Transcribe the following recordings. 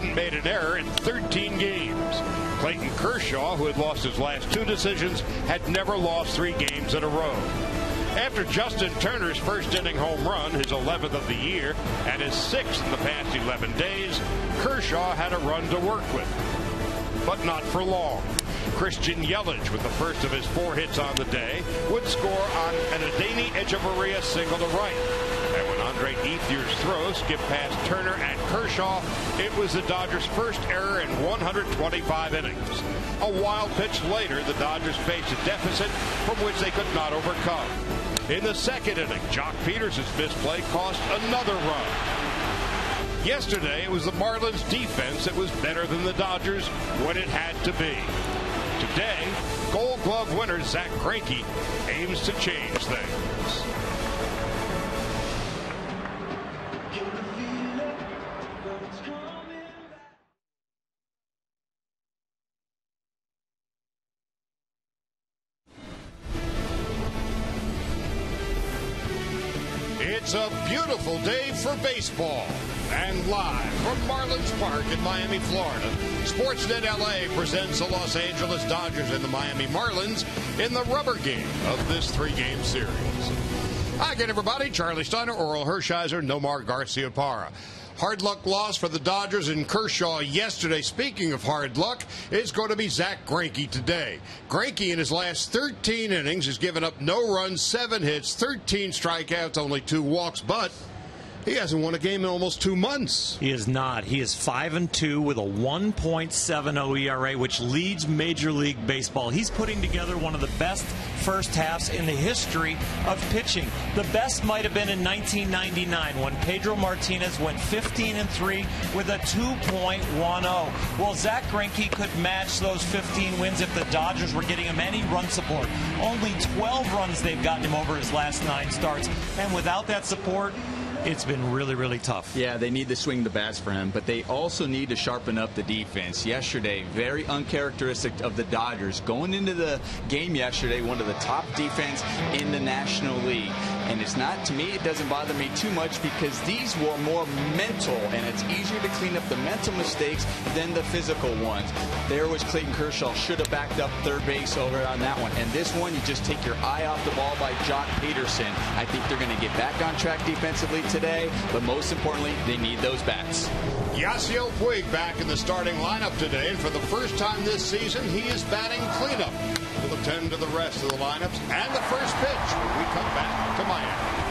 hadn't made an error in 13 games. Clayton Kershaw, who had lost his last 2 decisions, had never lost 3 games in a row. After Justin Turner's first inning home run, his 11th of the year, and his 6th in the past 11 days, Kershaw had a run to work with. But not for long. Christian Yelich, with the first of his 4 hits on the day, would score on an Adeiny Echeverria single to right. And when Andre Ethier's throw skipped past Turner and Kershaw, it was the Dodgers' first error in 125 innings. A wild pitch later, the Dodgers faced a deficit from which they could not overcome. In the 2nd inning, Jock Peters's misplay cost another run. Yesterday, it was the Marlins' defense that was better than the Dodgers when it had to be. Today, Gold Glove winner Zack Greinke aims to change things. It's a beautiful day for baseball. And live from Marlins Park in Miami, Florida, Sportsnet LA presents the Los Angeles Dodgers and the Miami Marlins in the rubber game of this 3-game series. Hi again, everybody. Charlie Steiner, Oral Hershiser, Nomar Garciaparra. Hard luck loss for the Dodgers and Kershaw yesterday. Speaking of hard luck, it's going to be Zack Greinke today. Greinke in his last 13 innings has given up no runs, 7 hits, 13 strikeouts, only 2 walks, but he hasn't won a game in almost 2 months. He is not. He is 5-2 with a 1.70 ERA, which leads Major League Baseball. He's putting together one of the best first halves in the history of pitching. The best might have been in 1999 when Pedro Martinez went 15-3 with a 2.10. Well, Zack Greinke could match those 15 wins if the Dodgers were getting him any run support. Only 12 runs they've gotten him over his last 9 starts, and without that support, it's been really, really tough. Yeah, they need to swing the bats for him, but they also need to sharpen up the defense. Yesterday, very uncharacteristic of the Dodgers. Going into the game yesterday, one of the top defense in the National League. And it's not, to me, it doesn't bother me too much because these were more mental, and it's easier to clean up the mental mistakes than the physical ones. There was Clayton Kershaw, should have backed up third base over on that one. And this one, you just take your eye off the ball by Jock Peterson. I think they're going to get back on track defensively today, but most importantly, they need those bats. Yasiel Puig back in the starting lineup today, and for the first time this season, he is batting cleanup. We'll attend to the rest of the lineups and the first pitch when we come back to Miami.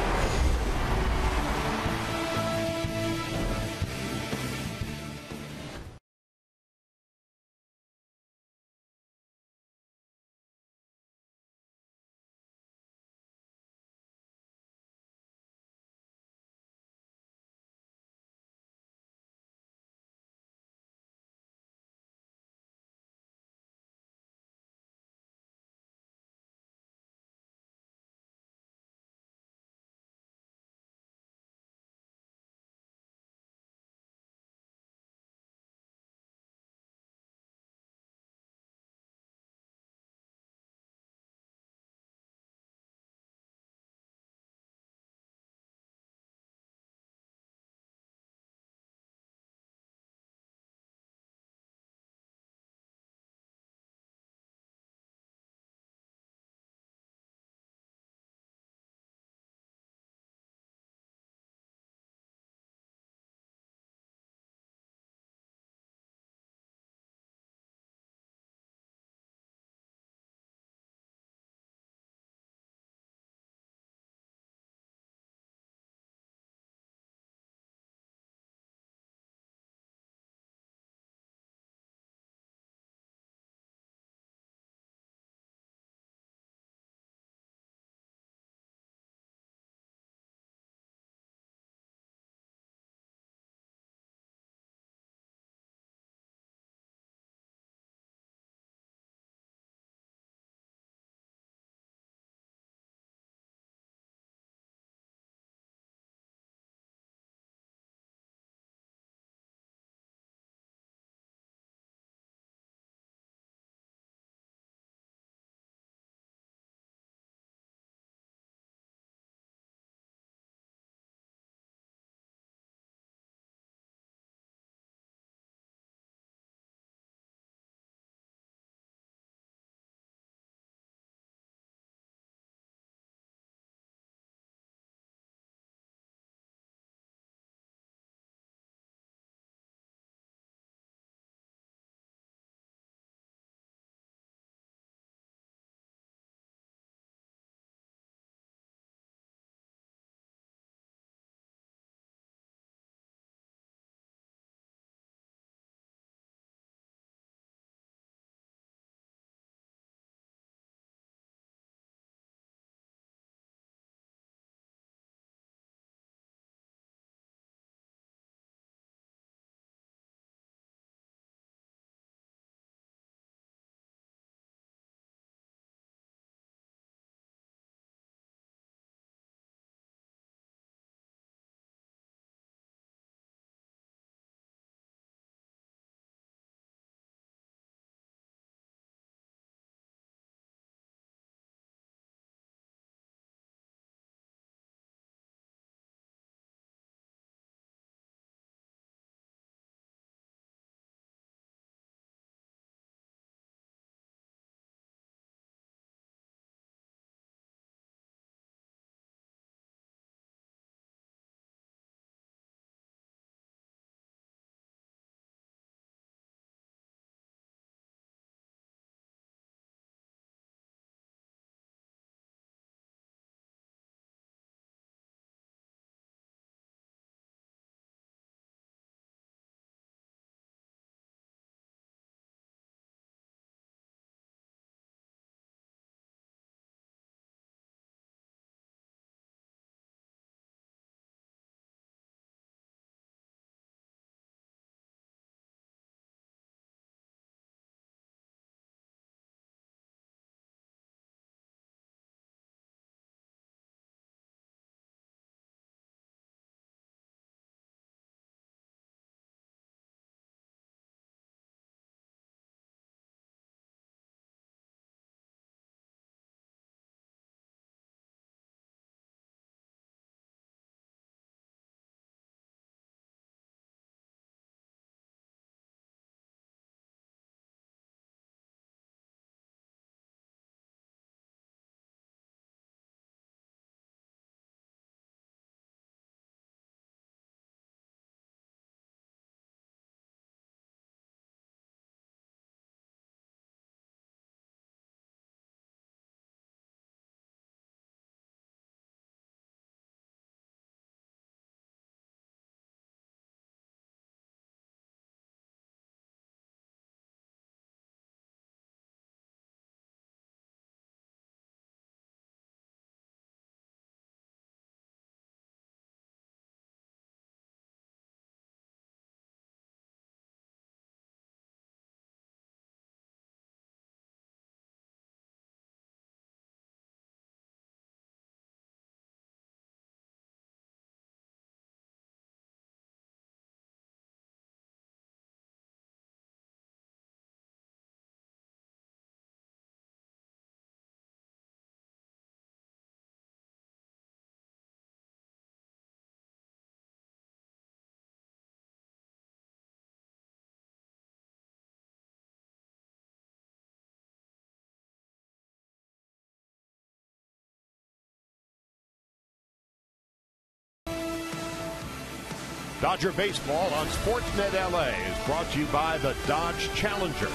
Dodger Baseball on Sportsnet LA is brought to you by the Dodge Challenger.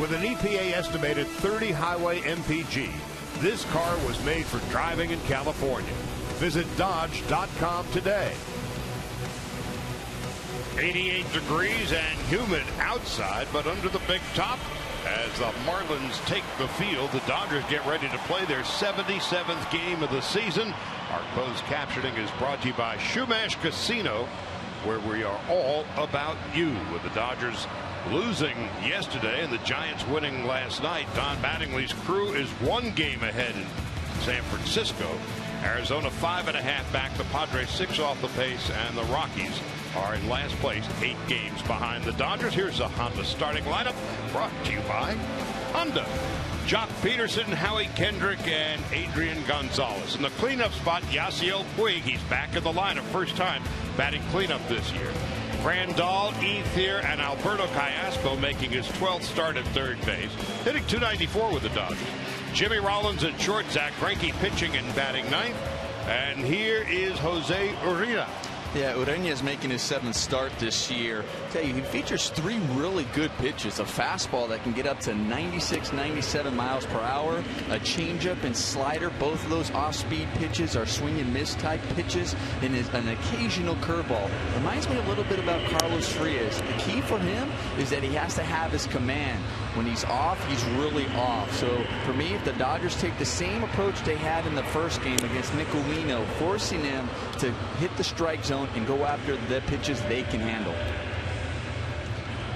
With an EPA estimated 30 highway MPG, this car was made for driving in California. Visit Dodge.com today. 88 degrees and humid outside, but under the big top, as the Marlins take the field, the Dodgers get ready to play their 77th game of the season. Our closed captioning is brought to you by Shumash Casino, where we are all about you. With the Dodgers losing yesterday and the Giants winning last night, Don Mattingly's crew is 1 game ahead in San Francisco. Arizona 5.5 back, the Padres 6 off the pace, and the Rockies are in last place, 8 games behind the Dodgers. Here's the Honda starting lineup, brought to you by Honda. Jock Peterson, Howie Kendrick, and Adrian Gonzalez. In the cleanup spot, Yasiel Puig. He's back in the lineup, first time batting cleanup this year. Grandal, Ethier, and Alberto Callasco making his 12th start at third base, hitting .294 with the Dodgers. Jimmy Rollins at short, Zach Greinke pitching and batting ninth. And here is Jose Urena. Yeah, Urena is making his 7th start this year. I tell you, he features 3 really good pitches. A fastball that can get up to 96, 97 miles per hour. A changeup and slider. Both of those off-speed pitches are swing and miss type pitches. And an occasional curveball. Reminds me a little bit about Carlos Frias. The key for him is that he has to have his command. When he's off, he's really off. So for me, if the Dodgers take the same approach they had in the first game against Nicolino, forcing him to hit the strike zone and go after the pitches they can handle.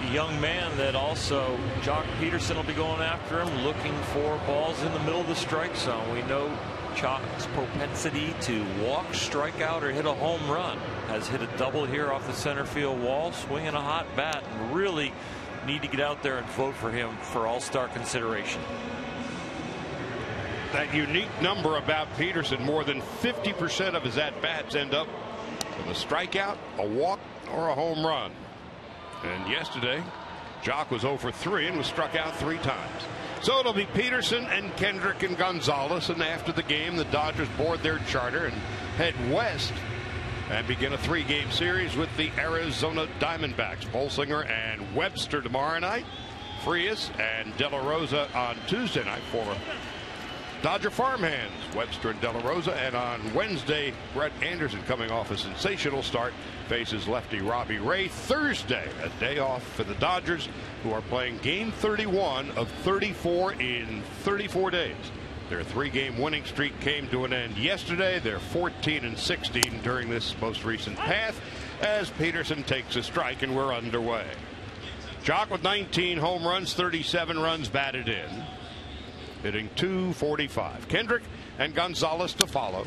A young man that also Jock Peterson will be going after him, looking for balls in the middle of the strike zone. We know Jock's propensity to walk, strike out, or hit a home run. Has hit a double here off the center field wall, swinging a hot bat, and really need to get out there and vote for him for all-star consideration. That unique number about Peterson, more than 50% of his at-bats end up with a strikeout, a walk, or a home run. And yesterday, Jock was 0 for 3 and was struck out 3 times. So it'll be Peterson and Kendrick and Gonzalez, and after the game, the Dodgers board their charter and head west and begin a 3-game series with the Arizona Diamondbacks. Bolsinger and Webster tomorrow night, Frias and De La Rosa on Tuesday night, former Dodger farmhands, Webster and De La Rosa. And on Wednesday, Brett Anderson, coming off a sensational start, faces lefty Robbie Ray. Thursday, a day off for the Dodgers, who are playing game 31 of 34 in 34 days. Their 3-game winning streak came to an end yesterday. They're 14-16 during this most recent path as Peterson takes a strike, and we're underway. Jock with 19 home runs, 37 runs batted in, hitting .245. Kendrick and Gonzalez to follow,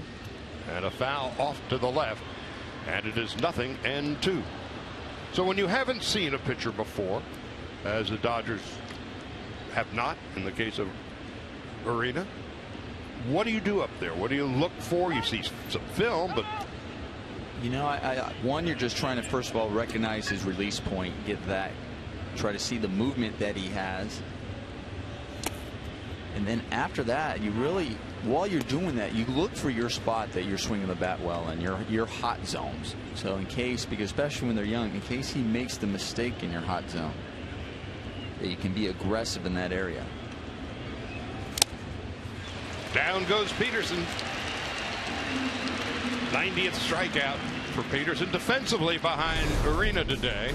and a foul off to the left, and it is 0-2. So when you haven't seen a pitcher before, as the Dodgers have not in the case of Urena, what do you do up there? What do you look for? You see some film, but you know, one, you're just trying to first of all recognize his release point, get that, try to see the movement that he has, and then after that, you really, while you're doing that, you look for your spot that you're swinging the bat well in, your hot zones. So in case, because especially when they're young, in case he makes the mistake in your hot zone, that you can be aggressive in that area. Down goes Peterson. 90th strikeout for Peterson. Defensively behind Urena today,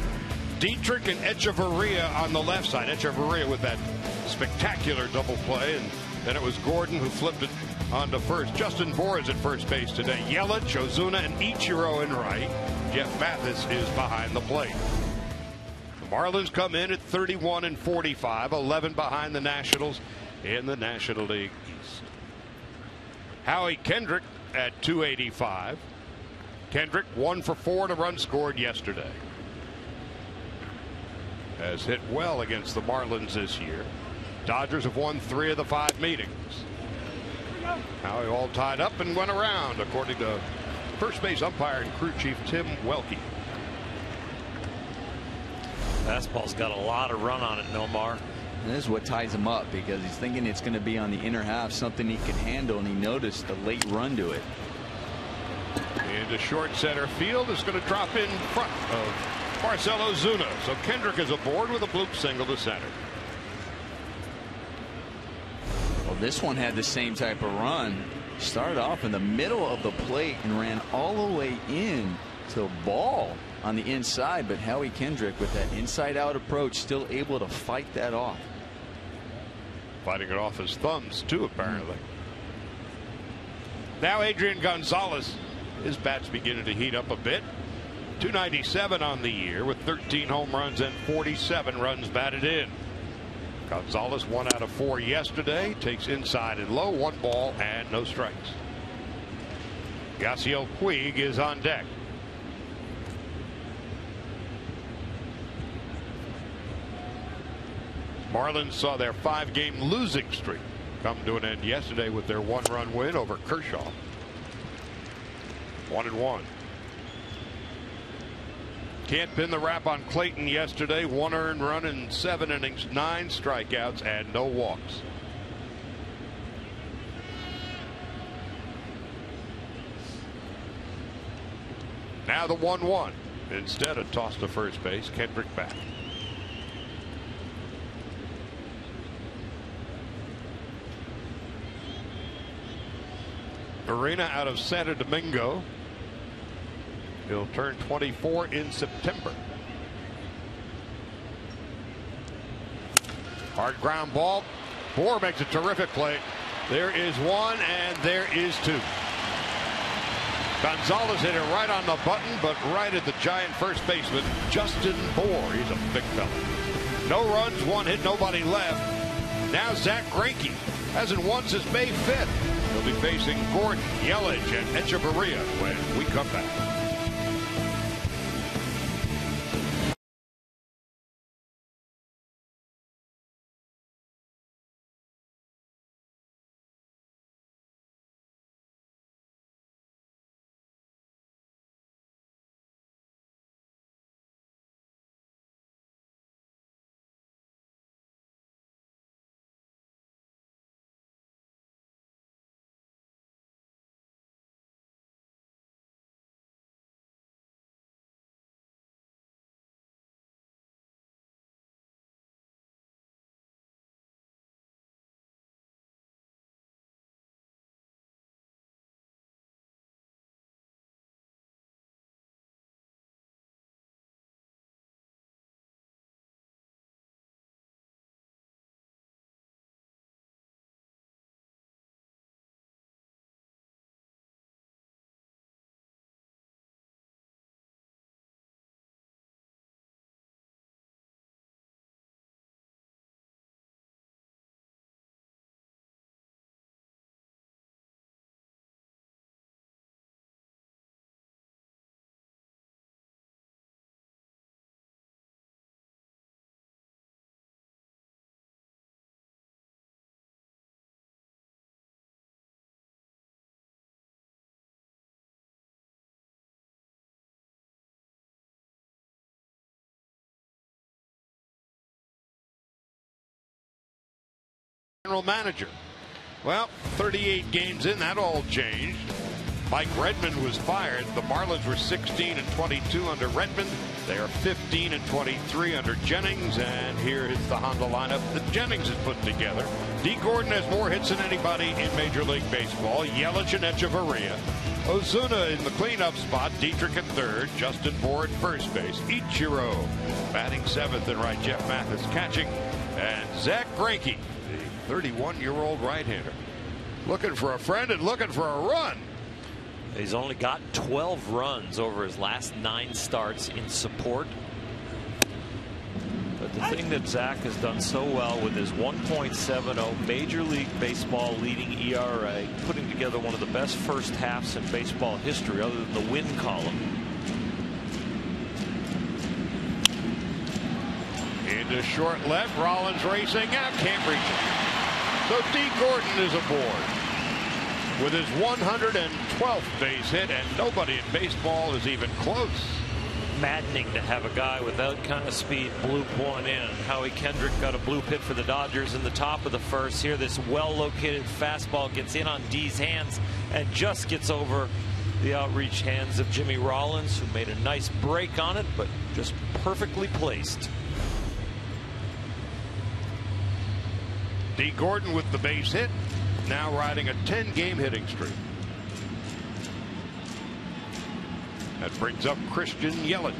Dietrich and Echeverria on the left side. Echeverria with that spectacular double play, and then it was Gordon who flipped it onto first. Justin Boras at first base today. Yelich, Ozuna, and Ichiro in right. Jeff Mathis is behind the plate. The Marlins come in at 31-45, 11 behind the Nationals in the National League East. Howie Kendrick at .285. Kendrick 1 for 4 to run scored yesterday. Has hit well against the Marlins this year. Dodgers have won 3 of the 5 meetings. Howie all tied up and went around, according to first base umpire and crew chief Tim Welke. Fastball's got a lot of run on it, Nomar. And this is what ties him up, because he's thinking it's going to be on the inner half, something he can handle, and he noticed the late run to it. Into short center field is going to drop in front of Marcell Ozuna. So Kendrick is aboard with a bloop single to center. Well, this one had the same type of run. Started off in the middle of the plate and ran all the way in to the ball on the inside, but Howie Kendrick with that inside out approach still able to fight that off. Fighting it off his thumbs too, apparently. Now Adrian Gonzalez, his bat's beginning to heat up a bit. 297 on the year with 13 home runs and 47 runs batted in. Gonzalez 1 out of 4 yesterday, takes inside and low, 1 ball and no strikes. Yasiel Puig is on deck. Marlins saw their 5-game losing streak come to an end yesterday with their 1-run win over Kershaw. 1-1. Can't pin the rap on Clayton yesterday. 1 earned run in 7 innings, 9 strikeouts and no walks. Now the 1-1. Instead, a toss to first base. Kendrick back. Arena out of Santo Domingo. He'll turn 24 in September. Hard ground ball. Bohr makes a terrific play. There is 1 and there is 2. Gonzalez hit it right on the button, but right at the giant first baseman, Justin Bohr. He's a big fella. No runs, 1 hit, nobody left. Now Zach Greinke hasn't won since May 5th. He'll be facing Gordon, Yelich, and Echeverria when we come back. General manager. Well, 38 games in, that all changed. Mike Redmond was fired. The Marlins were 16 and 22 under Redmond. They are 15 and 23 under Jennings. And here is the Honda lineup that Jennings has put together. D. Gordon has more hits than anybody in Major League Baseball. Yelich and Echeverria. Ozuna in the cleanup spot. Dietrich at third. Justin Bohr at first base. Ichiro batting 7th and right. Jeff Mathis catching. And Zach Greinke, the 31-year-old right-hander, looking for a friend and looking for a run. He's only got 12 runs over his last 9 starts in support. But the thing that Zach has done so well with his 1.70 Major League Baseball leading ERA, putting together one of the best first halves in baseball history other than the win column. Into short left, Rollins racing out, can't reach it. So D. Gordon is aboard with his 112th base hit, and nobody in baseball is even close. Maddening to have a guy with that kind of speed bloop one in. Howie Kendrick got a bloop hit for the Dodgers in the top of the first. Here, this well-located fastball gets in on D's hands and just gets over The outreach hands of Jimmy Rollins, who made a nice break on it, but just perfectly placed. D. Gordon with the base hit, now riding a 10-game hitting streak. That brings up Christian Yelich.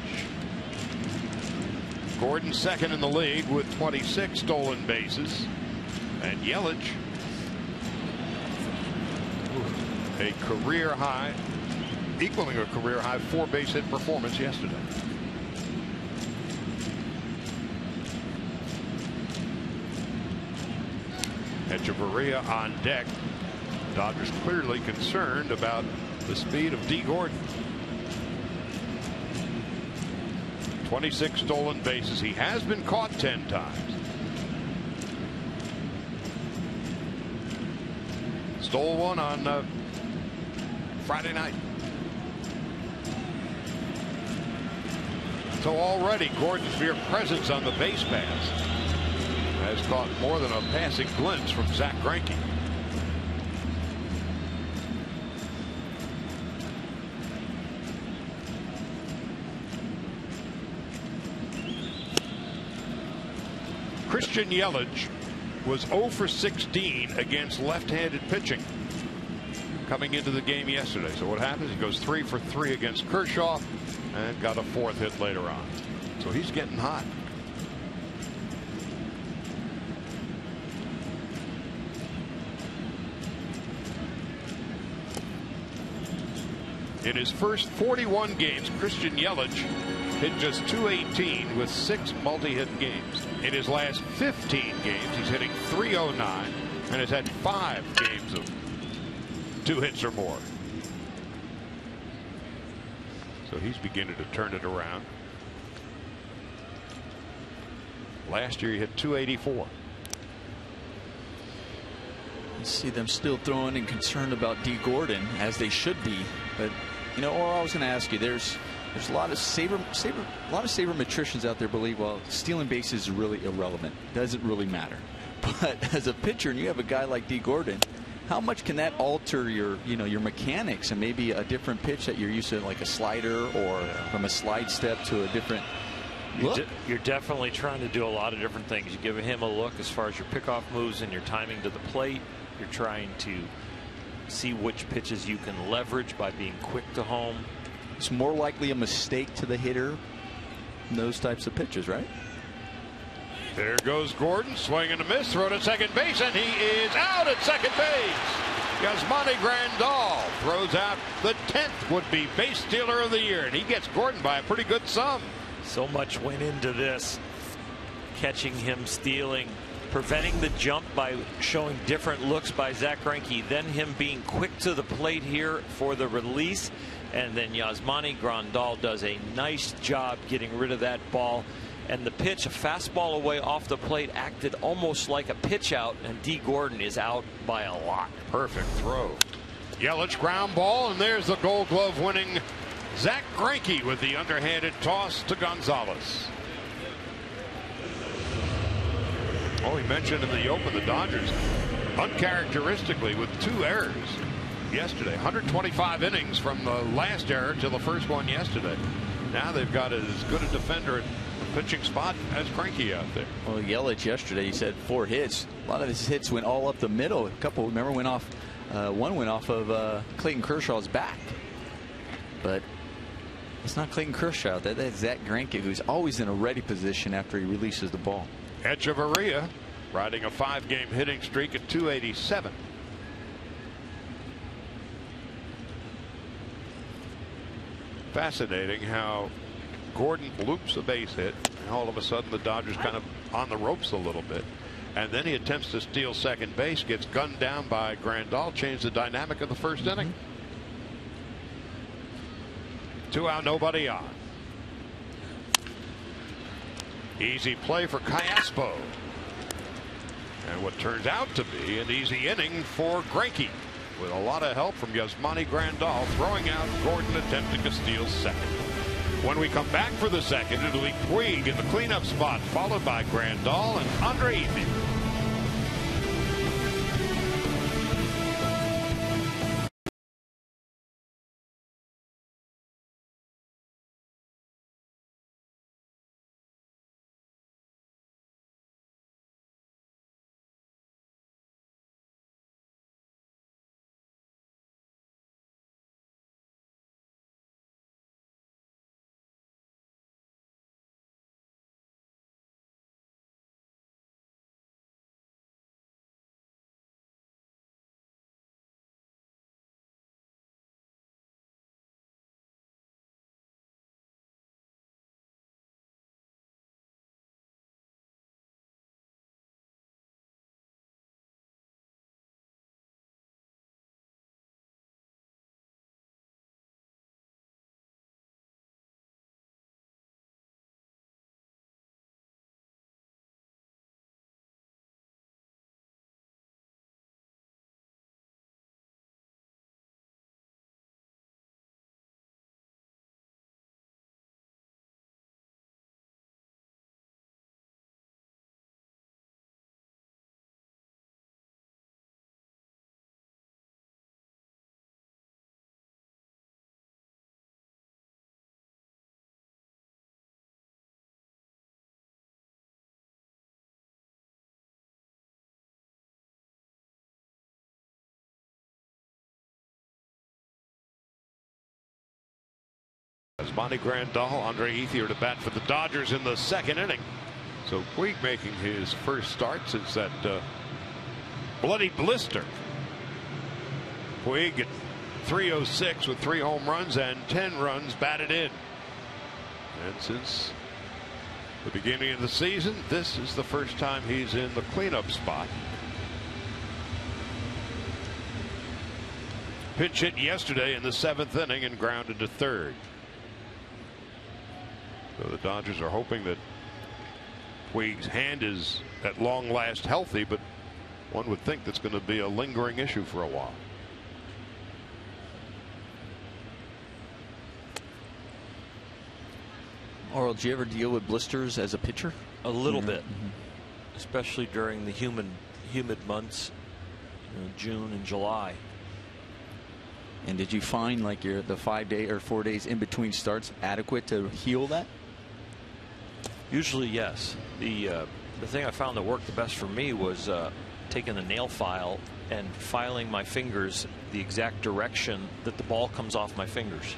Gordon second in the league with 26 stolen bases, and Yelich a career high, equaling a career high 4 base hit performance yesterday. Echeverria on deck. Dodgers clearly concerned about the speed of D. Gordon. 26 stolen bases. He has been caught 10 times. Stole one on Friday night. So already Gordon's mere presence on the base paths has caught more than a passing glimpse from Zach Greinke. Christian Yelich was 0 for 16 against left-handed pitching coming into the game yesterday. So what happens? He goes 3 for 3 against Kershaw and got a 4th hit later on. So he's getting hot. In his first 41 games, Christian Yelich hit just .218 with 6 multi-hit games. In his last 15 games, he's hitting .309 and has had 5 games of 2 hits or more. So he's beginning to turn it around. Last year he hit .284. You see them still throwing and concerned about D. Gordon, as they should be. But you know, or I was going to ask you, there's a lot of sabermetricians out there believe, well, stealing bases is really irrelevant. Doesn't really matter. But as a pitcher, and you have a guy like D. Gordon, how much can that alter your mechanics and maybe a different pitch that you're used to, like a slider, or from a slide step to a different look? You're definitely trying to do a lot of different things. You give him a look as far as your pickoff moves and your timing to the plate. You're trying to see which pitches you can leverage by being quick to home. It's more likely a mistake to the hitter in those types of pitches, right? There goes Gordon, swing and a miss, throw to second base, and he is out at second base. Yasmani Grandal throws out the 10th would-be base stealer of the year, and he gets Gordon by a pretty good sum. So much went into this, catching him stealing, preventing the jump by showing different looks by Zach Greinke, then him being quick to the plate here for the release, and then Yasmani Grandal does a nice job getting rid of that ball. And the pitch, a fastball away off the plate, acted almost like a pitch out, and D. Gordon is out by a lot. Perfect throw. Yelich ground ball, and there's the Gold Glove winning Zach Greinke with the underhanded toss to Gonzalez. Oh, he mentioned in the open the Dodgers uncharacteristically with 2 errors yesterday. 125 innings from the last error to the first one yesterday. Now they've got as good a defender at the pitching spot as Greinke out there. Well, Yelich yesterday, he said 4 hits. A lot of his hits went all up the middle. A couple, remember, went off. One went off of Clayton Kershaw's back. But it's not Clayton Kershaw. That's Zach Greinke, who's always in a ready position after he releases the ball. Echeverria riding a 5-game hitting streak at .287. Fascinating how Gordon bloops a base hit, and all of a sudden the Dodgers kind of on the ropes a little bit, and then he attempts to steal second base, gets gunned down by Grandal, changed the dynamic of the first inning. 2 out, nobody on. Easy play for Callaspo, and what turns out to be an easy inning for Greinke, with a lot of help from Yasmani Grandal throwing out Gordon, attempting to steal second. When we come back for the second, it'll be Puig in the cleanup spot, followed by Grandal and Andre Ethier. Yasmani Grandal, Andre Ethier to bat for the Dodgers in the second inning. So Puig making his first start since that bloody blister. Puig at 306 with 3 home runs and 10 runs batted in. And since the beginning of the season, this is the first time he's in the cleanup spot. Pitch hit yesterday in the 7th inning and grounded to third. So the Dodgers are hoping that Puig's hand is at long last healthy, but one would think that's going to be a lingering issue for a while. Oral, did you ever deal with blisters as a pitcher? A little bit, especially during the humid months, June and July. And did you find like the 5 day or 4 days in between starts adequate to heal that? Usually, yes. The thing I found that worked the best for me was taking the nail file and filing my fingers the exact direction that the ball comes off my fingers.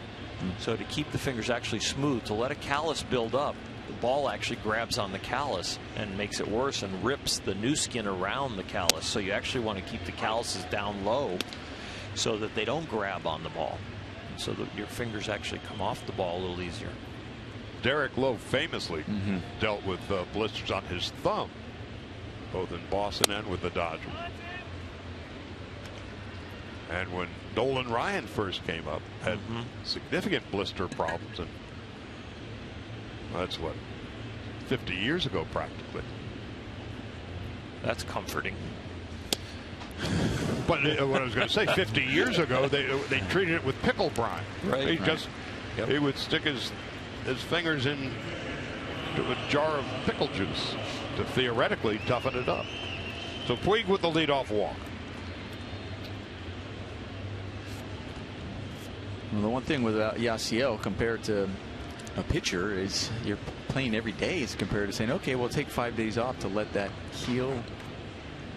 So to keep the fingers actually smooth, to let a callus build up, the ball actually grabs on the callus and makes it worse and rips the new skin around the callus. So you actually want to keep the calluses down low so that they don't grab on the ball, so that your fingers actually come off the ball a little easier. Derek Lowe famously dealt with blisters on his thumb, both in Boston and with the Dodgers. And when Nolan Ryan first came up, had significant blister problems, and that's what, 50 years ago practically. That's comforting. But what I was going to say, 50 years ago, they treated it with pickle brine. Right. He would stick his fingers in to a jar of pickle juice to theoretically toughen it up. So Puig with the leadoff walk. Well, the one thing with Yasiel compared to a pitcher is you're playing every day as compared to saying, okay, we'll take 5 days off to let that heal.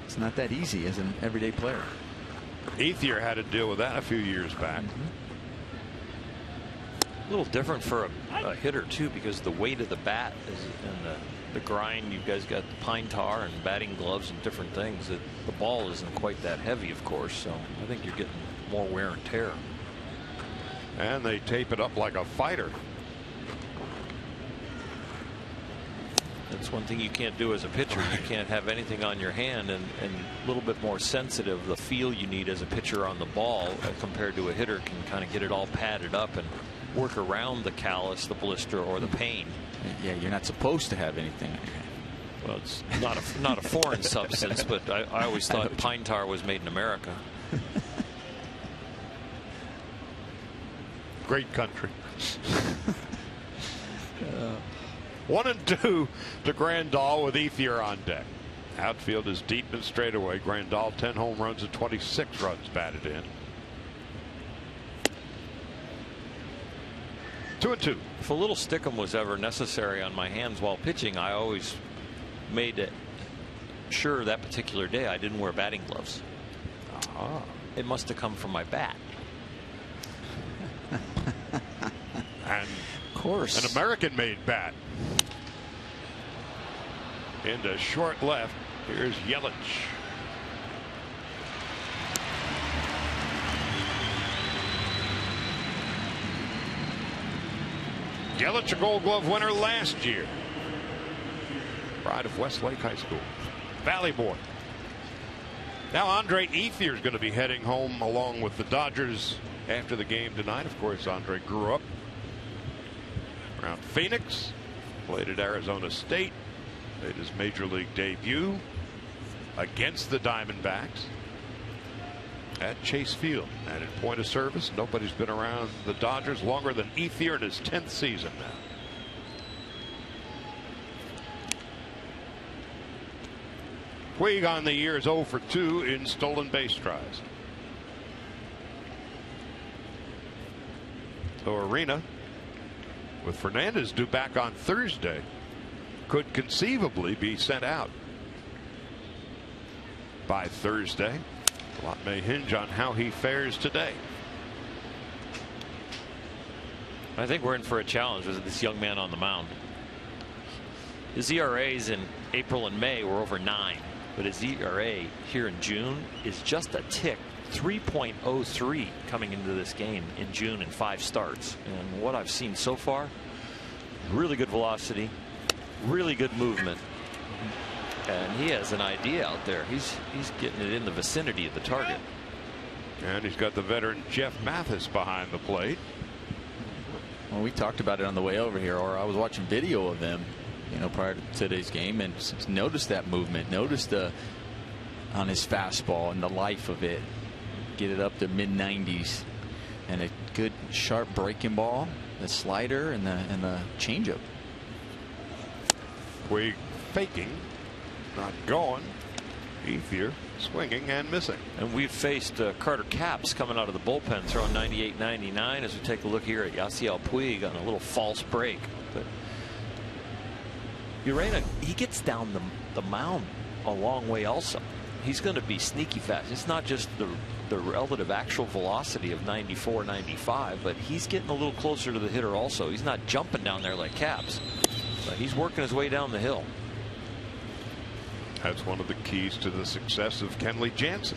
It's not that easy as an everyday player. Ethier had to deal with that a few years back. A little different for a hitter too, because the weight of the bat is and the grind. You guys got the pine tar and batting gloves and different things. The ball isn't quite that heavy, of course, so I think you're getting more wear and tear. And they tape it up like a fighter. That's one thing you can't do as a pitcher. You can't have anything on your hand, and a little bit more sensitive. The feel you need as a pitcher on the ball compared to a hitter can kind of get it all padded up and work around the callus, the blister, or the pain. Yeah, you're not supposed to have anything on your hand. Well, it's not a foreign substance, but I always thought pine tar was made in America. Great country. 1-2 to Grandal with Ethier on deck. Outfield is deep and straight away. Grandal 10 home runs and 26 runs batted in. 2-2. If a little stickum was ever necessary on my hands while pitching, I always made it sure that particular day I didn't wear batting gloves. It must have come from my bat. And of course, an American-made bat. Into short left. Here's Yelich. Yelich, a Gold Glove winner last year. Pride of Westlake High School. Valley boy. Now Andre Ethier is going to be heading home along with the Dodgers after the game tonight. Of course, Andre grew up around Phoenix, played at Arizona State, made his major league debut against the Diamondbacks at Chase Field. And in point of service, nobody's been around the Dodgers longer than Ethier in his 10th season now. Puig on the year is 0 for 2 in stolen base tries. So Arena, with Fernandez due back on Thursday, could conceivably be sent out by Thursday. A lot may hinge on how he fares today. I think we're in for a challenge with this young man on the mound. His ERAs in April and May were over 9, but his ERA here in June is just a tick, 3.03 coming into this game in June in 5 starts. And what I've seen so far, really good velocity, really good movement, and he has an idea out there. He's getting it in the vicinity of the target. And he's got the veteran Jeff Mathis behind the plate. Well, we talked about it on the way over here, or I was watching video of him, prior to today's game, and noticed that movement, noticed on his fastball and the life of it, get it up to mid-90s, and a good sharp breaking ball, the slider, and the changeup. Puig faking, not going. Ethier swinging and missing. And we've faced Carter Capps coming out of the bullpen throwing 98-99 as we take a look here at Yasiel Puig on a little false break. But Urena, he gets down the mound a long way also. He's going to be sneaky fast. It's not just the relative actual velocity of 94, 95, but he's getting a little closer to the hitter also. He's not jumping down there like Capps, but he's working his way down the hill. That's one of the keys to the success of Kenley Jansen.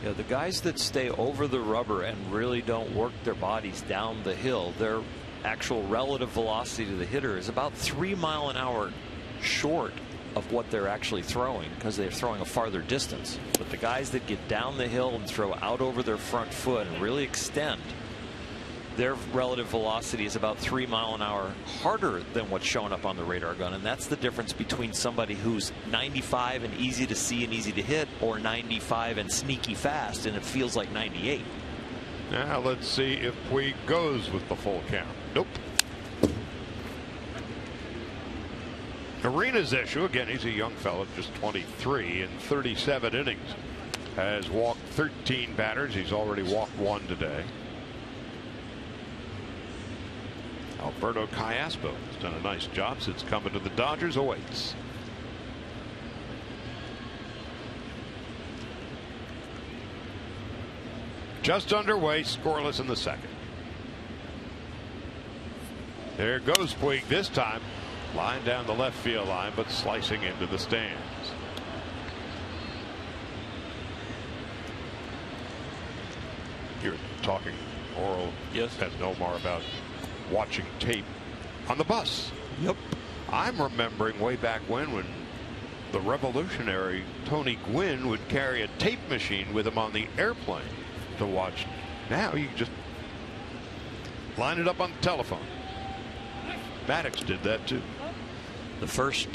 Yeah, the guys that stay over the rubber and really don't work their bodies down the hill, their actual relative velocity to the hitter is about 3 miles an hour short of what they're actually throwing, because they're throwing a farther distance. But the guys that get down the hill and throw out over their front foot and really extend, their relative velocity is about 3 miles an hour harder than what's showing up on the radar gun. And that's the difference between somebody who's 95 and easy to see and easy to hit, or 95 and sneaky fast and it feels like 98. Now let's see if Puig goes with the full count. Nope. Arena's issue, again, he's a young fellow, just 23 in 37 innings. Has walked 13 batters. He's already walked 1 today. Alberto Callaspo has done a nice job since coming to the Dodgers. Awaits. Just underway, scoreless in the second. There goes Puig this time. Line down the left field line, but slicing into the stands. You're talking oral. Yes. As Nomar about watching tape on the bus. Yep. I'm remembering way back when the revolutionary Tony Gwynn would carry a tape machine with him on the airplane to watch. Now you just line it up on the telephone. Maddox did that too. The first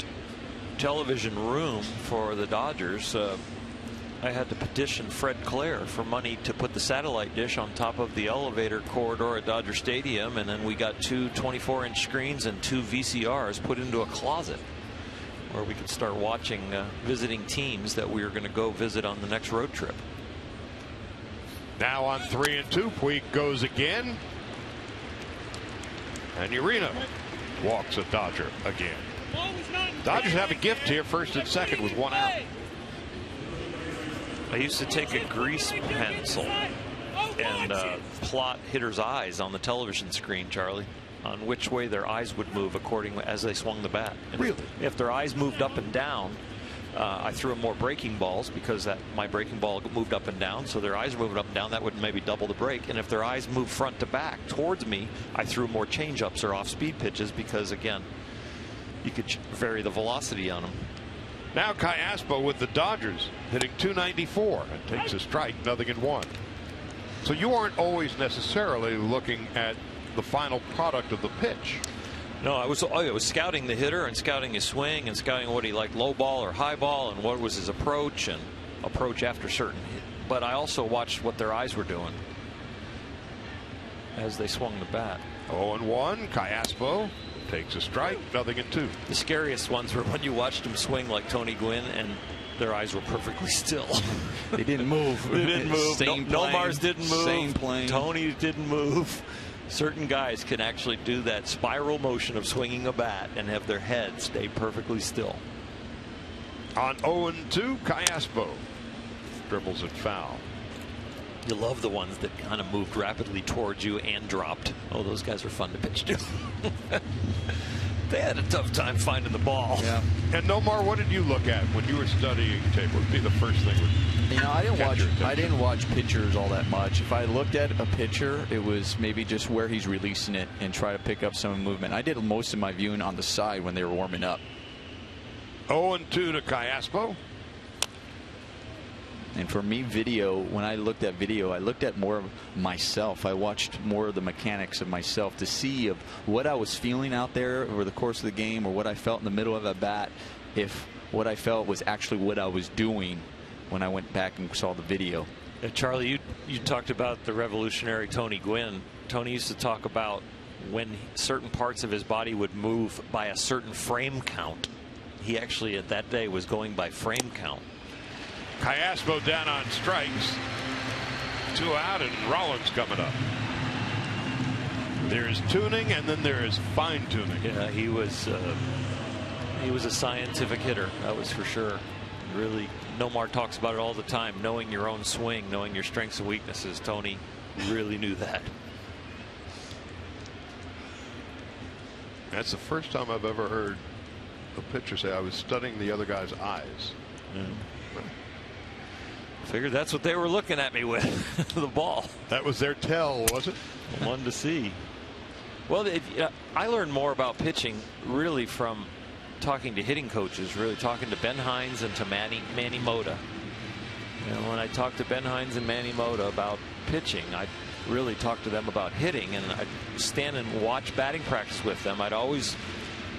television room for the Dodgers, I had to petition Fred Clare for money to put the satellite dish on top of the elevator corridor at Dodger Stadium, and then we got 2 24-inch screens and 2 VCRs put into a closet where we could start watching visiting teams that we were going to go visit on the next road trip. Now on 3-2, Puig goes again, and Urena walks a Dodger again. Dodgers have a gift here, first and second with 1 out. I used to take a grease pencil and plot hitters' eyes on the television screen, Charlie, on which way their eyes would move according as they swung the bat. And really? If their eyes moved up and down, I threw them more breaking balls, because my breaking ball moved up and down, so their eyes moved up and down. That would maybe double the break. And if their eyes moved front to back towards me, I threw more changeups or off-speed pitches, because again, you could vary the velocity on them. Now Callaspo with the Dodgers hitting .294 and takes a strike, 0-1. So you aren't always necessarily looking at the final product of the pitch. No, I was scouting the hitter and scouting his swing and scouting what he liked, low ball or high ball, and what was his approach and approach after certain. But I also watched what their eyes were doing as they swung the bat. 0-1. Callaspo takes a strike, 0-2. The scariest ones were when you watched them swing like Tony Gwynn and their eyes were perfectly still. They didn't move. They didn't move. Nomar's didn't move. Same plane. Tony didn't move. Certain guys can actually do that spiral motion of swinging a bat and have their head stay perfectly still. On 0-2, Callaspo dribbles it foul. You love the ones that kind of moved rapidly towards you and dropped. Oh, those guys are fun to pitch to. They had a tough time finding the ball. Yeah. And Nomar, what did you look at when you were studying tape? What would be the first thing? You know, I didn't watch pitchers all that much. If I looked at a pitcher, it was maybe just where he's releasing it and try to pick up some movement. I did most of my viewing on the side when they were warming up. 0-2 to Callaspo. And for me, video, when I looked at video, I looked at more of myself. I watched more of the mechanics of myself to see of what I was feeling out there over the course of the game, or what I felt in the middle of a bat, if what I felt was actually what I was doing when I went back and saw the video. Charlie, you talked about the revolutionary Tony Gwynn. Tony used to talk about when certain parts of his body would move by a certain frame count. He actually at that day was going by frame count. Callaspo down on strikes. 2 out, and Rollins coming up. There's tuning, and then there is fine tuning. Yeah, he was a scientific hitter, that was for sure. Really, Nomar talks about it all the time, knowing your own swing, knowing your strengths and weaknesses. Tony really knew that. That's the first time I've ever heard a pitcher say I was studying the other guy's eyes. Yeah. Figured that's what they were looking at me with, the ball. That was their tell, was it? One to see. Well, I learned more about pitching really from talking to hitting coaches, really talking to Ben Hines and to Manny Mota. You know, when I talked to Ben Hines and Manny Mota about pitching, I really talked to them about hitting, and I'd stand and watch batting practice with them. I'd always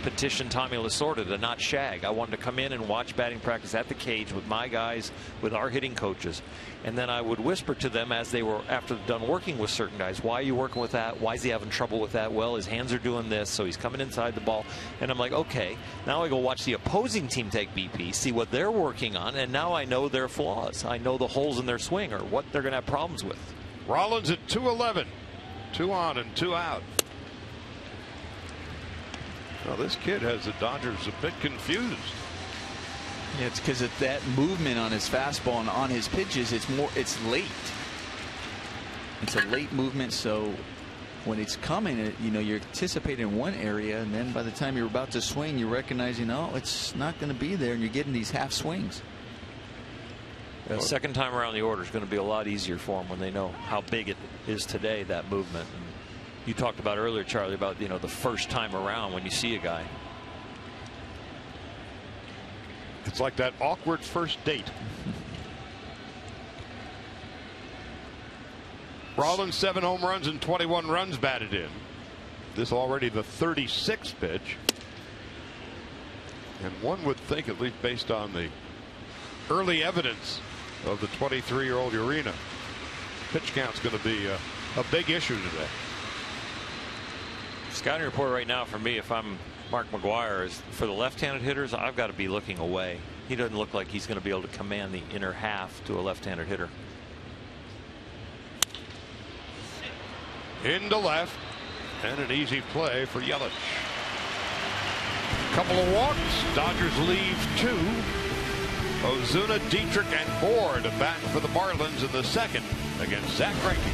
petition Tommy Lasorda to not shag. I wanted to come in and watch batting practice at the cage with my guys, with our hitting coaches, and then I would whisper to them as they were after done working with certain guys, why are you working with that? Why is he having trouble with that? Well, his hands are doing this, so he's coming inside the ball. And I'm like, okay, now I go watch the opposing team take BP, see what they're working on, and now I know their flaws. I know the holes in their swing or what they're going to have problems with. Rollins at 2-11, 2 on and 2 out. Well, this kid has the Dodgers a bit confused. Yeah, it's because of that movement on his fastball and on his pitches. It's late. It's a late movement, so when it's coming, you know, you're anticipating one area, and then by the time you're about to swing, you're recognizing, oh, it's not going to be there, and you're getting these half swings. The second time around the order is going to be a lot easier for them when they know how big it is today, that movement. And you talked about earlier, Charlie, about, you know, the first time around when you see a guy. It's like that awkward first date. Rollins 7 home runs and 21 runs batted in. This already the 36th pitch. And one would think, at least based on the early evidence of the 23-year-old Urena, pitch count's going to be a big issue today. Scouting report right now for me, if I'm Mark McGwire, is for the left-handed hitters, I've got to be looking away. He doesn't look like he's going to be able to command the inner half to a left-handed hitter. Into left, and an easy play for Yelich. Couple of walks. Dodgers leave 2. Ozuna, Dietrich, and Bohr to bat for the Marlins in the second against Zach Greinke.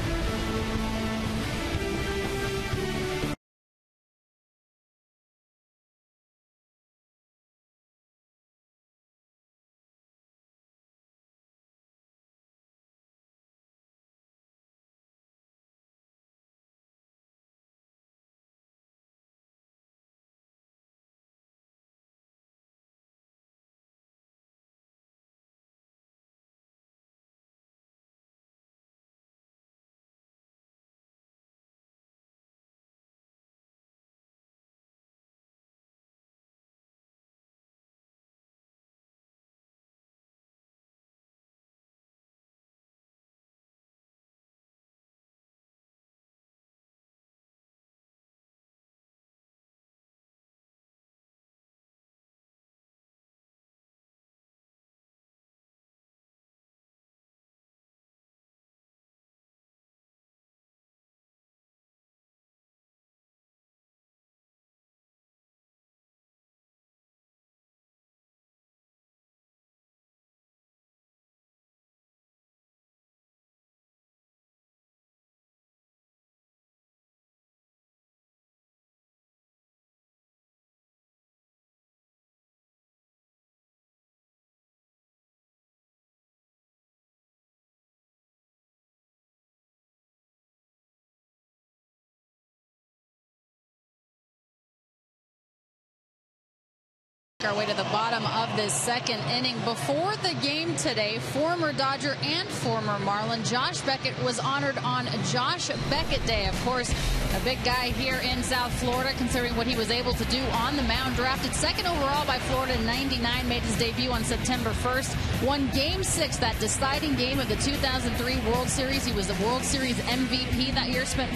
Our way to the bottom of this second inning. Before the game today, former Dodger and former Marlin Josh Beckett was honored on Josh Beckett Day. Of course, a big guy here in South Florida, considering what he was able to do on the mound. Drafted second overall by Florida in '99, made his debut on September 1st. Won Game 6, that deciding game of the 2003 World Series. He was the World Series MVP that year. Spent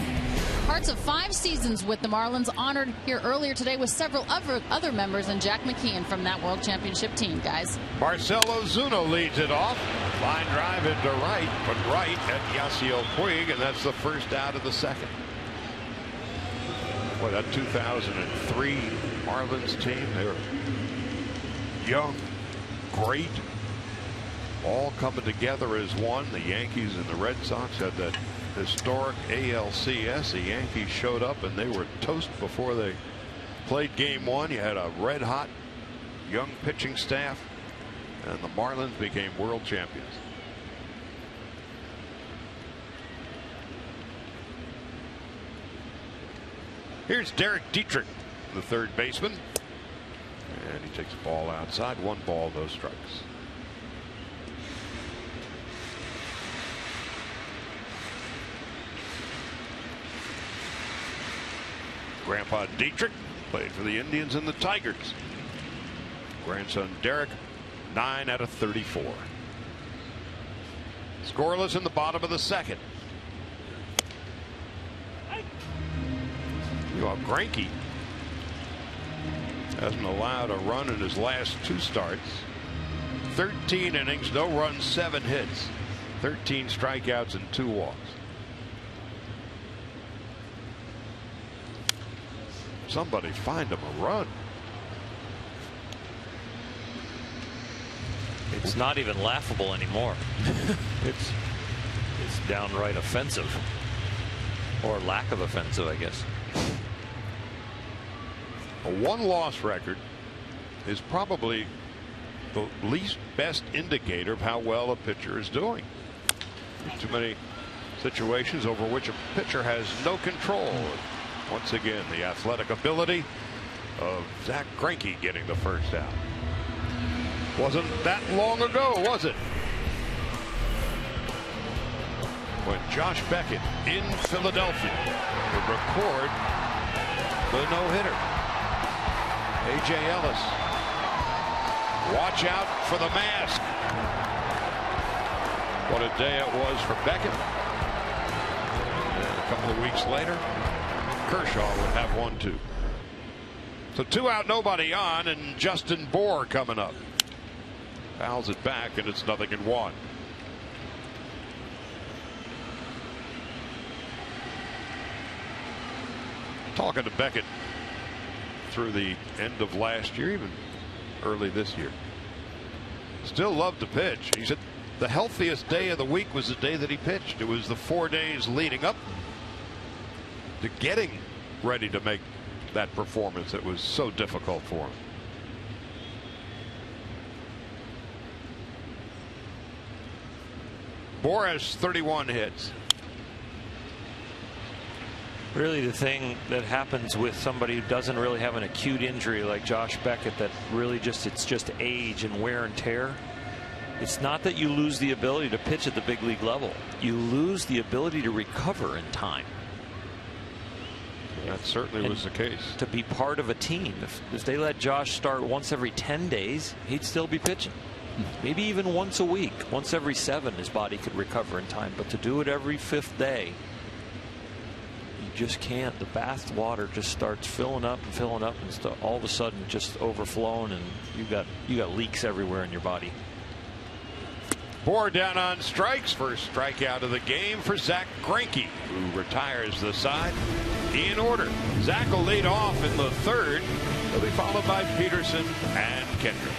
parts of 5 seasons with the Marlins. Honored here earlier today with several other members, and Jack McKeon from that World Championship team, guys. Marcell Ozuna leads it off. Line drive into right, but right at Yasiel Puig, and that's the first out of the second. Boy, that 2003 Marlins team, they were young, great, all coming together as one. The Yankees and the Red Sox had that historic ALCS. The Yankees showed up and they were toast before they played game 1. You had a red hot young pitching staff, and the Marlins became world champions. Here's Derek Dietrich, the third baseman, and he takes the ball outside. 1 ball, no strikes. Grandpa Dietrich played for the Indians and the Tigers. Grandson Derek, 9 out of 34. Scoreless in the bottom of the second. You know, Greinke hasn't allowed a run in his last 2 starts. 13 innings, no runs, 7 hits, 13 strikeouts and 2 walks. Somebody find him a run. It's not even laughable anymore. it's downright offensive, or lack of offensive, I guess. A 1-loss record is probably the least best indicator of how well a pitcher is doing. There's too many situations over which a pitcher has no control. Once again, the athletic ability of Zack Greinke getting the first out. Wasn't that long ago, was it? When Josh Beckett in Philadelphia would record the no-hitter. A.J. Ellis. Watch out for the mask. What a day it was for Beckett. And a couple of weeks later, Kershaw would have 1-2. So 2 out, nobody on, and Justin Bour coming up. Fouls it back, and it's 0-1. Talking to Beckett through the end of last year, even early this year. Still loved to pitch. He said the healthiest day of the week was the day that he pitched. It was the 4 days leading up to getting ready to make that performance that was so difficult for him. Bour has 31 hits. Really, the thing that happens with somebody who doesn't really have an acute injury like Josh Beckett, that really it's just age and wear and tear. It's not that you lose the ability to pitch at the big league level. You lose the ability to recover in time. That certainly was the case. To be part of a team. If they let Josh start once every 10 days, he'd still be pitching. Maybe even once a week. Once every 7, his body could recover in time. But to do it every 5th day, you just can't. The bath water just starts filling up, and all of a sudden just overflowing, and you got leaks everywhere in your body. Bour down on strikes. First strikeout of the game for Zack Greinke, who retires the side in order. Zack will lead off in the 3rd. He'll be followed by Peterson and Kendrick.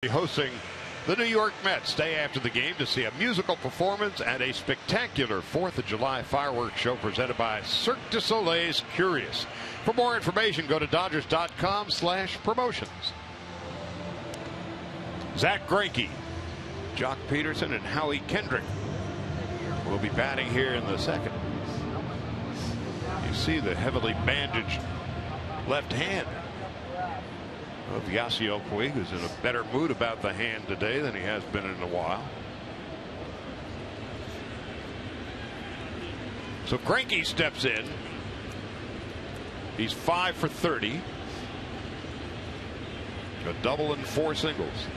Hosting the New York Mets. Stay after the game to see a musical performance and a spectacular 4th of July fireworks show presented by Cirque du Soleil's Curious. For more information, go to Dodgers.com/promotions. Zach Greinke, Jock Peterson, and Howie Kendrick will be batting here in the second. You see the heavily bandaged left hand of Yasiel Puig, who's in a better mood about the hand today than he has been in a while. So Greinke steps in. He's 5 for 30. A double and 4 singles.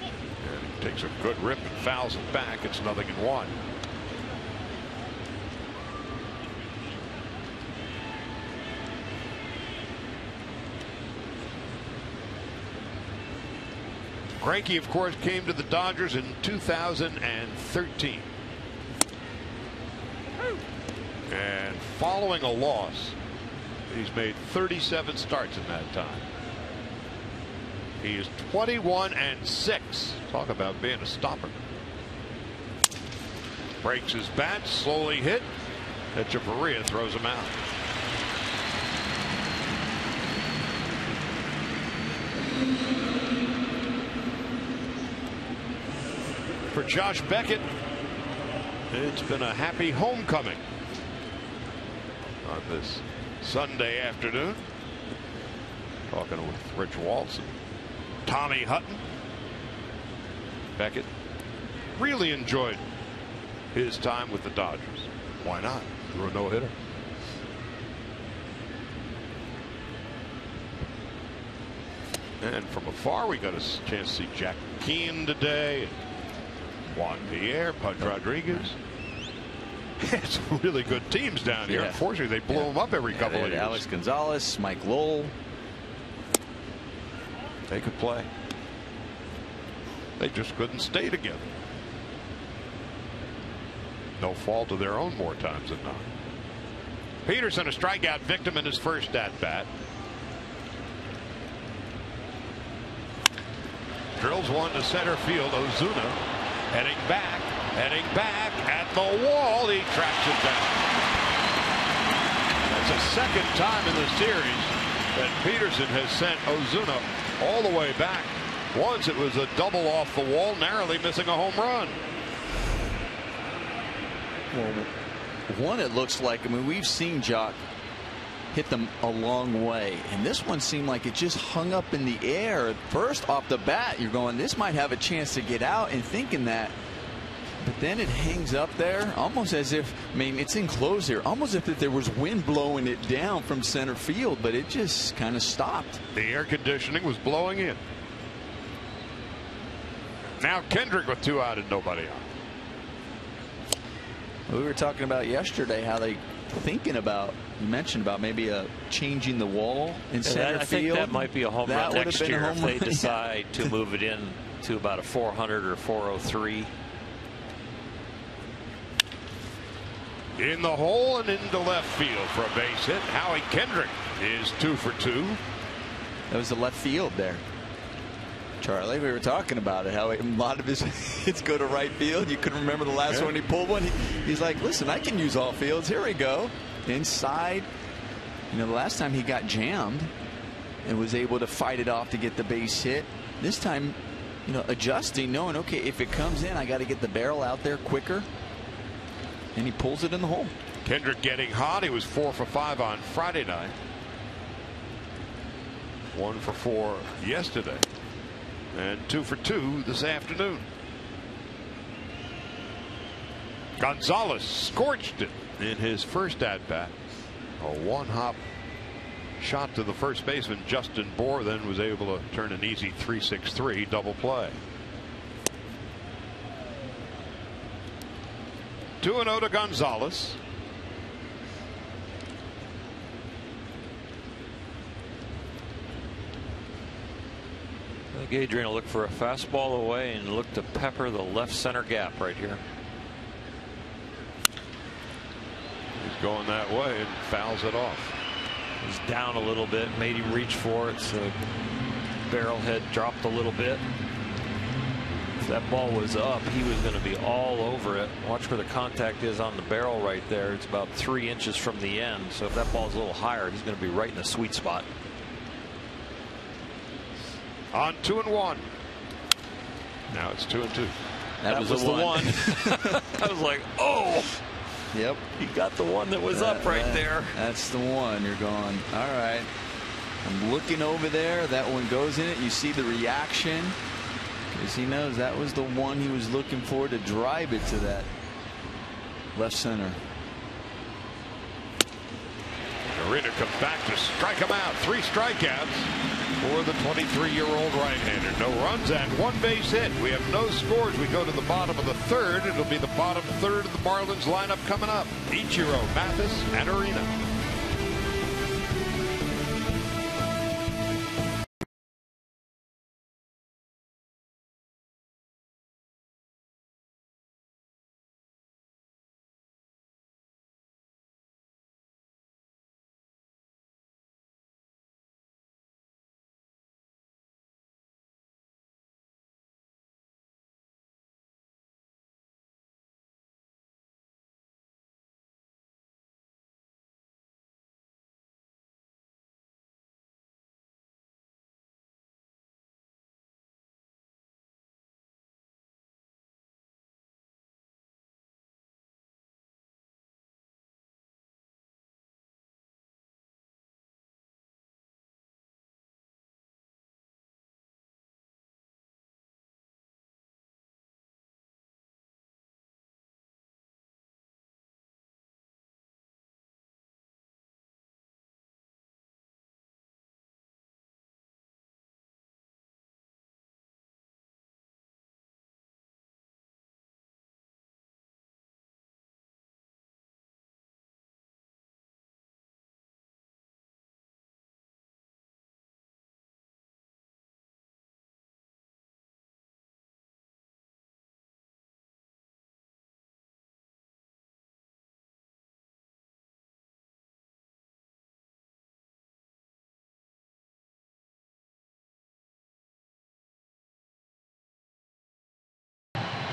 And he takes a good rip and fouls it back. It's 0-1. Greinke, of course, came to the Dodgers in 2013. And following a loss, he's made 37 starts in that time. He is 21-6. Talk about being a stopper. Breaks his bat, slowly hit. Echeverria throws him out. For Josh Beckett, it's been a happy homecoming on this Sunday afternoon. Talking with Rich Waltz and Tommy Hutton. Beckett really enjoyed his time with the Dodgers. Why not? Threw a no-hitter. And from afar, we got a chance to see Jack Keane today. Juan Pierre, Pudge Rodriguez. It's really good teams down here. Unfortunately, they blow them up every couple of years. Alex Gonzalez, Mike Lowell. They could play. They just couldn't stay together. No fault of their own more times than not. Peterson, a strikeout victim in his first at-bat. Drills one to center field. Ozuna heading back at the wall. He tracks it down. That's the second time in the series that Peterson has sent Ozuna all the way back. Once it was a double off the wall, narrowly missing a home run. Well, one, it looks like, I mean, we've seen Jock hit them a long way, and this one seemed like it just hung up in the air. First off the bat, you're going, this might have a chance to get out, and thinking that, but then it hangs up there almost as if, I mean, it's enclosed here, almost as if there was wind blowing it down from center field, but it just kind of stopped. The air conditioning was blowing in. Now Kendrick with 2 out and nobody on. We were talking about yesterday how they thinking about, you mentioned about maybe changing the wall in center field. I think that might be a home run next year if they decide to move it in to about a 400 or 403. In the hole and into left field for a base hit. Howie Kendrick is 2 for 2. That was the left field there. Charlie, we were talking about it, how a lot of his hits go to right field. You couldn't remember the last one he pulled one. He's like, listen, I can use all fields. Here we go. Inside. You know, the last time he got jammed and was able to fight it off to get the base hit. This time, you know, adjusting, knowing, okay, if it comes in, I got to get the barrel out there quicker. And he pulls it in the hole. Kendrick getting hot. He was 4 for 5 on Friday night. 1 for 4 yesterday. And 2 for 2 this afternoon. Gonzalez scorched it in his first at-bat. A one-hop shot to the first baseman, Justin Bohr, then was able to turn an easy 3-6-3 double play. 2-0 to Gonzalez. I think Adrian will look for a fastball away and look to pepper the left center gap right here. He's going that way and fouls it off. He's down a little bit, made him reach for it, so barrel head dropped a little bit. If that ball was up, he was going to be all over it. Watch where the contact is on the barrel right there. It's about 3 inches from the end. So if that ball's a little higher, he's going to be right in the sweet spot. On 2-1. Now it's 2-2. That was the one. I was like, oh. Yep. He got the one that was up right there. That's the one. You're going, all right. I'm looking over there. That one goes in it. You see the reaction. Because he knows that was the one he was looking for to drive it to that left center. Arena comes back to strike him out. 3 strikeouts for the 23-year-old right-hander. No runs and 1 base hit. We have no scores. We go to the bottom of the 3rd. It'll be the bottom 3rd of the Marlins lineup coming up. Ichiro, Mathis, and Arena.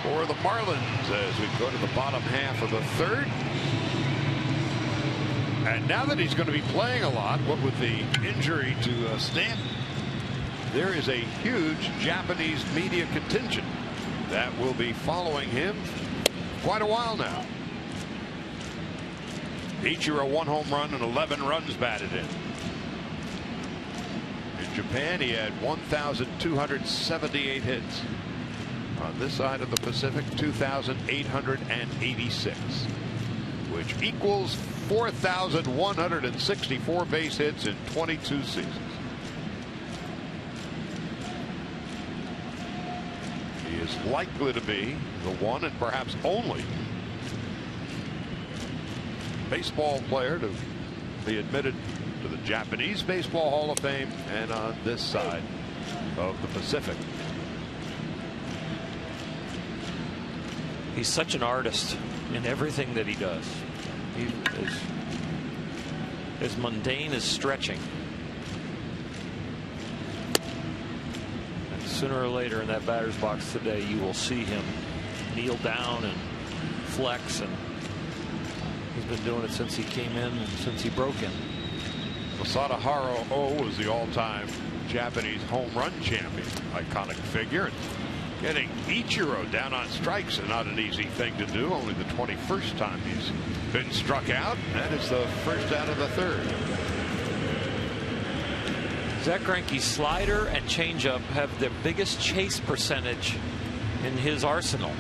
For the Marlins as we go to the bottom half of the 3rd. And now that he's going to be playing a lot, what with the injury to Stanton, there is a huge Japanese media contingent that will be following him quite a while now. Ichiro 1 home run and 11 runs batted in. In Japan, he had 1,278 hits. On this side of the Pacific, 2,886, which equals 4,164 base hits in 22 seasons. He is likely to be the one and perhaps only baseball player to be admitted to the Japanese Baseball Hall of Fame and on this side of the Pacific. He's such an artist in everything that he does. He is as mundane as stretching. And sooner or later in that batter's box today, you will see him kneel down and flex, and he's been doing it since he came in and since he broke in. Masahiro Oh was the all-time Japanese home run champion. Iconic figure. Getting Ichiro down on strikes is not an easy thing to do. Only the 21st time he's been struck out. That is the first out of the 3rd. Zach Greinke's slider and changeup have the biggest chase percentage in his arsenal.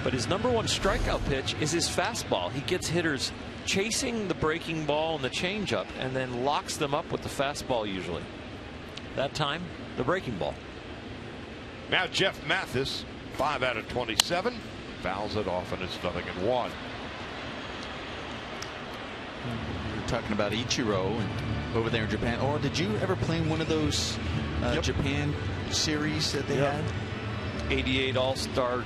But his #1 strikeout pitch is his fastball. He gets hitters chasing the breaking ball and the changeup and then locks them up with the fastball usually. That time, the breaking ball. Now Jeff Mathis, 5 out of 27, fouls it off and it's 0-1. We're talking about Ichiro and over there in Japan. Or did you ever play in one of those Japan series that they had? 88 All-Star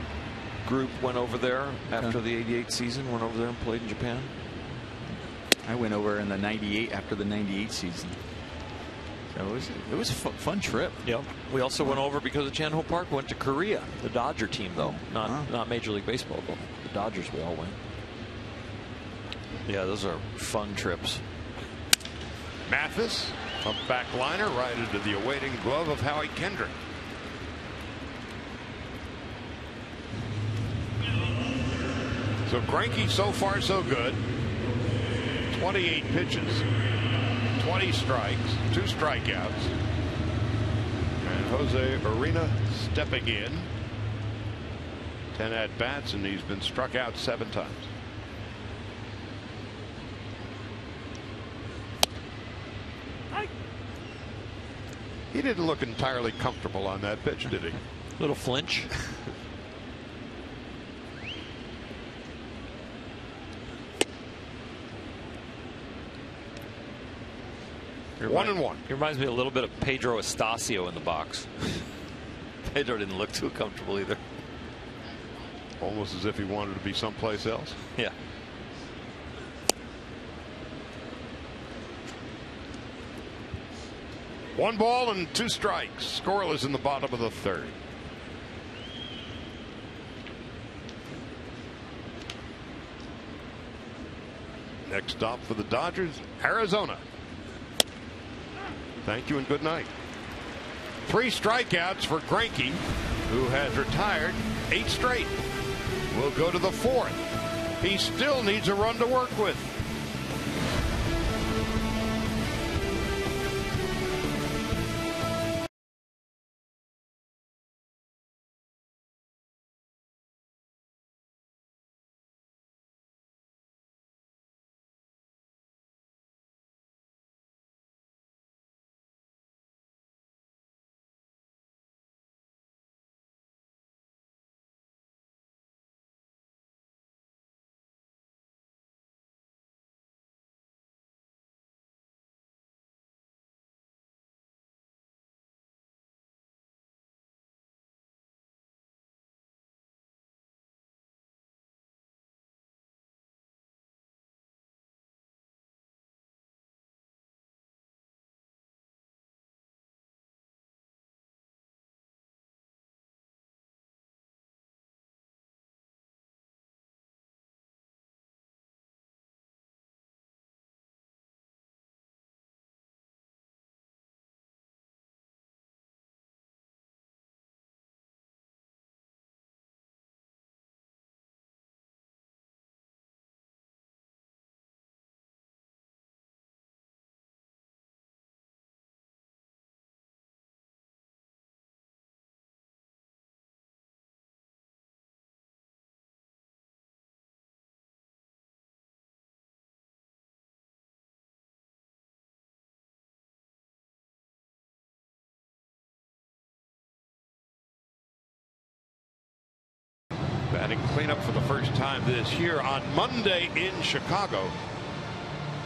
group went over there after the 88 season, went over there and played in Japan. I went over in the 98 after the 98 season. It was a fun trip. Yep. We also went over because of Chan Ho Park. Went to Korea. The Dodger team, though, not Major League Baseball, but the Dodgers. We all went. Yeah, those are fun trips. Mathis, a back liner right into the awaiting glove of Howie Kendrick. So Greinke so far so good. 28 pitches, 20 strikes, 2 strikeouts. And Jose Urena stepping in. 10 at bats, and he's been struck out 7 times. He didn't look entirely comfortable on that pitch, did he? Little flinch. One and one. He reminds me a little bit of Pedro Estacio in the box. Pedro didn't look too comfortable either. Almost as if he wanted to be someplace else. Yeah. One ball and 2 strikes. Scoreless in the bottom of the 3rd. Next stop for the Dodgers, Arizona. Thank you and good night. 3 strikeouts for Greinke, who has retired 8 straight. We'll go to the 4th. He still needs a run to work with. Batting cleanup for the first time this year on Monday in Chicago.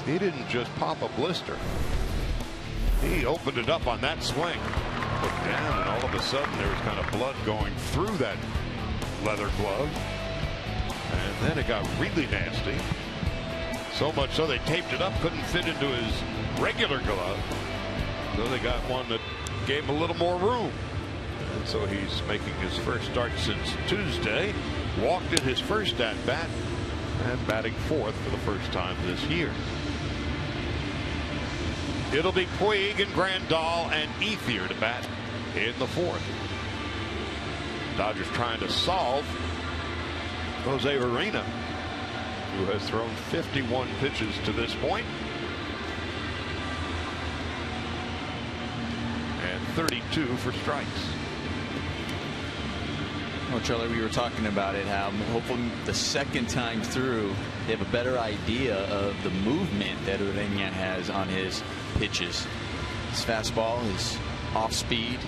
He didn't just pop a blister. He opened it up on that swing. Looked down, and all of a sudden there was kind of blood going through that leather glove. And then it got really nasty. So much so they taped it up, couldn't fit into his regular glove. So they got one that gave him a little more room. And so he's making his first start since Tuesday. Walked in his first at bat and batting 4th for the first time this year. It'll be Puig and Grandal and Ethier to bat in the 4th. Dodgers trying to solve Jose Urena, who has thrown 51 pitches to this point. And 32 for strikes. Well, Charlie, we were talking about it, how hopefully the second time through they have a better idea of the movement that Urena has on his pitches. His fastball, his off speed.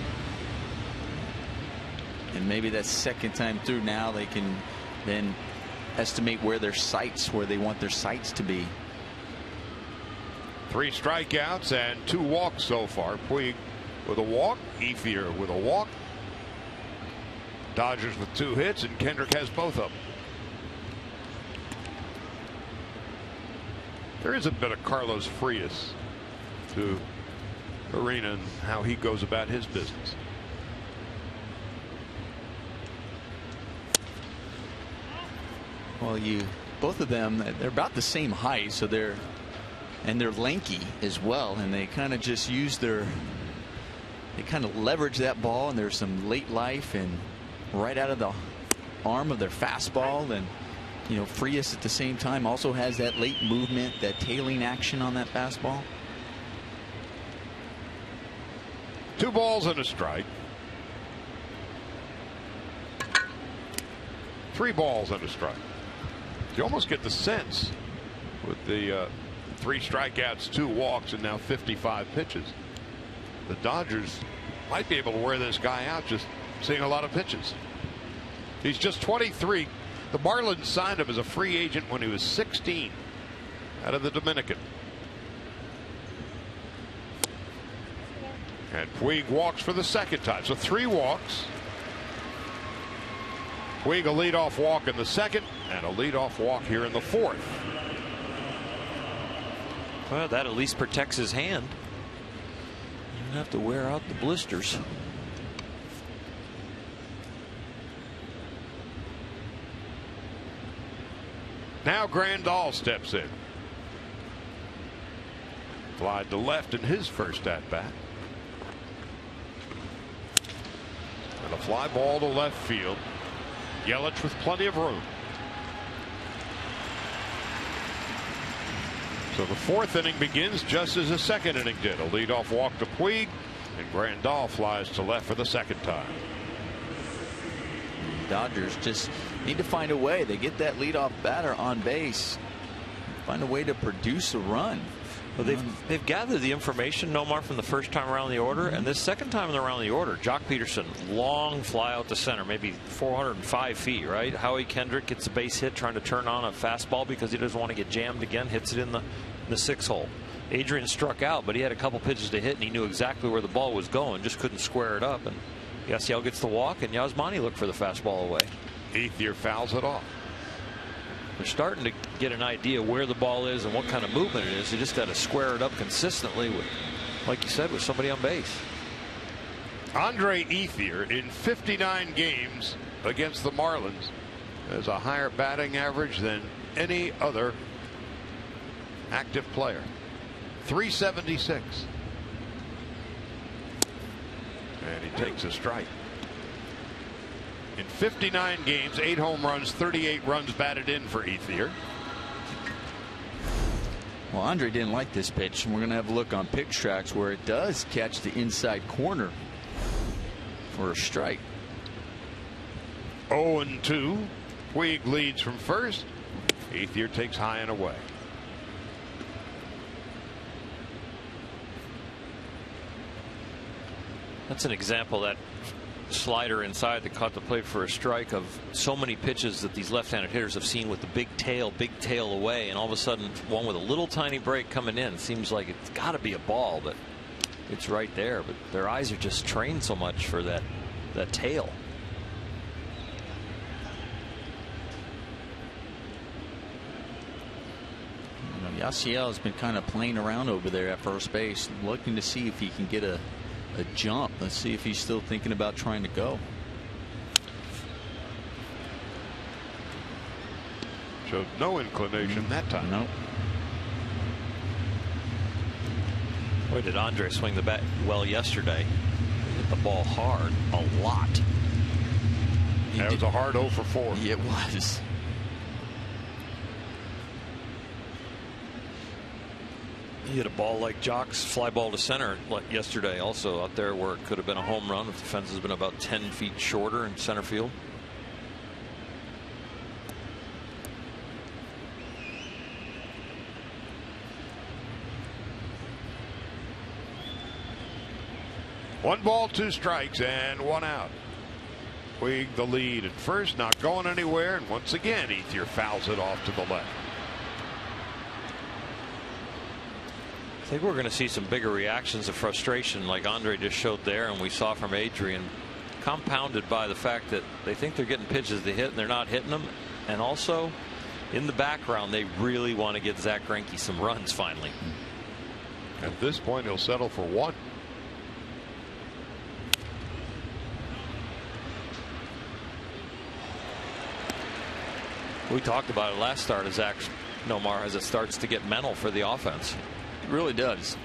And maybe that second time through now they can then estimate where their sights, where they want their sights to be. 3 strikeouts and 2 walks so far. Puig with a walk, Ethier with a walk. Dodgers with 2 hits, and Kendrick has both of them. There is a bit of Carlos Frias to arena and how he goes about his business. Well, both of them, they're about the same height, so they're lanky as well, and they kind of just use they kind of leverage that ball, and there's some late life and right out of the arm of their fastball, and Frias at the same time also has that late movement, that tailing action on that fastball. 2 balls and a strike. 3 balls and a strike. You almost get the sense with the 3 strikeouts, 2 walks, and now 55 pitches. The Dodgers might be able to wear this guy out just seeing a lot of pitches. He's just 23. The Marlins signed him as a free agent when he was 16 out of the Dominican. And Puig walks for the second time. So 3 walks. Puig a leadoff walk in the second and a leadoff walk here in the fourth. Well, that at least protects his hand. You don't have to wear out the blisters. Now Greinke steps in. Fly to left in his first at bat. And a fly ball to left field. Yelich with plenty of room. So the fourth inning begins just as the second inning did. A leadoff walk to Puig, and Greinke flies to left for the second time. Dodgers just need to find a way. They get that leadoff batter on base, find a way to produce a run. Well, they've gathered the information, Nomar, from the first time around the order, and this second time around the order, Jock Peterson, long fly out to center, maybe 405 feet, right? Howie Kendrick gets a base hit trying to turn on a fastball because he doesn't want to get jammed again, hits it in the 6 hole. Adrian struck out, but he had a couple pitches to hit, and he knew exactly where the ball was going, just couldn't square it up. And Yasiel gets the walk, and Yasmani looked for the fastball away. Ethier fouls it off. They're starting to get an idea where the ball is and what kind of movement it is. You just got to square it up consistently with, like you said, with somebody on base. Andre Ethier in 59 games against the Marlins has a higher batting average than any other active player. 376. And he takes a strike. In 59 games, 8 home runs, 38 runs batted in for Ethier. Well, Andre didn't like this pitch, and we're going to have a look on pitch tracks where it does catch the inside corner for a strike. 0-2. Puig leads from first. Ethier takes high and away. That's an example, that slider inside that caught the plate for a strike, of so many pitches that these left-handed hitters have seen with the big tail away, and all of a sudden one with a little tiny break coming in. It seems like it's got to be a ball, but it's right there. But their eyes are just trained so much for that tail. Yasiel has been kind of playing around over there at first base, looking to see if he can get a jump. Let's see if he's still thinking about trying to go. Showed no inclination that time. Nope. Boy, did Andre swing the bat well yesterday. He hit the ball hard a lot. That was a hard 0 for 4. It was. He hit a ball like Jock's fly ball to center yesterday, also out there where it could have been a home run if the fence has been about 10 feet shorter in center field. One ball, 2 strikes, and 1 out. Puig the lead at first, not going anywhere, and once again Ethier fouls it off to the left. I think we're going to see some bigger reactions of frustration like Andre just showed there, and we saw from Adrian, compounded by the fact that they think they're getting pitches to hit and they're not hitting them, and also in the background they really want to get Zach Greinke some runs finally. At this point he'll settle for 1. We talked about it last start as Zach Nomar as it starts to get mental for the offense. It really does.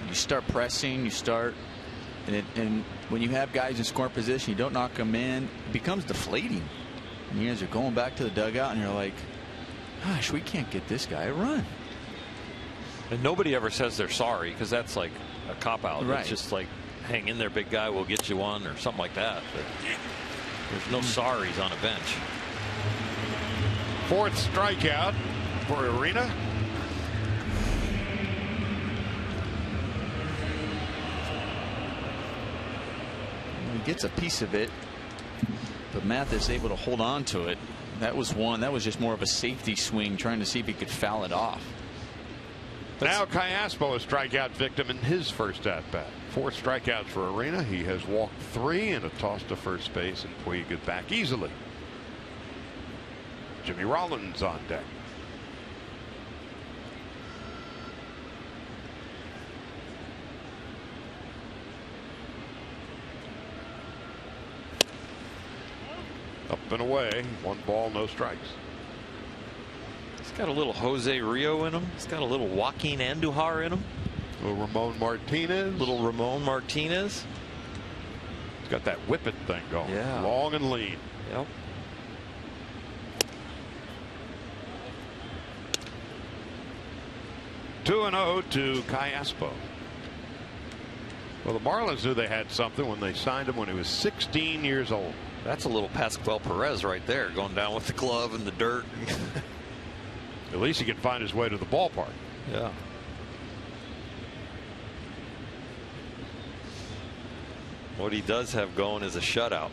You start pressing, you start, and when you have guys in scoring position, you don't knock them in, it becomes deflating. And you guys are going back to the dugout and you're like, gosh, we can't get this guy a run. And nobody ever says they're sorry, because that's like a cop-out. Right. It's just like, hang in there, big guy, we'll get you one, or something like that. But there's no sorries on a bench. 4th strikeout for Arena. He gets a piece of it, but Mathis able to hold on to it. That was one. That was just more of a safety swing, trying to see if he could foul it off. Now Cayaspo, a strikeout victim in his first at bat. 4 strikeouts for Arena. He has walked 3 and a toss to first base, and Puig gets back easily. Jimmy Rollins on deck. Up and away. 1 ball, no strikes. He's got a little Jose Rio in him. He's got a little Joaquin Andujar in him. Little Ramon Martinez. Little Ramon Martinez. He's got that whippet thing going. Yeah. Long and lean. Yep. Two and 0 to Cayaspo. Well, the Marlins knew they had something when they signed him when he was 16 years old. That's a little Pascual Perez right there, going down with the glove in the dirt. At least he can find his way to the ballpark. Yeah. What he does have going is a shutout.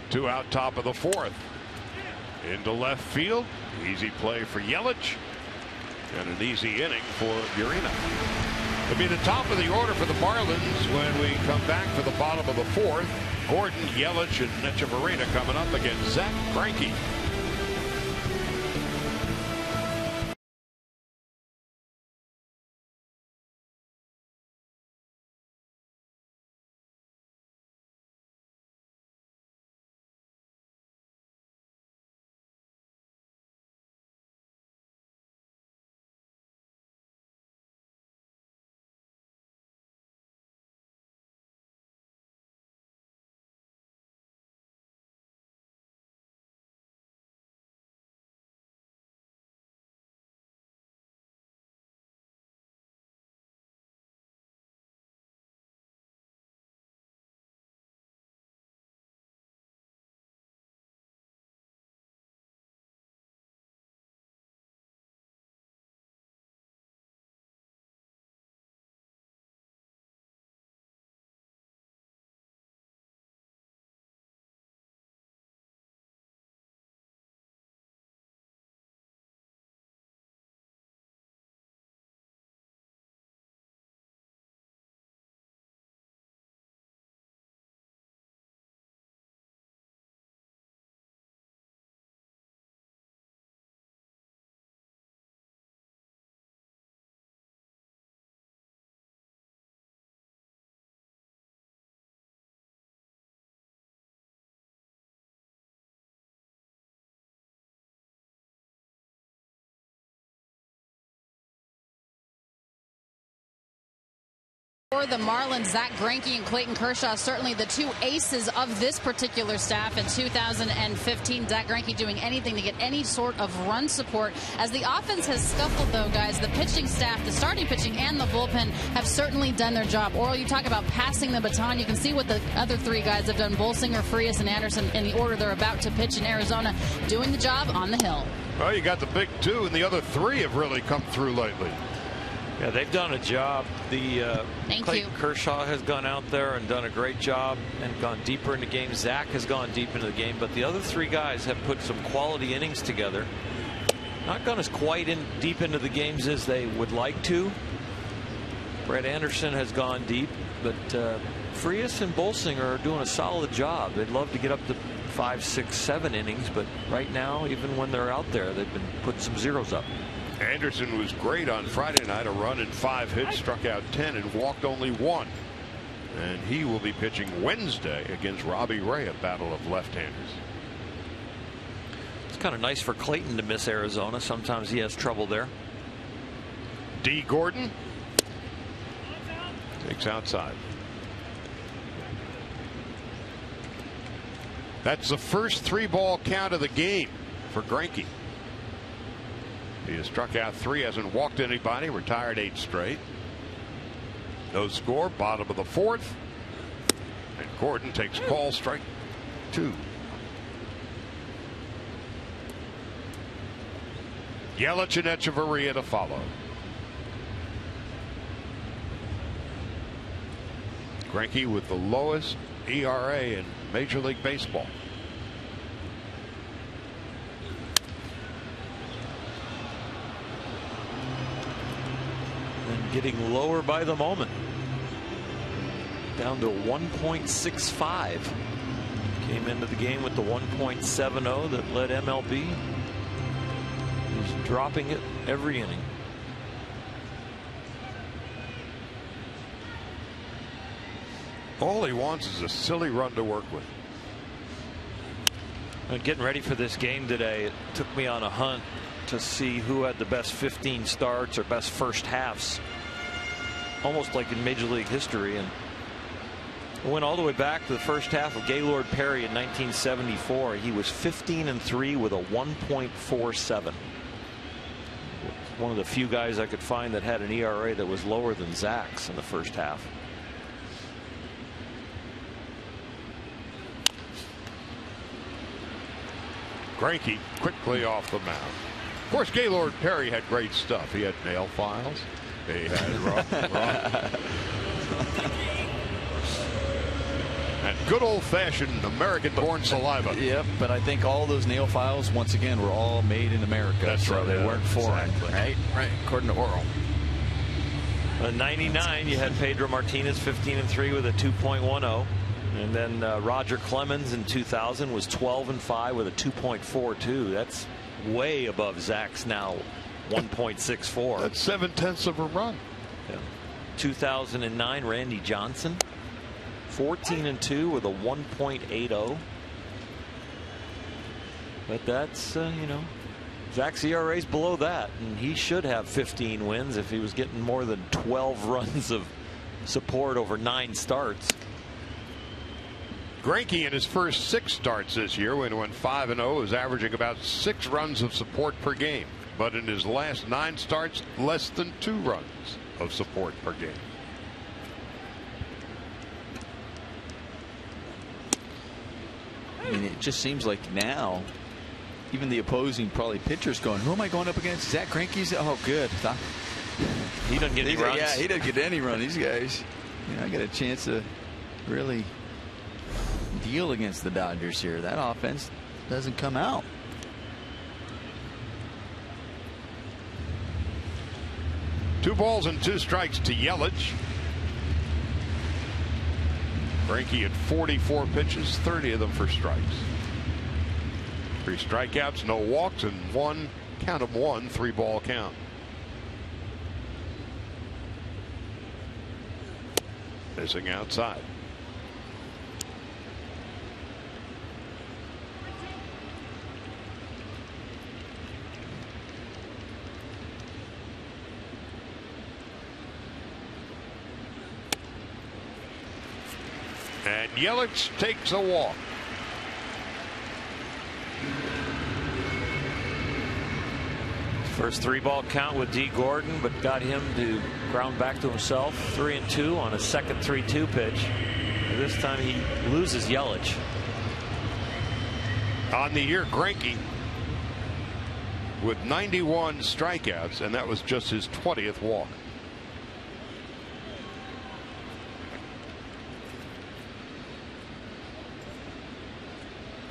2 out, top of the 4th. Into left field. Easy play for Yelich. And an easy inning for Urena. It'll be the top of the order for the Marlins when we come back for the bottom of the 4th. Gordon, Yelich, and Echeverria coming up against Zach Greinke. For the Marlins, Zach Greinke and Clayton Kershaw, certainly the 2 aces of this particular staff in 2015. Zach Greinke doing anything to get any sort of run support. As the offense has scuffled, though, guys, the pitching staff, the starting pitching and the bullpen have certainly done their job. Oral, you talk about passing the baton. You can see what the other 3 guys have done. Bolsinger, Frias, and Anderson in the order they're about to pitch in Arizona, doing the job on the hill. Well, you got the big 2, and the other 3 have really come through lately. Yeah, they've done a job. Clayton Kershaw has gone out there and done a great job and gone deeper into games. Zach has gone deep into the game, but the other 3 guys have put some quality innings together. Not gone as quite deep into the games as they would like to. Brett Anderson has gone deep, but Frias and Bolsinger are doing a solid job. They'd love to get up to 5, 6, 7 innings, but right now, even when they're out there, they've been putting some zeros up. Anderson was great on Friday night. A run and 5 hits, struck out 10 and walked only 1. And he will be pitching Wednesday against Robbie Ray, a battle of left-handers. It's kind of nice for Clayton to miss Arizona. Sometimes he has trouble there. D. Gordon takes outside. That's the first 3-ball count of the game for Greinke. He has struck out 3, hasn't walked anybody, retired 8 straight. No score, bottom of the 4th. And Gordon takes call strike 2. Yelich and Echeverria to follow. Greinke with the lowest ERA in Major League Baseball. And getting lower by the moment. Down to 1.65. Came into the game with the 1.70 that led MLB. He's dropping it every inning. All he wants is a silly run to work with. Getting ready for this game today, it took me on a hunt to see who had the best 15 starts or best first halves, almost like in Major League history. And I went all the way back to the first half of Gaylord Perry in 1974. He was 15-3 with a 1.47. One of the few guys I could find that had an ERA that was lower than Zach's in the first half. Greinke quickly off the mound. Of course, Gaylord Perry had great stuff. He had nail files. He had and good old-fashioned American-born saliva. Yep, but I think all those nail files, once again, were all made in America. That's so right. They weren't foreign, exactly. Right. According to Oral. In '99, you had Pedro Martinez 15-3 with a 2.10. And then Roger Clemens in 2000 was 12-5 with a 2.42. That's way above Zach's now 1.64. That's 0.7 of a run. Yeah. 2009, Randy Johnson 14-2 with a 1.80. But that's you know, Zach's ERA's below that, and he should have 15 wins if he was getting more than 12 runs of support over 9 starts. Greinke in his first 6 starts this year, when he went 5-0, is averaging about 6 runs of support per game. But in his last 9 starts, less than 2 runs of support per game. I mean, it just seems like now, even the opposing probably pitchers going, who am I going up against? Zach Greinke's? Oh, good. He doesn't get any runs. Yeah, he doesn't get any run. These guys, you know, I got a chance to really deal against the Dodgers here. That offense doesn't come out. Two balls and 2 strikes to Yelich. Greinke had 44 pitches, 30 of them for strikes. 3 strikeouts, no walks, and 1, count them 1, 3-ball count. Missing outside. And Yelich takes a walk. First 3-ball count with D. Gordon, but got him to ground back to himself. 3-2 on a second 3-2 pitch. And this time he loses Yelich. On the year, Greinke with 91 strikeouts, and that was just his 20th walk.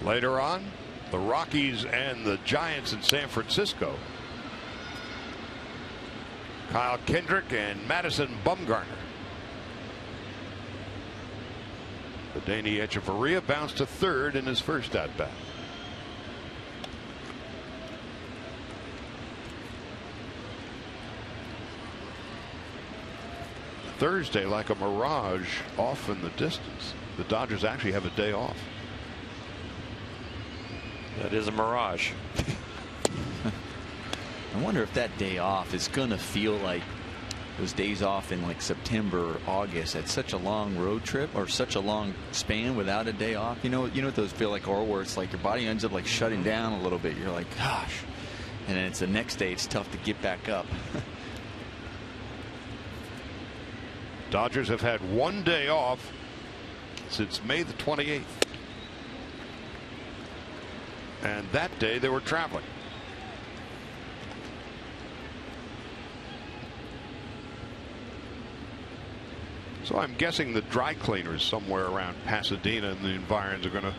Later on, the Rockies and the Giants in San Francisco. Kyle Kendrick and Madison Bumgarner. Danny Echeverria bounced to 3rd in his first at bat. Thursday like a mirage off in the distance. The Dodgers actually have a day off. That is a mirage. I wonder if that day off is going to feel like those days off in like September or August. That's such a long road trip or such a long span without a day off. You know what those feel like, or where it's like your body ends up like shutting down a little bit. You're like, gosh. And then it's the next day. It's tough to get back up. Dodgers have had one day off since May the 28th. And that day they were traveling. So I'm guessing the dry cleaners somewhere around Pasadena and the environs are going to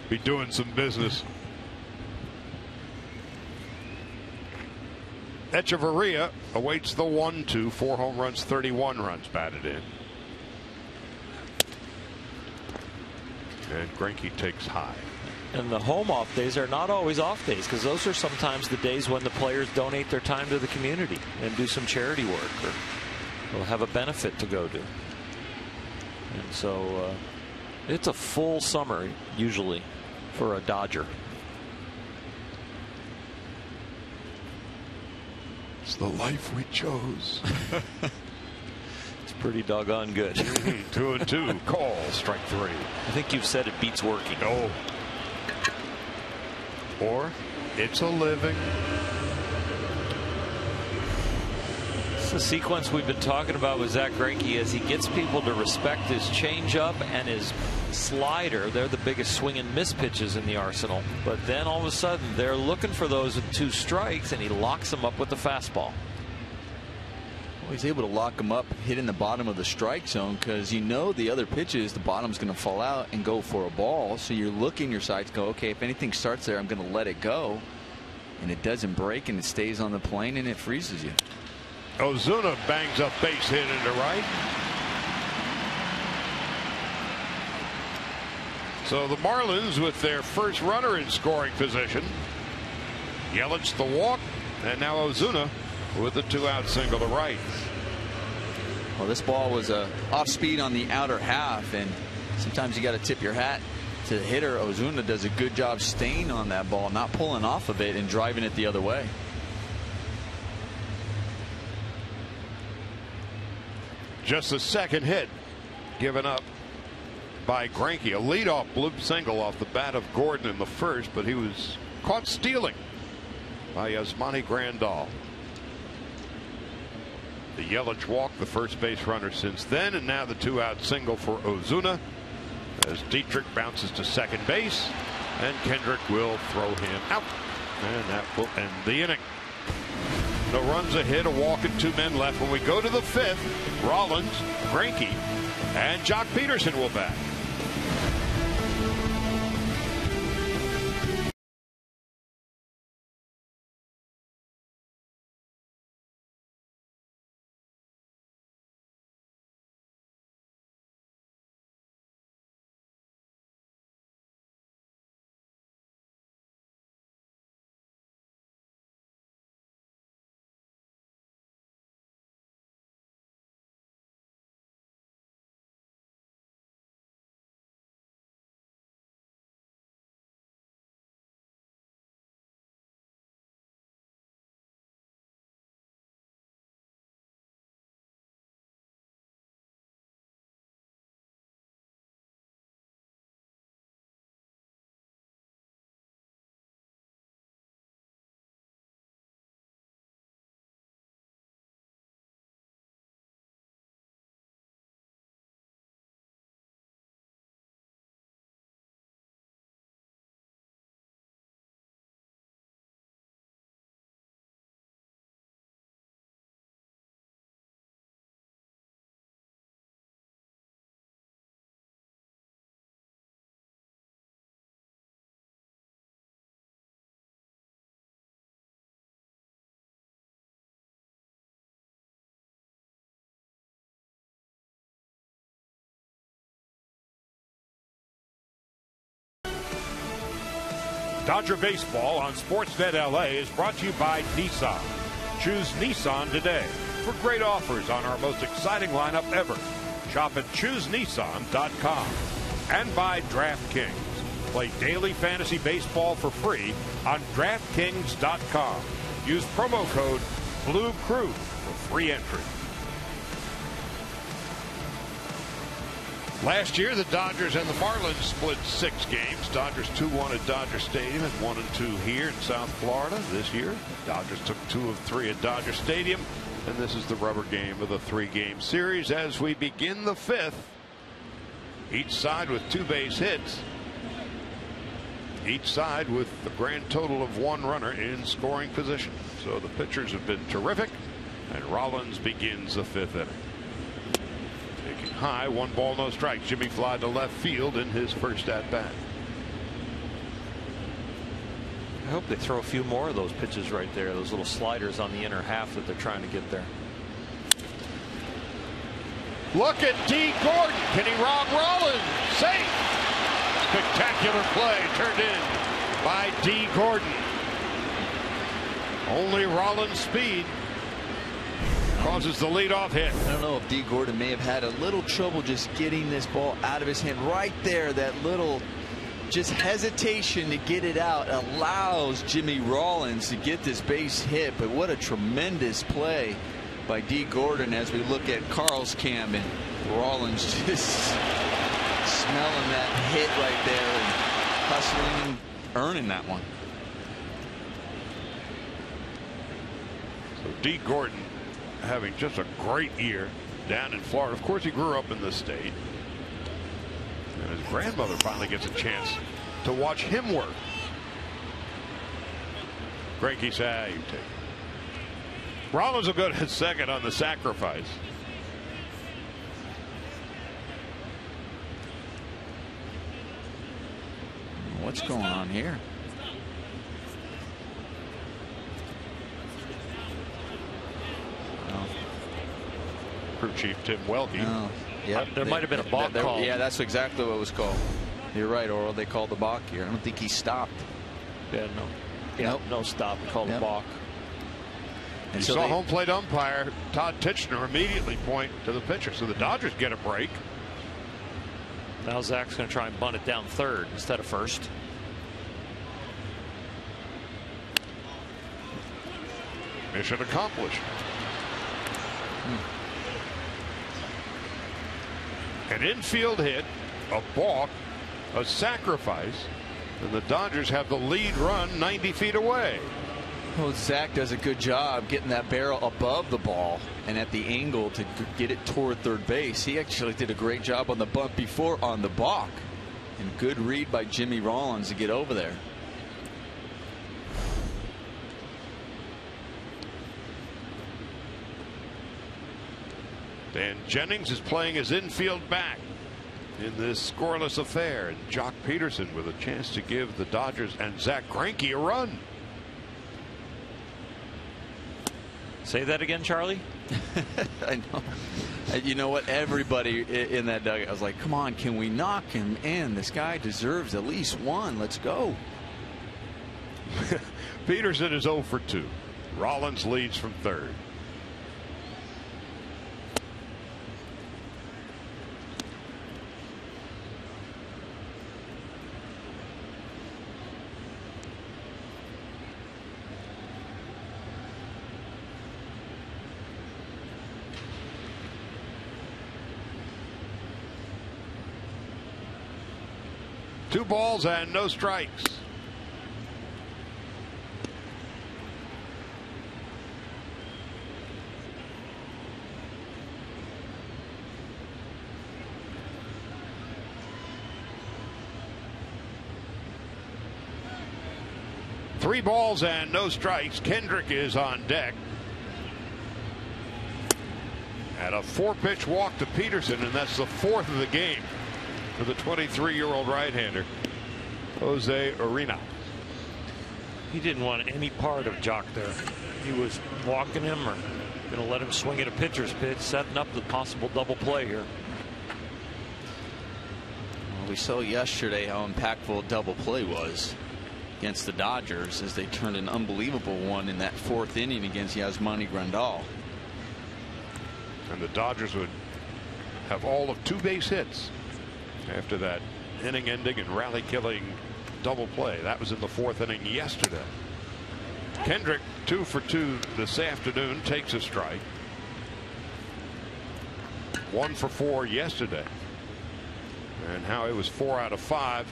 be doing some business. Echeverria awaits the 1-2, 4 home runs, 31 runs batted in. And Greinke takes high. And the home off days are not always off days, because those are sometimes the days when the players donate their time to the community and do some charity work, or will have a benefit to go to. And so it's a full summer usually for a Dodger. It's the life we chose. It's pretty doggone good. 2-2. Call, strike 3. I think you've said it beats working. No. Or it's a living. It's the sequence we've been talking about with Zach Greinke as he gets people to respect his changeup and his slider. They're the biggest swing and miss pitches in the arsenal. But then all of a sudden they're looking for those in 2 strikes, and he locks them up with the fastball. Well, he's able to lock them up, hitting the bottom of the strike zone, because the other pitches, the bottom's going to fall out and go for a ball. So you're looking your sights, go, okay, if anything starts there, I'm going to let it go. And it doesn't break, and it stays on the plane, and it freezes you. Ozuna bangs a base hit into right. So the Marlins with their first runner in scoring position. Yelich the walk, and now Ozuna with a 2-out single to right. Well, this ball was off speed on the outer half, and sometimes you got to tip your hat to the hitter. Ozuna does a good job staying on that ball, not pulling off of it and driving it the other way. Just the second hit given up by Greinke. A leadoff bloop single off the bat of Gordon in the first, but he was caught stealing by Yasmani Grandal. The Yelich walk, the first base runner since then, and now the 2-out single for Ozuna as Dietrich bounces to second base, and Kendrick will throw him out, and that will end the inning. No runs, a hit, a walk, and 2 men left. When we go to the 5th, Rollins, Greinke, and Jock Peterson will bat. Dodger Baseball on Sportsnet LA is brought to you by Nissan. Choose Nissan today. for great offers on our most exciting lineup ever. Shop at ChooseNissan.com. And by DraftKings. Play daily fantasy baseball for free on DraftKings.com. Use promo code BLUECREW for free entry. Last year, the Dodgers and the Marlins split 6 games. Dodgers 2-1 at Dodger Stadium and 1-2 here in South Florida. This year, the Dodgers took 2 of 3 at Dodger Stadium. And this is the rubber game of the 3-game series as we begin the 5th. Each side with 2 base hits. Each side with the grand total of 1 runner in scoring position. So the pitchers have been terrific. And Rollins begins the 5th inning. Taking high, 1 ball, no strikes. Jimmy fly to left field in his first at bat. I hope they throw a few more of those pitches right there, those little sliders on the inner half that they're trying to get there. Look at D. Gordon. Can he rob Rollins? Safe. Spectacular play turned in by D. Gordon. Only Rollins' speed causes the leadoff hit. I don't know if D. Gordon may have had a little trouble just getting this ball out of his hand right there. That little just hesitation to get it out allows Jimmy Rollins to get this base hit. But what a tremendous play by D. Gordon as we look at Carl's cam, and Rollins just smelling that hit right there and hustling and earning that one. So D. Gordon having just a great year down in Florida. Of course, he grew up in this state. And his grandmother finally gets a chance to watch him work. Greinke said, you take it. Rollins will go to second on the sacrifice. What's going on here? Crew chief Tim Welke. Oh, yeah, there might have been a balk call. Yeah, that's exactly what was called. You're right, Oral. They called the balk here. I don't think he stopped. Yeah, no. Yeah, nope. No stop. We called the balk. And you saw home plate umpire Todd Titchener immediately point to the pitcher. So the Dodgers get a break. Now Zach's going to try and bunt it down third instead of first. Mission accomplished. An infield hit, a balk, a sacrifice, and the Dodgers have the lead run 90 feet away. Well, Zach does a good job getting that barrel above the ball and at the angle to get it toward third base. He actually did a great job on the bunt before on the balk. And good read by Jimmy Rollins to get over there. Dan Jennings is playing his infield back in this scoreless affair. And Jock Peterson with a chance to give the Dodgers and Zach Greinke a run. Say that again, Charlie. I know. You know what? Everybody in that dugout, I was like, come on, can we knock him in? This guy deserves at least one. Let's go. Peterson is 0 for 2. Rollins leads from third. Two balls and no strikes. Three balls and no strikes. Kendrick is on deck. And a 4-pitch walk to Peterson, and that's the 4th of the game for the 23-year-old right-hander, Jose Urena. He didn't want any part of Jock there. He was walking him or going to let him swing at a pitcher's pitch, setting up the possible double play here. Well, we saw yesterday how impactful a double play was against the Dodgers as they turned an unbelievable one in that 4th inning against Yasmani Grandal. And the Dodgers would have all of 2 base hits after that inning ending and rally killing double play. That was in the 4th inning yesterday. Kendrick 2 for 2 this afternoon, takes a strike. 1 for 4 yesterday. And Howie was 4 out of 5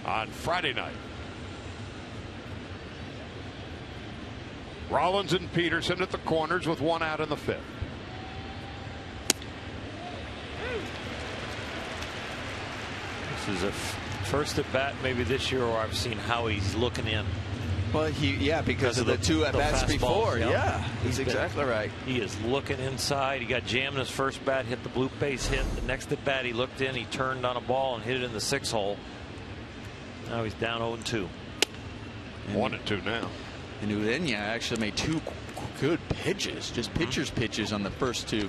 on Friday night. Rollins and Peterson at the corners with 1 out in the 5th. This is a first at bat maybe this year where I've seen Howie's looking in. Well, because of the 2 at bats before. Yep. Yeah, he's exactly right. He is looking inside. He got jammed in his first bat, hit the blue base hit. The next at bat, he looked in, he turned on a ball and hit it in the 6 hole. Now he's down 0-2. 1-2 now. And Ureña actually made 2 good pitches, just pitcher's pitches on the first 2.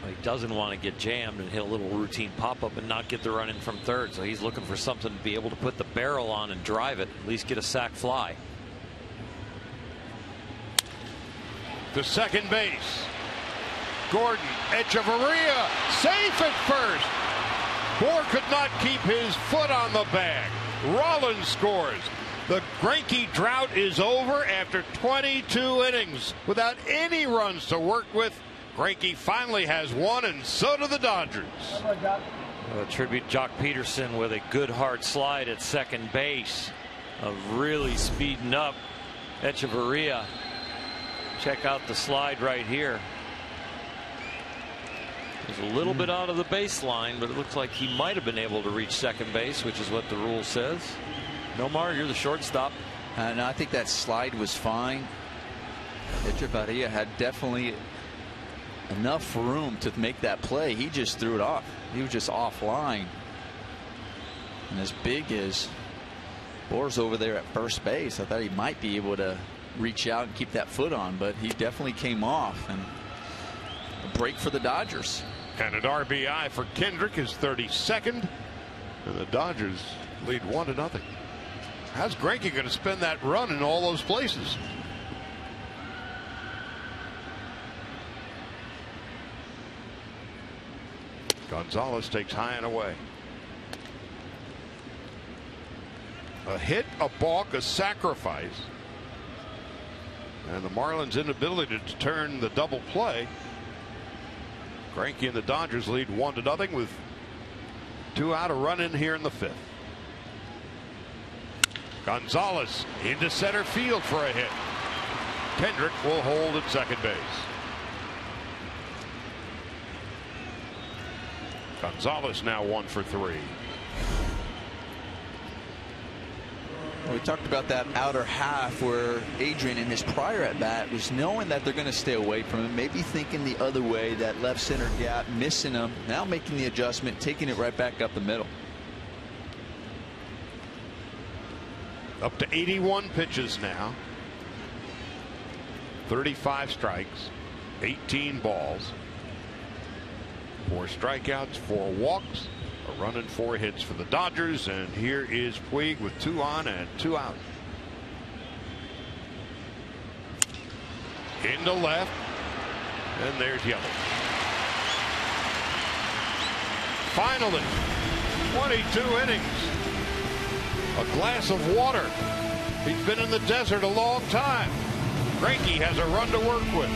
He doesn't want to get jammed and hit a little routine pop-up and not get the run in from third. So he's looking for something to be able to put the barrel on and drive it, at least get a sac fly. To second base. Gordon, Echeverria, safe at first. Bohr could not keep his foot on the bag. Rollins scores. The Greinke drought is over after 22 innings without any runs to work with. Greinke finally has 1, and so do the Dodgers. A tribute Jock Peterson with a good hard slide at second base of really speeding up Echeverria. Check out the slide right here. He's a little bit out of the baseline, but it looks like he might have been able to reach second base, which is what the rule says. Nomar, you're the shortstop. No, I think that slide was fine. Echeverria had definitely enough room to make that play. He just threw it off. He was just offline. And as big as Bohr's over there at first base, I thought he might be able to reach out and keep that foot on, but he definitely came off. And a break for the Dodgers. And an RBI for Kendrick, his 32nd. And the Dodgers lead 1-0. How's Greinke going to spend that run in all those places? Gonzalez takes high and away. A hit, a balk, a sacrifice. And the Marlins' inability to turn the double play. Greinke and the Dodgers lead 1-0 with 2 out, a run in here in the 5th. Gonzalez into center field for a hit. Kendrick will hold at second base. Gonzalez now 1 for 3. We talked about that outer half where Adrian in his prior at bat was knowing that they're going to stay away from him, maybe thinking the other way, that left center gap, missing him, now making the adjustment, taking it right back up the middle. Up to 81 pitches now. 35 strikes, 18 balls. 4 strikeouts, 4 walks, a run and 4 hits for the Dodgers. And here is Puig with 2 on and 2 out. Into left, and there's Yelich. Finally, 22 innings. A glass of water. He's been in the desert a long time. Greinke has a run to work with.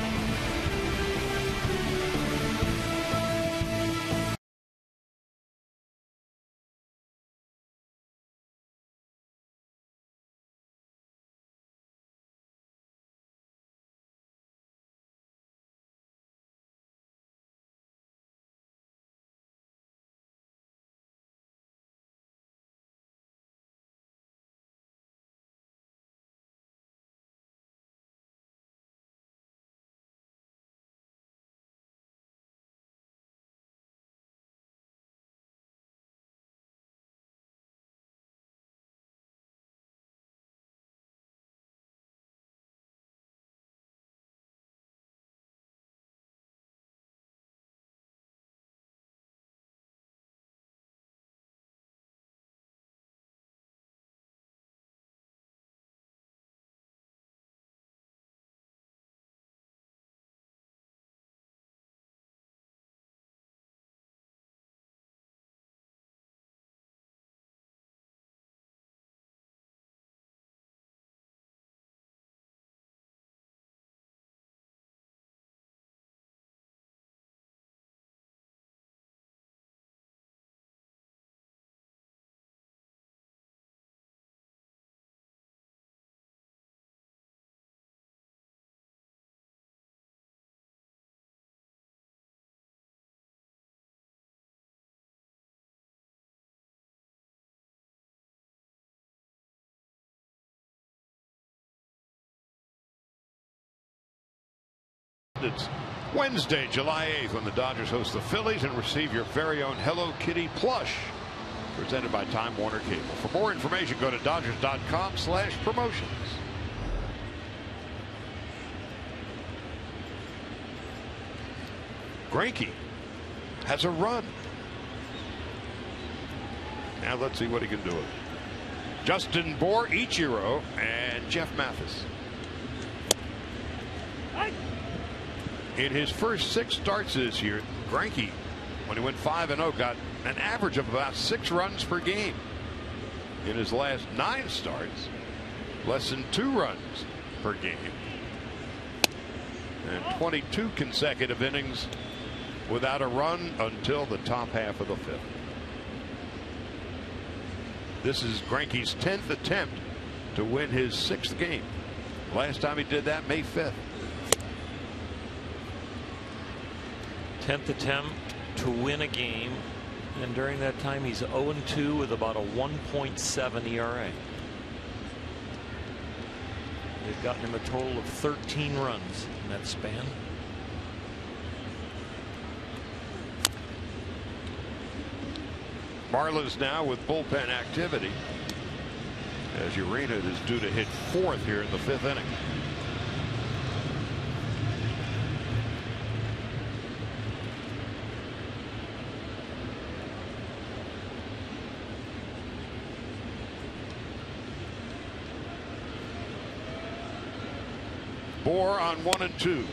It's Wednesday, July 8th, when the Dodgers host the Phillies and receive your very own Hello Kitty plush, presented by Time Warner Cable. For more information, go to Dodgers.com/promotions. Greinke has a run. Now let's see what he can do with it. Justin Bour, Ichiro, and Jeff Mathis. In his first 6 starts this year, Greinke, when he went 5-0, got an average of about 6 runs per game. In his last 9 starts, less than 2 runs per game. And 22 consecutive innings without a run until the top half of the 5th. This is Greinke's 10th attempt to win his 6th game. Last time he did that, May 5th. 10th attempt to win a game, and during that time he's 0-2 with about a 1.7 ERA. They've gotten him a total of 13 runs in that span. Marlins now with bullpen activity, as Urena is due to hit 4th here in the 5th inning. Bour on 1-2.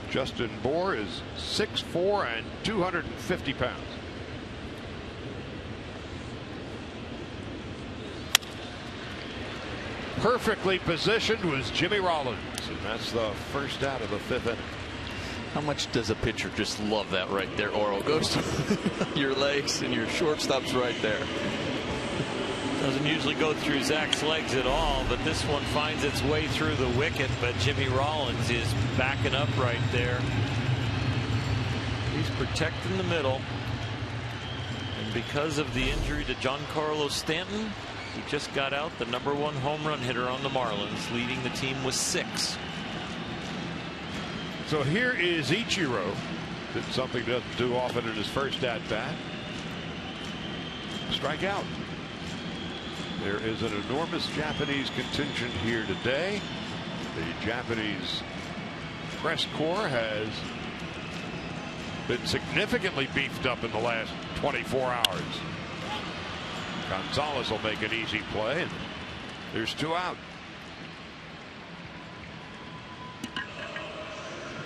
Justin Bour is 6'4" and 250 pounds. Perfectly positioned was Jimmy Rollins, and that's the first out of the 5th inning. How much does a pitcher just love that right there, Oro? Goes to your legs, and your shortstop's right there. Doesn't usually go through Zach's legs at all, but this one finds its way through the wicket. But Jimmy Rollins is backing up right there. He's protecting the middle, and because of the injury to Giancarlo Stanton, he just got out the #1 home run hitter on the Marlins, leading the team with 6. So here is Ichiro. Did something he doesn't do often in his first at bat. Strike out. There is an enormous Japanese contingent here today. The Japanese press corps has been significantly beefed up in the last 24 hours. Gonzalez will make an easy play, and there's 2 out.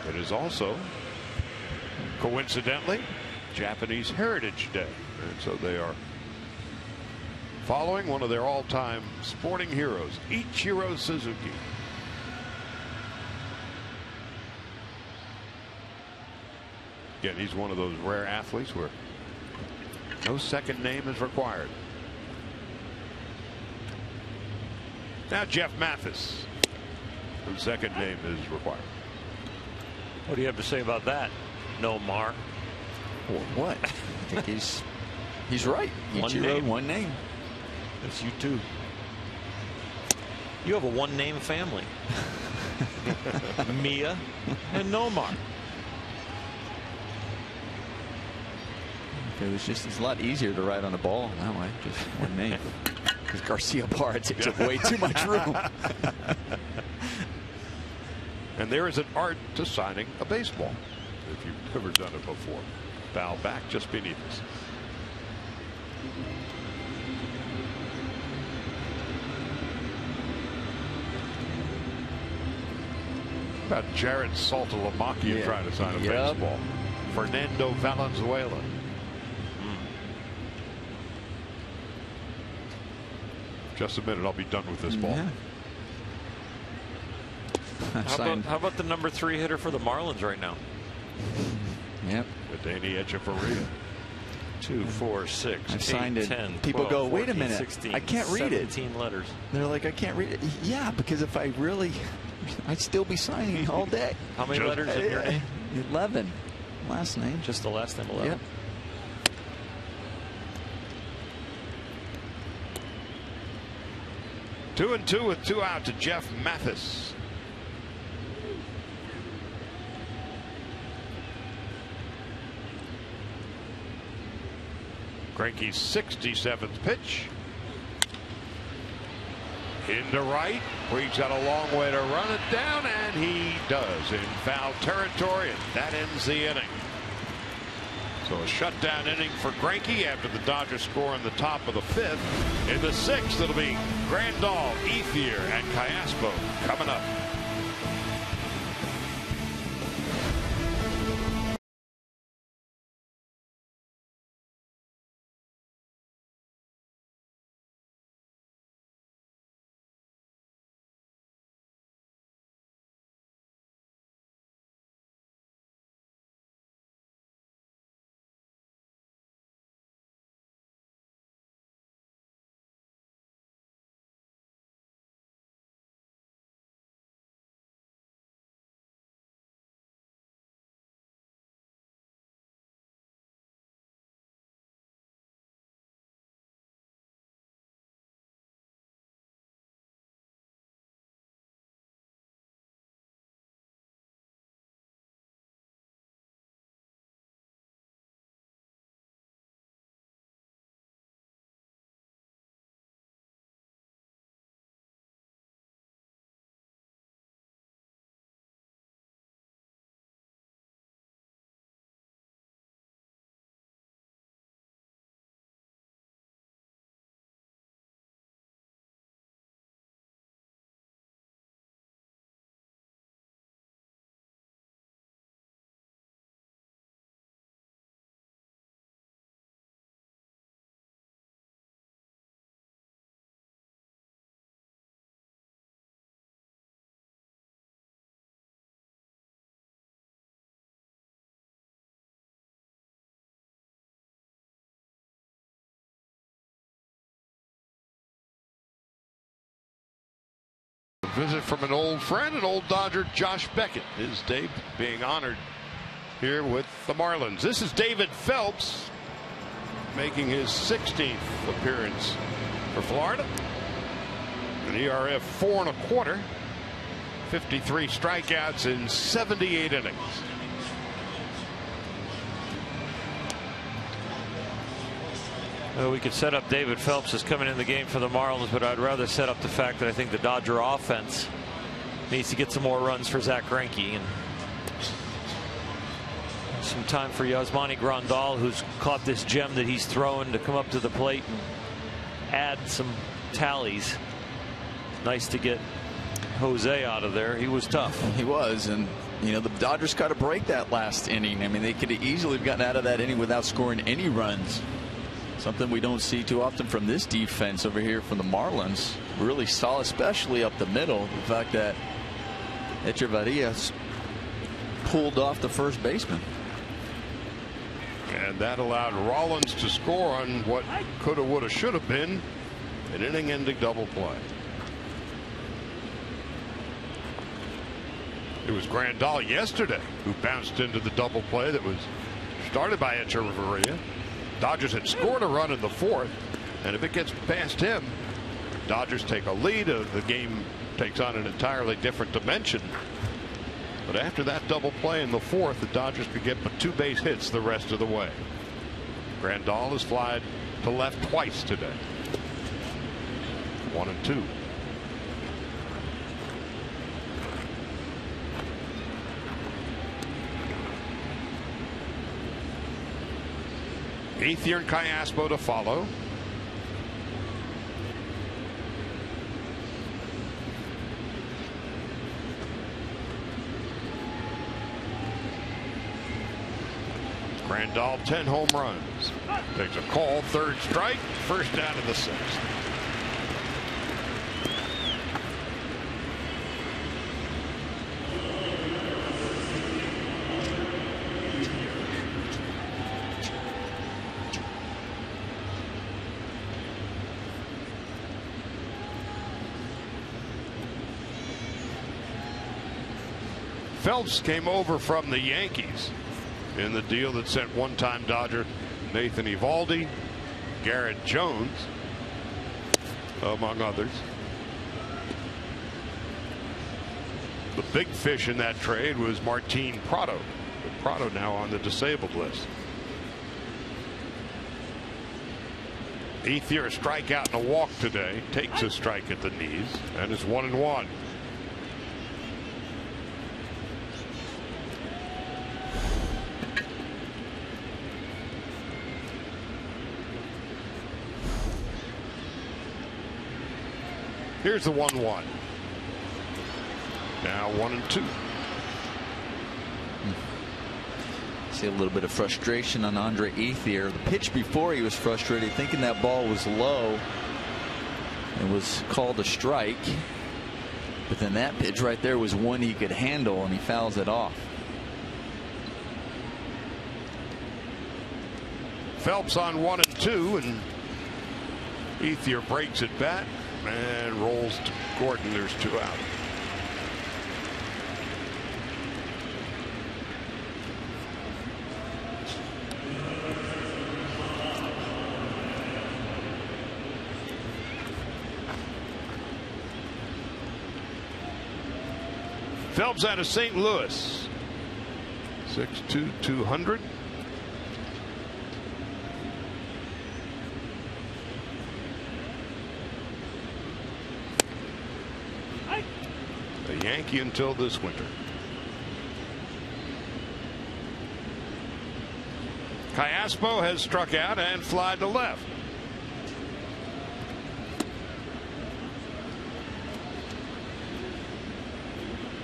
It is also, coincidentally, Japanese Heritage Day, and so they are following one of their all-time sporting heroes, Ichiro Suzuki. Again, he's one of those rare athletes where no second name is required. Now Jeff Mathis, whose second name is required. What do you have to say about that? No, Mar. What? I think he's right. One name. It's you too. You have a 1-name family. Mia and Nomar. It's a lot easier to ride on a ball that way, just one name. Because Garcia Parra takes up way too much room. And there is an art to signing a baseball, if you've never done it before. Bow back just beneath us. About Jared Saltalamacchia trying to sign a baseball. Fernando Valenzuela. Just a minute, I'll be done with this ball. How about the #3 hitter for the Marlins right now? Yep. Danny Echeverria. 2, 4, 6, I've 8, signed it. 10, People 12, go, 14, wait a minute, 16, I can't read 17 letters. They're like, I can't read it. Yeah, because if I really, I'd still be signing all day. How many letters in your name? 11. Last name. Just the last name, 11. Yep. 2-2 with 2 out to Jeff Mathis. Greinke's 67th pitch. Into right, where he's got a long way to run it down, and he does in foul territory, and that ends the inning. So a shutdown inning for Greinke after the Dodgers score in the top of the 5th. In the 6th, it'll be Grandal, Ethier, and Callaspo coming up. Visit from an old friend, an old Dodger, Josh Beckett. His day being honored here with the Marlins. This is David Phelps making his 16th appearance for Florida. An ERA of 4 1/4, 53 strikeouts in 78 innings. Well, we could set up David Phelps as coming in the game for the Marlins, but I'd rather set up the fact that I think the Dodger offense needs to get some more runs for Zach Greinke, and some time for Yasmani Grandal, who's caught this gem that he's throwing, to come up to the plate and add some tallies. Nice to get Jose out of there. He was tough. He was, and you know the Dodgers got to break that last inning. I mean, they could have easily gotten out of that inning without scoring any runs. Something we don't see too often from this defense over here from the Marlins. Really solid, especially up the middle. The fact that Echeverria pulled off the first baseman. And that allowed Rollins to score on what could have, would have, should have been an inning-ending double play. It was Grandal yesterday who bounced into the double play that was started by Echeverria. Dodgers had scored a run in the 4th, and if it gets past him, Dodgers take a lead. The game takes on an entirely different dimension. But after that double play in the 4th, the Dodgers could get but 2 base hits the rest of the way. Grandal has flied to left twice today. 1 and 2. Ethier and Callaspo to follow. Grandal, 10 home runs. Takes a call, 3rd strike, first down in the 6th. Phelps came over from the Yankees in the deal that sent one-time Dodger Nathan Eovaldi, Garrett Jones, among others. The big fish in that trade was Martin Prado. But Prado now on the disabled list. Ethier a strikeout and a walk today. Takes a strike at the knees and is 1-1. Here's the 1-1. Now 1-2. See a little bit of frustration on Andre Ethier. The pitch before, he was frustrated, thinking that ball was low and was called a strike. But then that pitch right there was one he could handle, and he fouls it off. Phelps on 1-2, and Ethier breaks at bat and rolls to Gordon. There's 2 out. Phelps out of St. Louis. 6'2", 200. A Yankee until this winter. Callaspo has struck out and flied to left.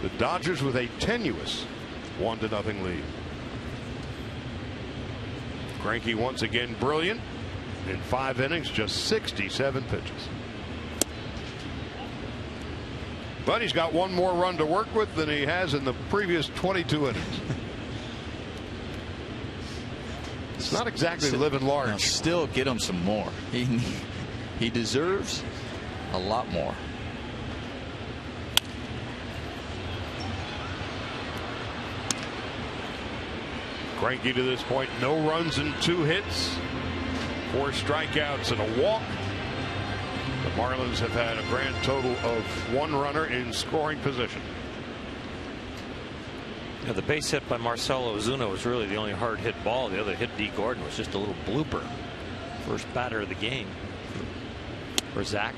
The Dodgers with a tenuous 1-0 lead. Greinke once again brilliant in 5 innings, just 67 pitches. But he's got 1 more run to work with than he has in the previous 22 innings. It's not exactly living large. Now still get him some more. He deserves a lot more. Greinke to this point, no runs and 2 hits, 4 strikeouts and a walk. The Marlins have had a grand total of 1 runner in scoring position. Yeah, the base hit by Marcelo Ozuna was really the only hard hit ball. The other hit, D. Gordon, was just a little blooper. First batter of the game for Zach.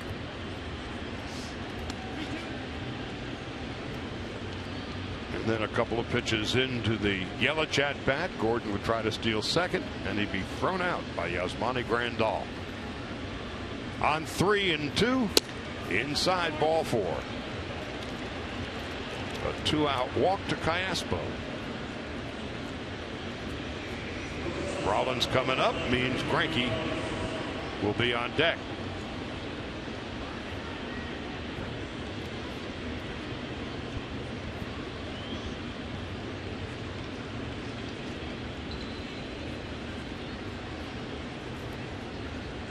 And then a couple of pitches into the Yelich at bat. Gordon would try to steal second, and he'd be thrown out by Yasmani Grandal. On 3-2, inside ball 4. A 2-out walk to Callaspo. Rollins coming up means Greinke will be on deck.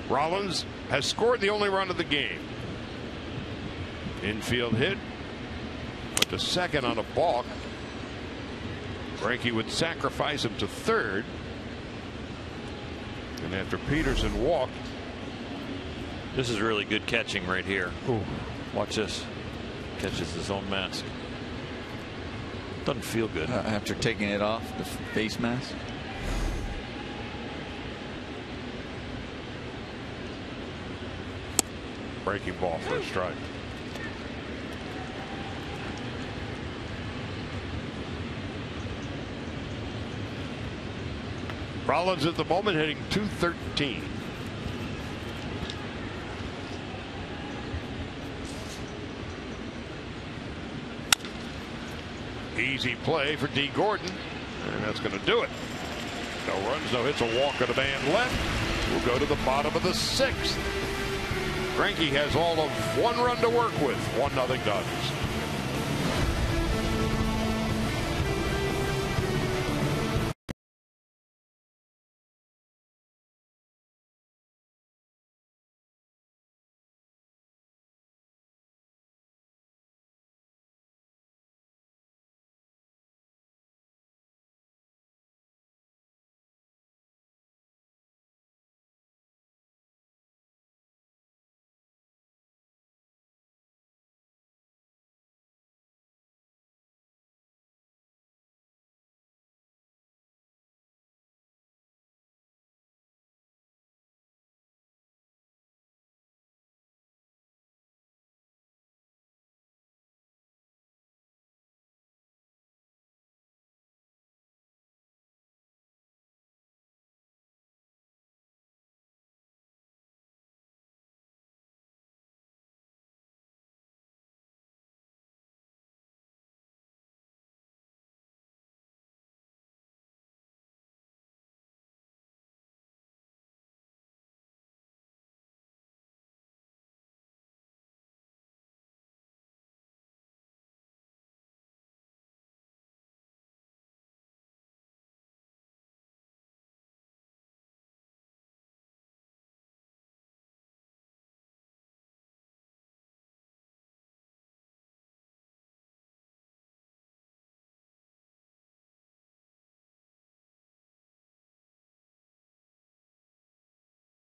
Rollins has scored the only run of the game. Infield hit, went to second on a balk. Greinke would sacrifice him to third, and after Peterson walked. This is really good catching right here. Ooh. Watch this. Catches his own mask. Doesn't feel good. After taking it off, the face mask. Breaking ball for a strike. Rollins at the moment hitting .213. Easy play for D. Gordon, and that's going to do it. No runs, no hits, a walk, and a man left. We'll go to the bottom of the 6th. Greinke has all of 1 run to work with. 1-0 Dodgers.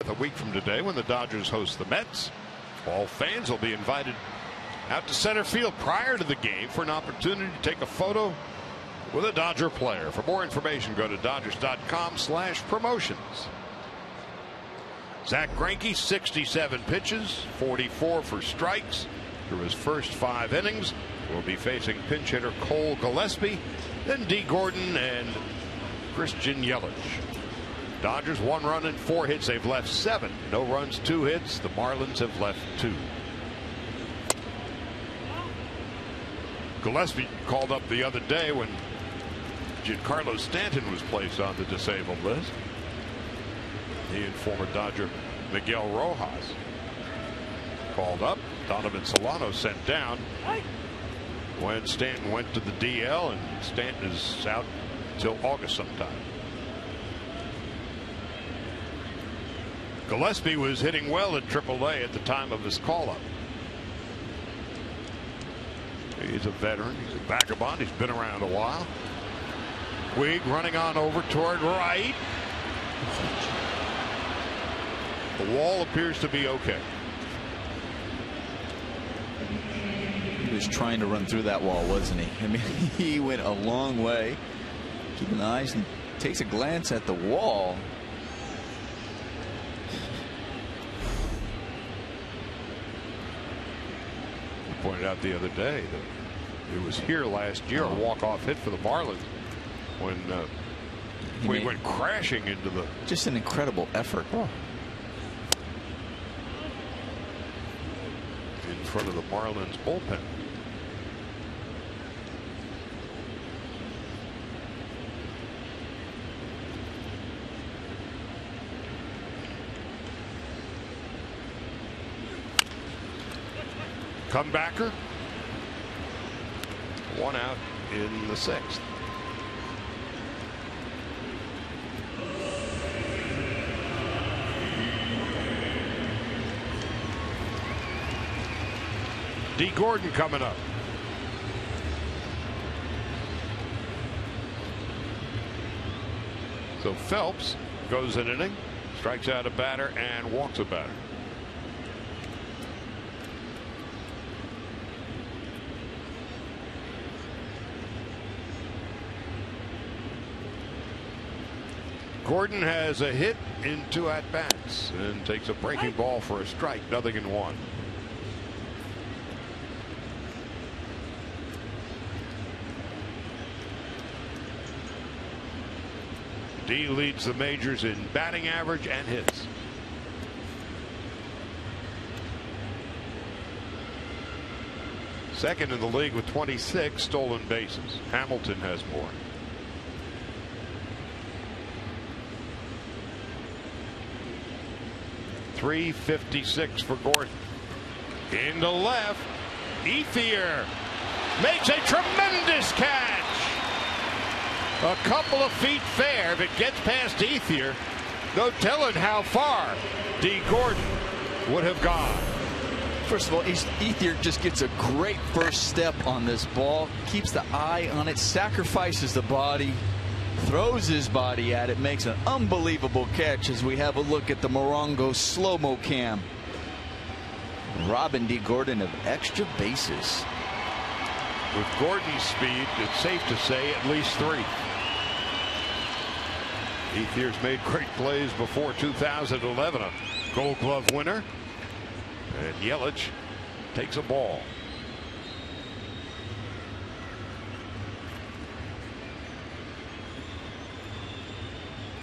A week from today, when the Dodgers host the Mets, all fans will be invited out to center field prior to the game for an opportunity to take a photo with a Dodger player. For more information, go to Dodgers.com/promotions. Zach Greinke, 67 pitches, 44 for strikes through his first 5 innings. Will be facing pinch hitter Cole Gillespie, then D. Gordon and Christian Yelich. Dodgers 1 run and 4 hits. They've left 7. No runs, 2 hits. The Marlins have left 2. Gillespie called up the other day when Giancarlo Stanton was placed on the disabled list. He and former Dodger Miguel Rojas called up. Donovan Solano sent down when Stanton went to the DL, and Stanton is out till August sometime. Gillespie was hitting well at AAA at the time of his call-up. He's a veteran. He's a vagabond. He's been around a while. Puig running on over toward right. The wall appears to be okay. He was trying to run through that wall, wasn't he? I mean, he went a long way. Keeping the eyes and takes a glance at the wall. Pointed out the other day that it was here last year, a walk-off hit for the Marlins, when we went crashing into the. Just an incredible effort. In front of the Marlins bullpen. Comebacker. 1 out in the 6th. D. Gordon coming up. So Phelps goes an inning, strikes out a batter and walks a batter. Gordon has a hit in 2 at-bats and takes a breaking ball for a strike. 0-1. D leads the majors in batting average and hits. Second in the league with 26 stolen bases. Hamilton has more. .356 for Gordon. Into left. Ethier makes a tremendous catch. A couple of feet fair. If it gets past Ethier, no telling how far D. Gordon would have gone. First of all, Ethier just gets a great first step on this ball. Keeps the eye on it. Sacrifices the body. Throws his body at it, makes an unbelievable catch as we have a look at the Morongo slow-mo cam. Robbing D. Gordon of extra bases. With Gordon's speed, it's safe to say at least 3. Ethier's made great plays before 2011, a Gold Glove winner. And Yelich takes a ball.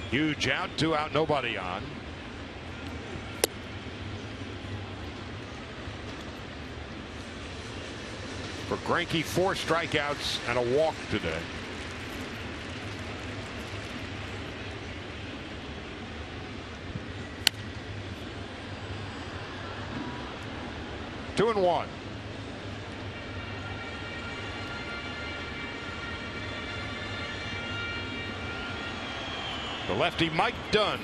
Huge out, 2 out, nobody on. For Greinke, 4 strikeouts and a walk today. Two and 1. The lefty Mike Dunn.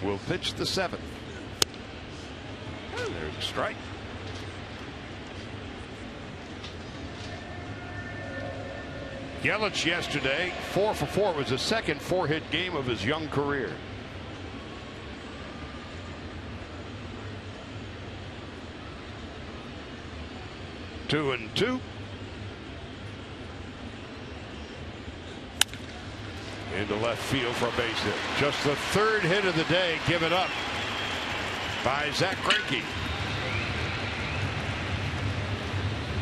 Will pitch the 7th. There's a strike. Yelich yesterday, 4 for 4. It was the second 4-hit game of his young career. Two and two. Into left field for a base hit. Just the third hit of the day given up by Zach Greinke.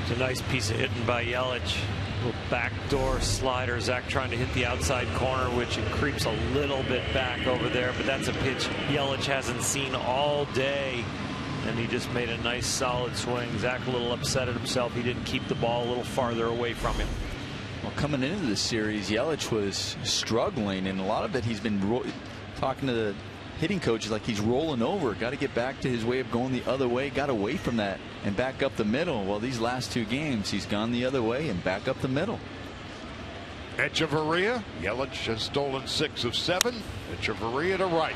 It's a nice piece of hitting by Yelich. Little backdoor slider. Zach trying to hit the outside corner, which it creeps a little bit back over there, but that's a pitch Yelich hasn't seen all day. And he just made a nice solid swing. Zach a little upset at himself. He didn't keep the ball a little farther away from him. Well, coming into this series, Yelich was struggling, and a lot of it he's been talking to the hitting coaches like he's rolling over. Got to get back to his way of going the other way. Got away from that and back up the middle. Well, these last two games, he's gone the other way and back up the middle. Echeverria. Yelich has stolen 6 of 7. Echeverria to right.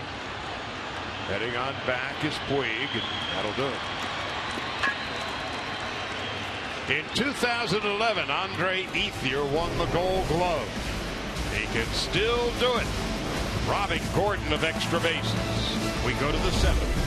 Heading on back is Puig, and that'll do it. In 2011, Andre Ethier won the Gold Glove. He can still do it, robbing Gordon of extra bases. We go to the 7th.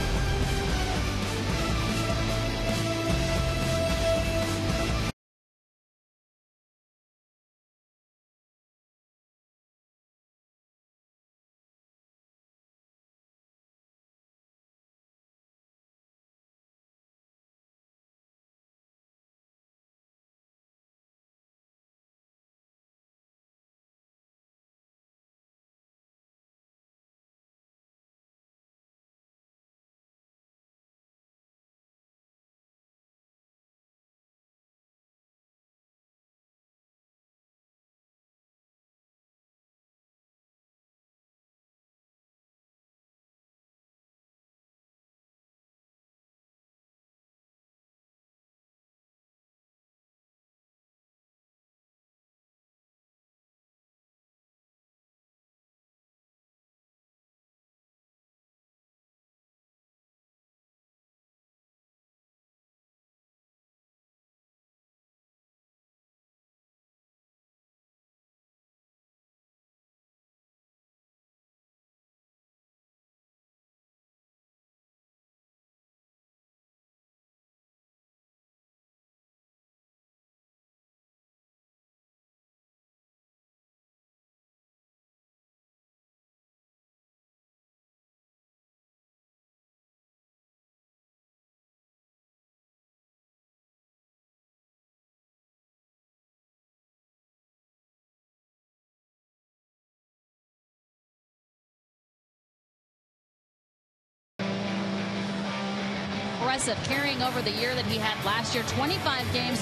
Impressive, carrying over the year that he had last year. 25 games,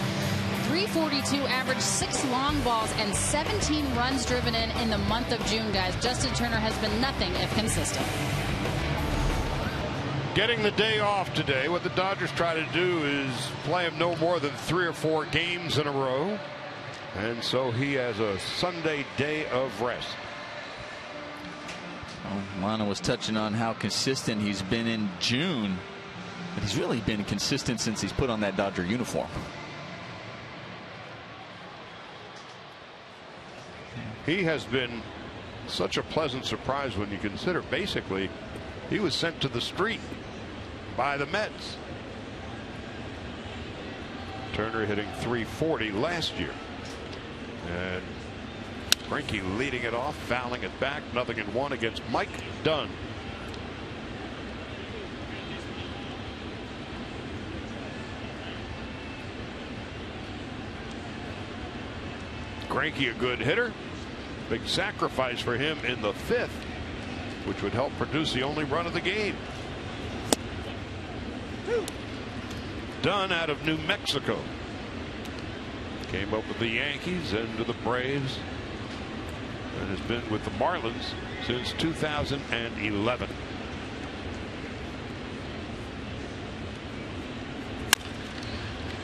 342 average, 6 long balls, and 17 runs driven in the month of June, guys. Justin Turner has been nothing if consistent. Getting the day off today. What the Dodgers try to do is play him no more than 3 or 4 games in a row. And so he has a Sunday day of rest. Well, Lana was touching on how consistent he's been in June. But he's really been consistent since he's put on that Dodger uniform. He has been such a pleasant surprise when you consider basically he was sent to the street by the Mets. Turner hitting .340 last year. And Greinke leading it off, fouling it back. 0-1 against Mike Dunn. Greinke a good hitter. Big sacrifice for him in the 5th, which would help produce the only run of the game. Dunn out of New Mexico. Came up with the Yankees and to the Braves, and has been with the Marlins since 2011.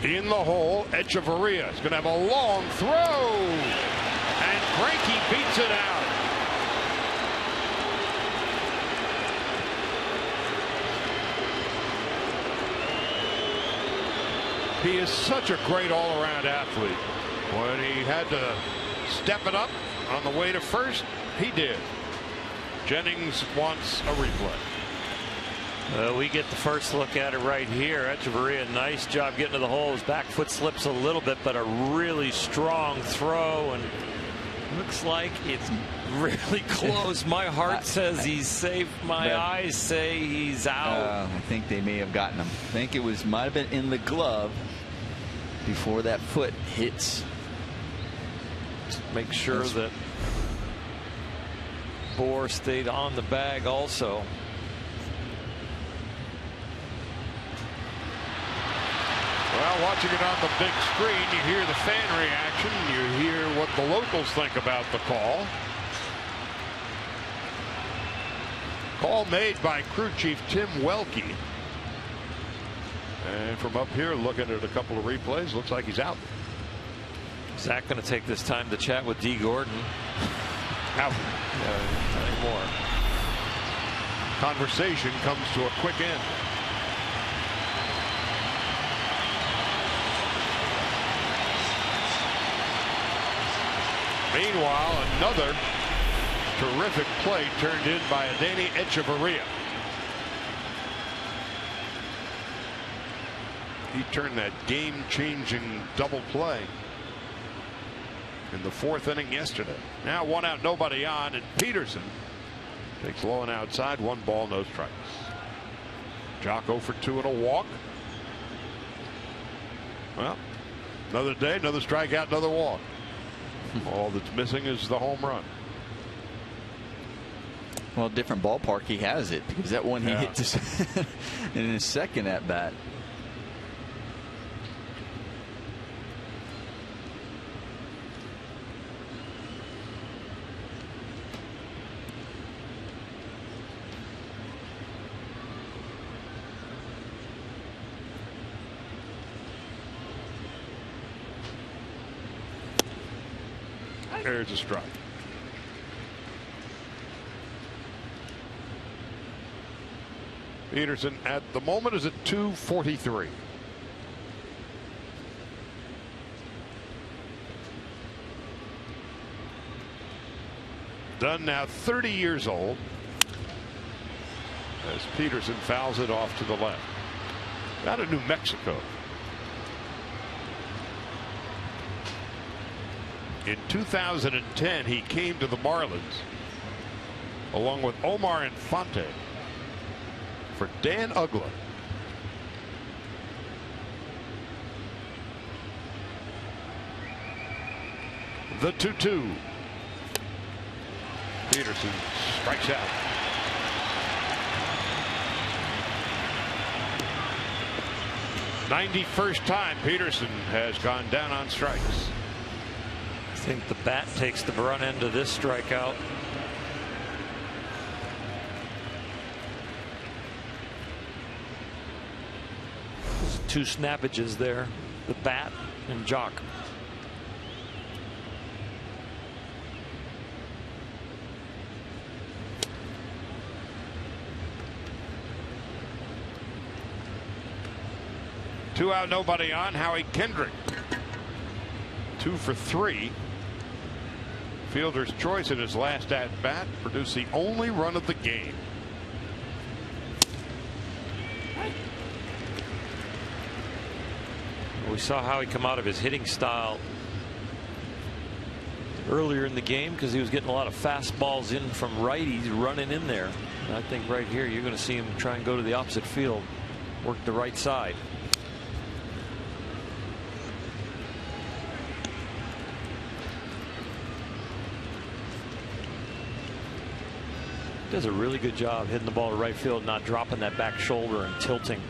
In the hole, Echeverria is going to have a long throw, and Greinke beats it out. He is such a great all-around athlete. When he had to step it up on the way to first? He did. Jennings wants a replay. We get the first look at it right here. Echeverria, nice job getting to the hole. His back foot slips a little bit, but a really strong throw, and looks like it's really close. My heart says he's safe. My eyes say he's out. I think they may have gotten him. I think it might have been in the glove before that foot hits. Just make sure that Bohr stayed on the bag also. Well, watching it on the big screen, you hear the fan reaction. You hear what the locals think about the call. Call made by crew chief Tim Welke. And from up here, looking at a couple of replays, looks like he's out. Zach going to take this time to chat with D. Gordon. Out. Nothing more. Conversation comes to a quick end. Meanwhile, another terrific play turned in by Adeiny Echeverria. He turned that game-changing double play in the 4th inning yesterday. Now 1 out, nobody on, and Peterson takes low and outside. 1 ball, no strikes. Jock 0 for 2 and a walk. Well, another day, another strikeout, another walk. All that's missing is the home run. Well, different ballpark he has it, because that one he hit in his second at bat. There's a strike. Peterson at the moment is at 243. Dunn now 30 years old as Peterson fouls it off to the left. Out of New Mexico. In 2010, he came to the Marlins along with Omar Infante for Dan Uggla. The 2-2. Peterson strikes out. '91st time Peterson has gone down on strikes. I think the bat takes the brunt end of this strikeout. There's 2 snappages there, the bat and Jock. Two out, nobody on. Howie Kendrick 2 for 3. Fielder's choice in his last at bat produced the only run of the game. We saw Howie come out of his hitting style earlier in the game because he was getting a lot of fastballs in from righties running in there. And I think right here you're going to see him try and go to the opposite field, work the right side. Does a really good job hitting the ball to right field, not dropping that back shoulder and tilting.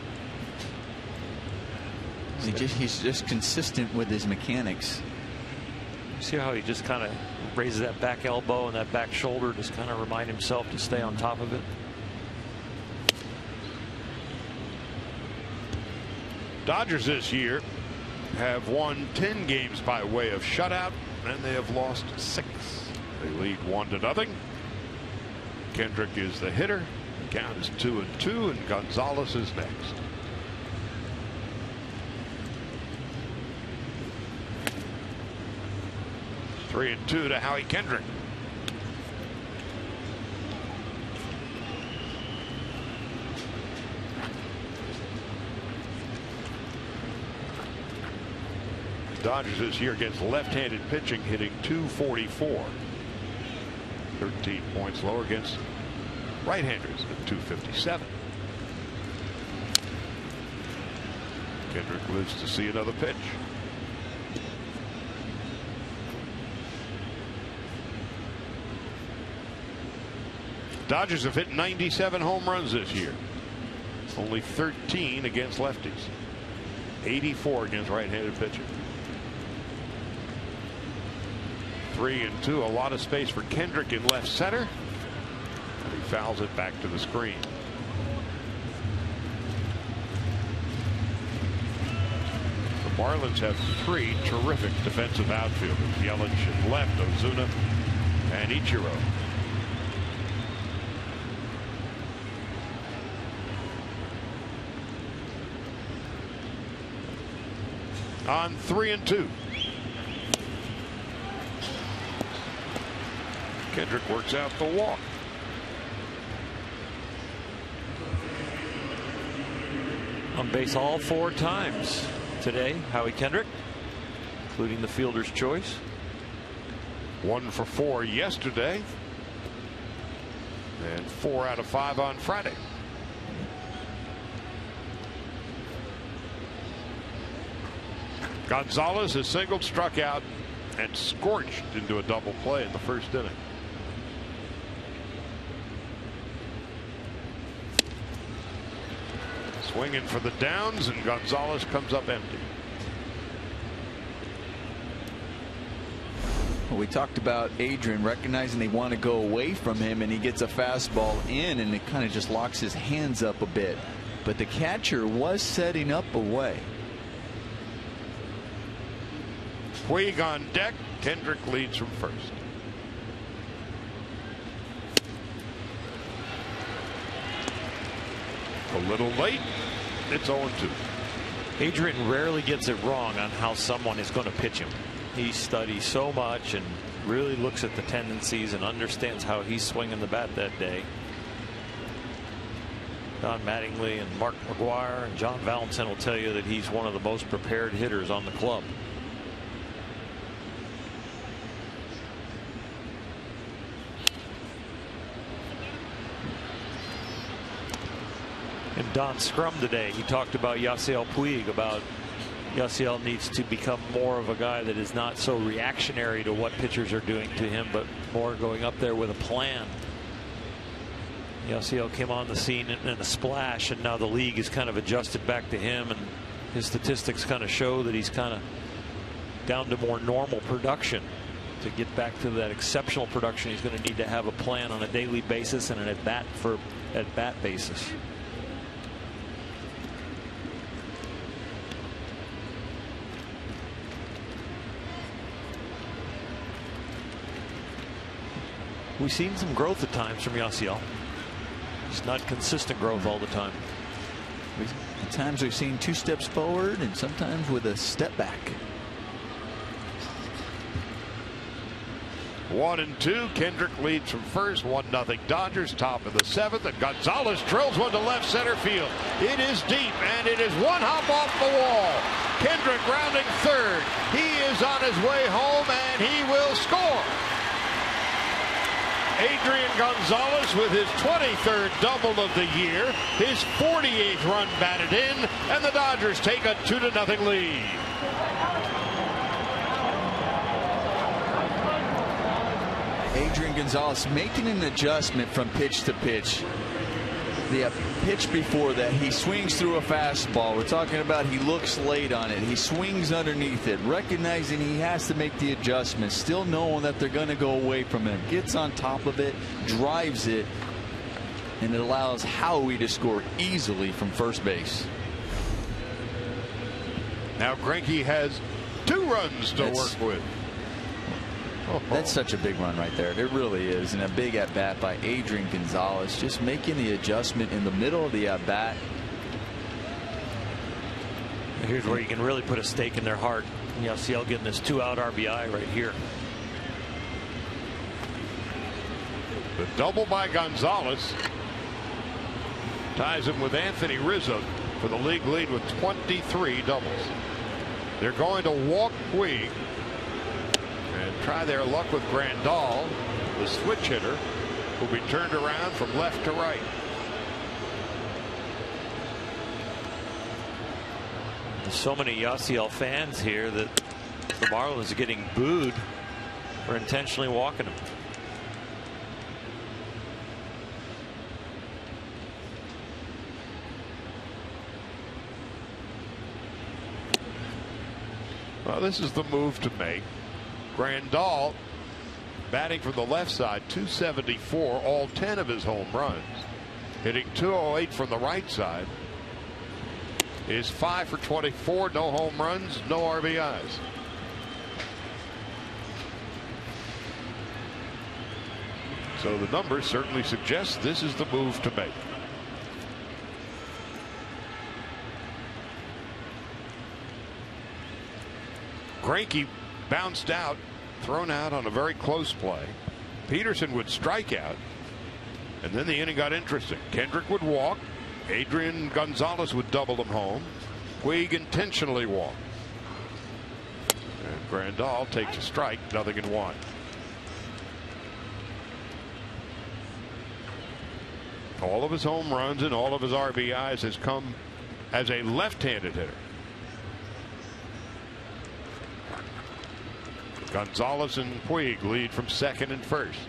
He's just consistent with his mechanics. See how he just kind of raises that back elbow and that back shoulder, just kind of remind himself to stay on top of it. Dodgers this year have won 10 games by way of shutout, and they have lost 6. They lead 1-0. Kendrick is the hitter. The count is 2-2, and Gonzalez is next. 3-2 to Howie Kendrick. Dodgers this year against left-handed pitching hitting .244. 13 points lower against right-handers at .257. Kendrick lives to see another pitch. Dodgers have hit 97 home runs this year. Only 13 against lefties. 84 against right-handed pitching. 3-2, a lot of space for Kendrick in left center. And he fouls it back to the screen. The Marlins have 3 terrific defensive outfielders. Yelich in left, Ozuna, and Ichiro. On 3-2. Kendrick works out the walk. On base all 4 times today, Howie Kendrick, including the fielder's choice. 1 for 4 yesterday. And 4 out of 5 on Friday. Gonzalez has singled, struck out, and scorched into a double play in the first inning. Swinging for the downs, and Gonzalez comes up empty. Well, we talked about Adrian recognizing they want to go away from him, and he gets a fastball in, and it kind of just locks his hands up a bit. But the catcher was setting up away. Puig on deck. Kendrick leads from first. A little late. It's 0-2. Adrian rarely gets it wrong on how someone is going to pitch him. He studies so much and really looks at the tendencies and understands how he's swinging the bat that day. Don Mattingly and Mark McGuire and John Valentin will tell you that he's one of the most prepared hitters on the club. In Don's scrum today, he talked about Yasiel Puig, about Yasiel needs to become more of a guy that is not so reactionary to what pitchers are doing to him, but more going up there with a plan. Yasiel came on the scene in a splash, and now the league is kind of adjusted back to him, and his statistics kind of show that he's kind of down to more normal production. To get back to that exceptional production, he's going to need to have a plan on a daily basis and an at-bat basis. We've seen some growth at times from Yasiel. It's not consistent growth all the time. At times we've seen 2 steps forward and sometimes with a step back. 1-2. Kendrick leads from first. 1-0 Dodgers. Top of the 7th, and Gonzalez drills one to left center field. It is deep, and it is 1 hop off the wall. Kendrick rounding third. He is on his way home, and he will score. Adrian Gonzalez with his 23rd double of the year, his 48th run batted in, and the Dodgers take a 2-0 lead. Adrian Gonzalez making an adjustment from pitch to pitch. The pitch before that, he swings through a fastball. We're talking about he looks late on it. He swings underneath it, recognizing he has to make the adjustment, still knowing that they're going to go away from him. Gets on top of it, drives it, and it allows Howie to score easily from first base. Now Greinke has 2 runs to work with. That's such a big run right there. It really is. And a big at bat by Adrian Gonzalez, just making the adjustment in the middle of the at bat. Here's where you can really put a stake in their heart. Yasiel getting this 2-out RBI right here. The double by Gonzalez ties him with Anthony Rizzo for the league lead with 23 doubles. They're going to walk Puig and try their luck with Grandal, the switch hitter, who will be turned around from left to right. There's so many Yasiel fans here that the Marlins are getting booed for intentionally walking him. Well, this is the move to make. Grandal batting from the left side, 274, all 10 of his home runs. Hitting 208 from the right side. Is 5 for 24, no home runs, no RBIs. So the numbers certainly suggest this is the move to make. Greinke bounced out, thrown out on a very close play. Peterson would strike out, and then the inning got interesting. Kendrick would walk. Adrian Gonzalez would double him home. Puig intentionally walked. And Grandal takes a strike, 0-1. All of his home runs and all of his RBIs has come as a left-handed hitter. Gonzalez and Puig lead from second and first.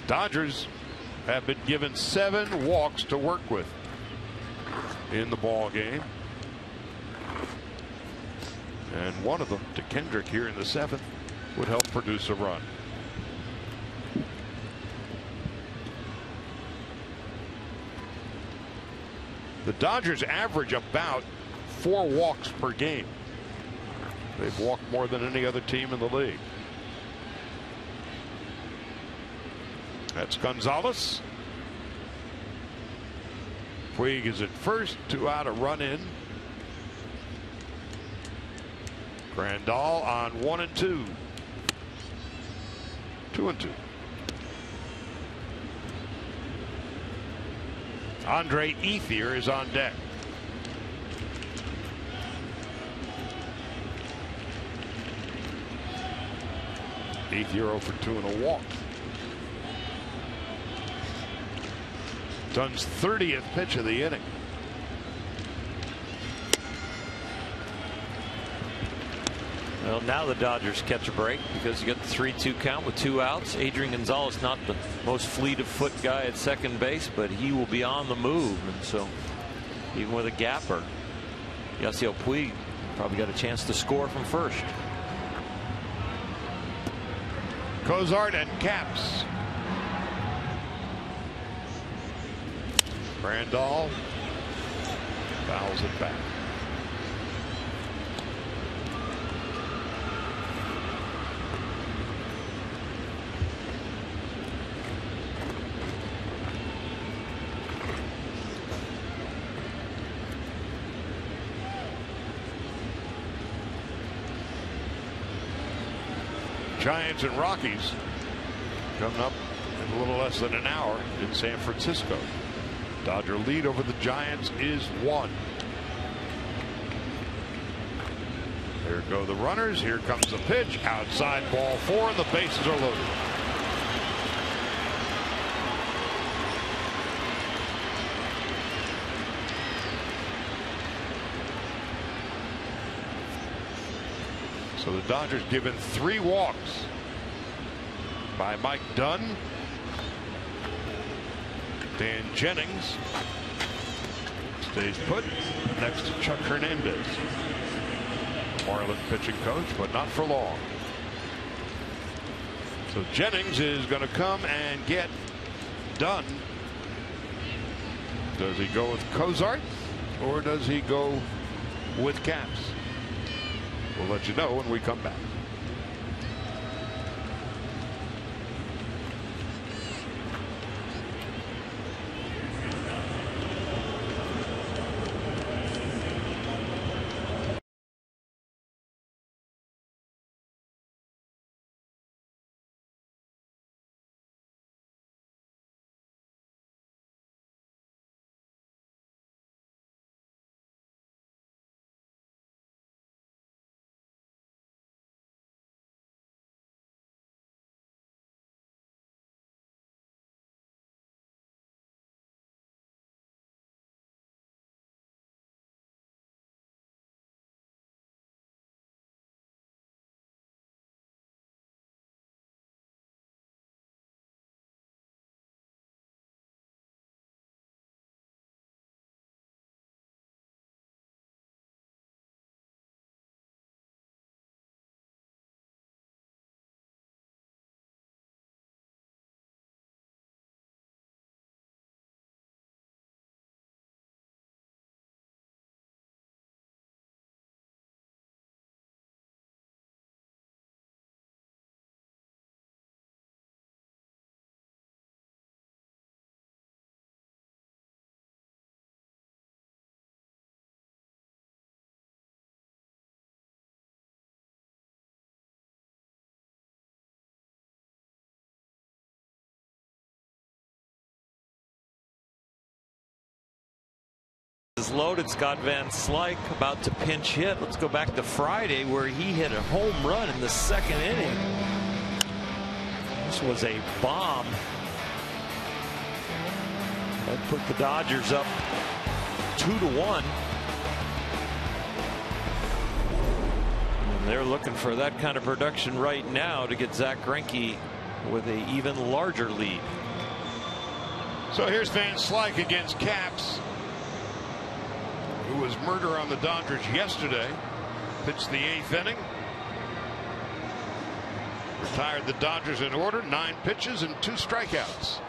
Dodgers have been given 7 walks to work with in the ball game, and one of them to Kendrick here in the 7th would help produce a run. The Dodgers average about 4 walks per game. They've walked more than any other team in the league. That's Gonzalez. Puig is at first, 2 out, a run in. Grandal on 1 and 2. 2 and 2. Andre Ethier is on deck. Ethier 0 for 2 and a walk. Dunn's 30th pitch of the inning. Well, now the Dodgers catch a break because you got the 3-2 count with 2 outs. Adrian Gonzalez, not the most fleet of foot guy at second base, but he will be on the move, and so even with a gapper, Yasiel Puig probably got a chance to score from first. Cozart and Caps. Grandal fouls it back. Giants and Rockies coming up in a little less than an hour in San Francisco. Dodger lead over the Giants is 1. There go the runners. Here comes the pitch. Outside, ball 4, and the bases are loaded. So the Dodgers given 3 walks by Mike Dunn. Dan Jennings stays put next to Chuck Hernandez. Marlins pitching coach, but not for long. So Jennings is going to come and get Dunn. Does he go with Cozart or does he go with Caps? We'll let you know when we come back. loaded. Scott Van Slyke about to pinch hit. Let's go back to Friday where he hit a home run in the second inning. This was a bomb that put the Dodgers up 2-1. And they're looking for that kind of production right now to get Zach Greinke with an even larger lead. So here's Van Slyke against Caps, who was murder on the Dodgers yesterday. Pitched the 8th inning. Retired the Dodgers in order, 9 pitches and 2 strikeouts.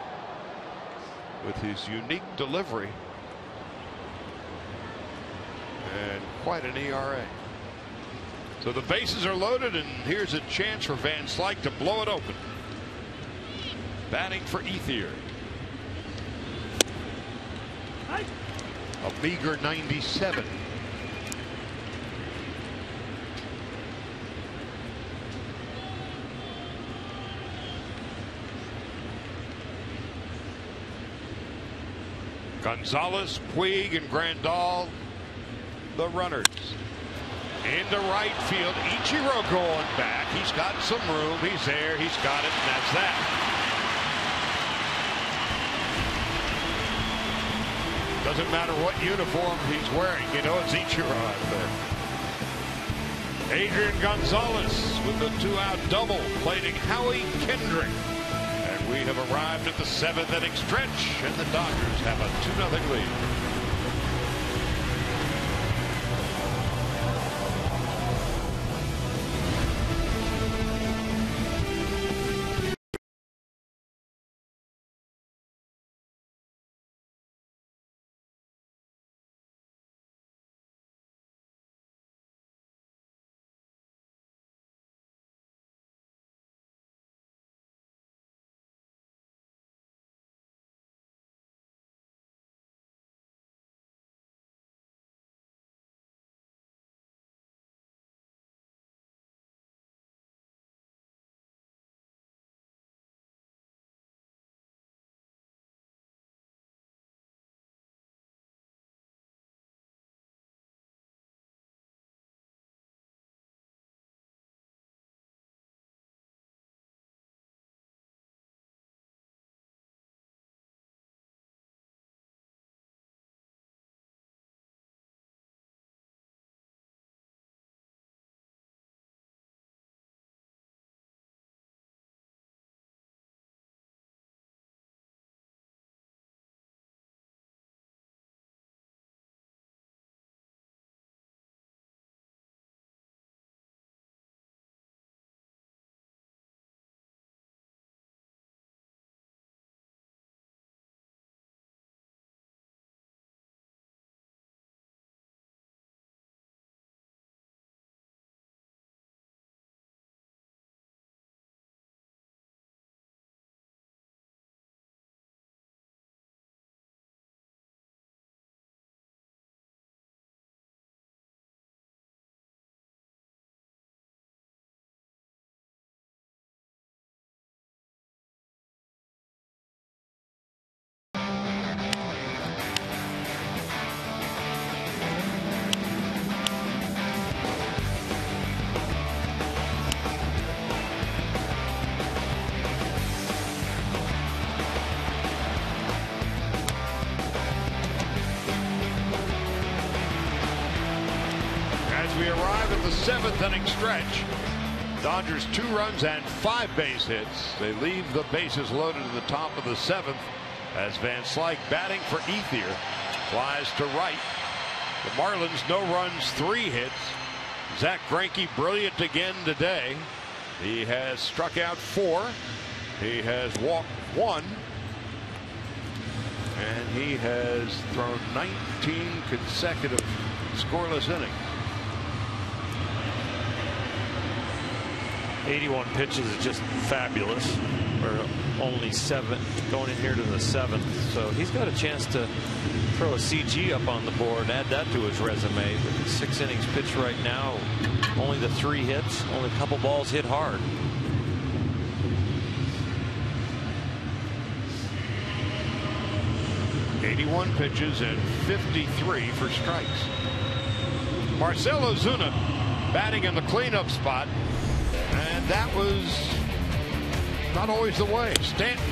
With his unique delivery and quite an ERA. So the bases are loaded, and here's a chance for Van Slyke to blow it open. Batting for Ethier. A meager 97. Gonzalez, Puig, and Grandal, the runners. Into right field, Ichiro going back. He's got some room. He's there. He's got it, and that's that. Doesn't matter what uniform he's wearing. You know it's Ichiro out there. Adrian Gonzalez with the 2-out double, plating Howie Kendrick. And we have arrived at the 7th inning stretch, and the Dodgers have a 2-0 lead. We arrive at the 7th inning stretch. Dodgers 2 runs and 5 base hits. They leave the bases loaded at the top of the 7th as Van Slyke batting for Ethier flies to right. The Marlins no runs, 3 hits. Zach Greinke brilliant again today. He has struck out 4. He has walked 1. And he has thrown 19 consecutive scoreless innings. 81 pitches is just fabulous. We're only 7 going in here to the 7th, so he's got a chance to throw a CG up on the board, add that to his resume. But 6 innings pitched right now, only the 3 hits, only a couple balls hit hard. 81 pitches and 53 for strikes. Marcell Ozuna batting in the cleanup spot, and that was not always the way. Stanton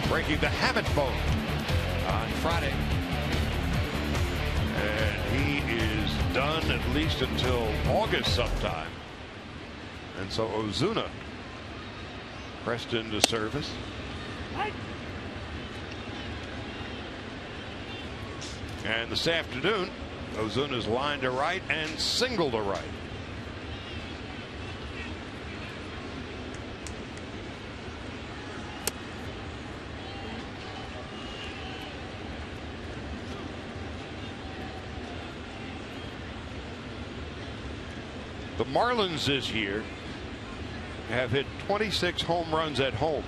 breaking the habit bone on Friday, and he is done at least until August sometime. And so Ozuna pressed into service. And this afternoon, Ozuna's line to right and single to right. The Marlins this year have hit 26 home runs at home,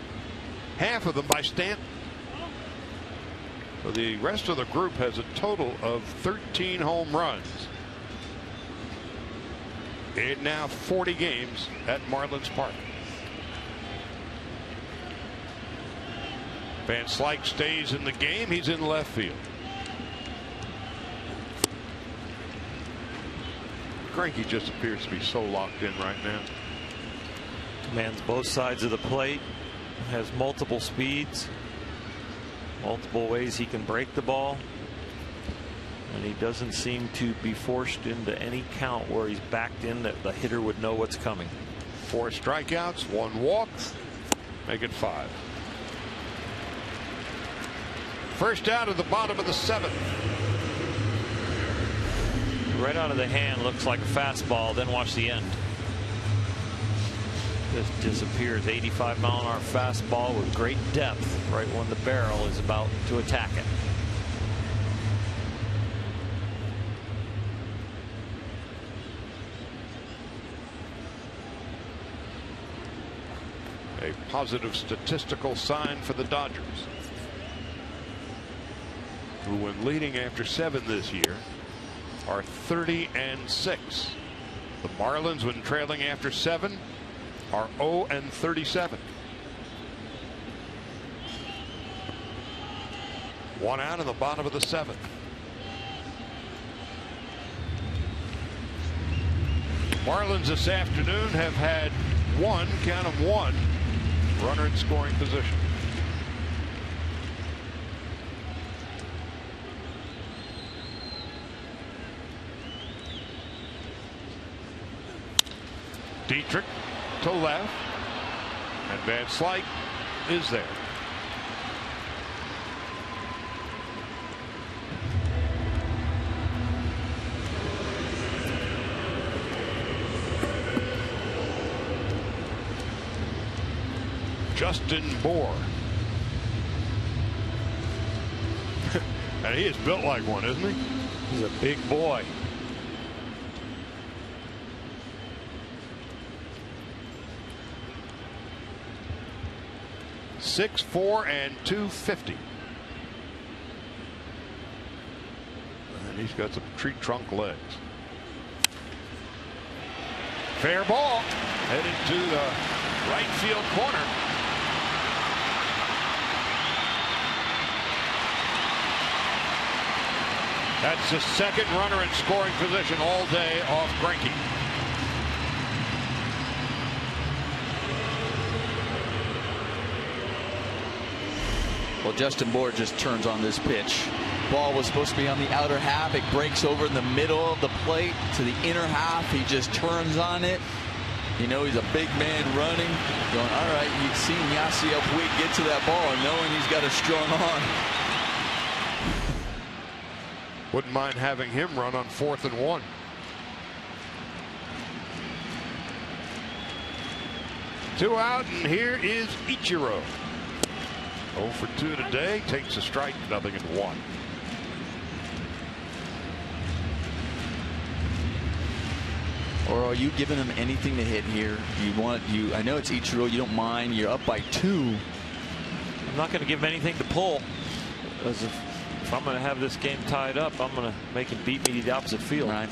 half of them by Stanton. So the rest of the group has a total of 13 home runs in now 40 games at Marlins Park. Van Slyke stays in the game. He's in left field. Greinke just appears to be so locked in right now. Commands both sides of the plate, has multiple speeds, multiple ways he can break the ball, and he doesn't seem to be forced into any count where he's backed in that the hitter would know what's coming. 4 strikeouts, 1 walk, make it 5. First out of the bottom of the 7th. Right out of the hand, looks like a fastball, then watch the end. Just disappears. 85-mile-an-hour fastball with great depth right when the barrel is about to attack it. A positive statistical sign for the Dodgers, who, when leading after 7 this year, are 30-6. The Marlins, when trailing after 7, are 0-37. 1 out in the bottom of the 7th. Marlins this afternoon have had count 'em one runner in scoring position. Dietrich to left, and Van Slyke is there. Justin Bour. And he is built like one, isn't he? He's a big boy. .64 and 250. And he's got some tree trunk legs. Fair ball headed to the right field corner. That's the second runner in scoring position all day off Greinke. Well, Justin Bour just turns on this pitch. Ball was supposed to be on the outer half. It breaks over in the middle of the plate to the inner half. He just turns on it. You know, he's a big man running, going, all right, you've seen Yasiel Puig get to that ball and knowing he's got a strong arm. Wouldn't mind having him run on 4th and 1. Two out, and here is Ichiro. 0 for 2 today, takes a strike, 0-1. Or are you giving him anything to hit here? I know it's Ichiro, you don't mind, you're up by 2. I'm not going to give him anything to pull. As if I'm going to have this game tied up, I'm going to make him beat me to the opposite field. Right.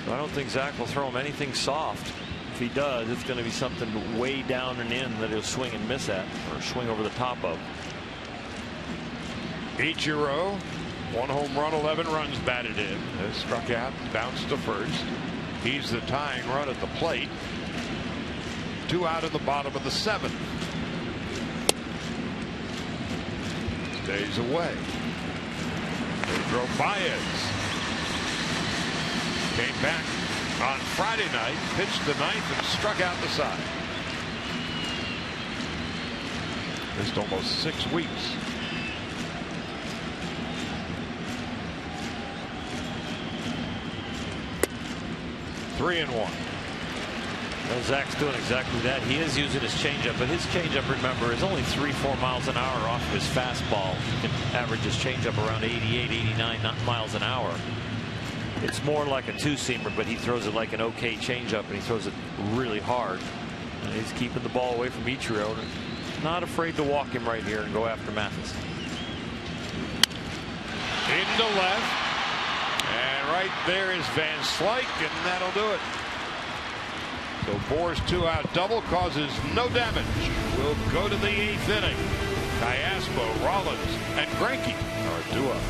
So I don't think Zach will throw him anything soft. If he does, it's going to be something way down and in that he'll swing and miss at, or swing over the top of. Ichiro, 1 home run, 11 runs batted in. Has struck out, bounced to first. He's the tying run at the plate. 2 out in the bottom of the 7th. Stays away. Pedro Baez came back on Friday night, pitched the 9th and struck out the side. Missed almost 6 weeks. Three and 1. Well, Zach's doing exactly that. He is using his changeup, but his changeup, remember, is only 3-4 miles an hour off of his fastball. He can average his changeup around 88, 89 miles an hour. It's more like a 2-seamer, but he throws it like an okay changeup, and he throws it really hard. And he's keeping the ball away from Ichiro. Not afraid to walk him right here and go after Mathis. Into left. And right there is Van Slyke, and that'll do it. So Bohr's 2-out double causes no damage. We'll go to the 8th inning. Callaspo, Rollins, and Greinke are 2 up.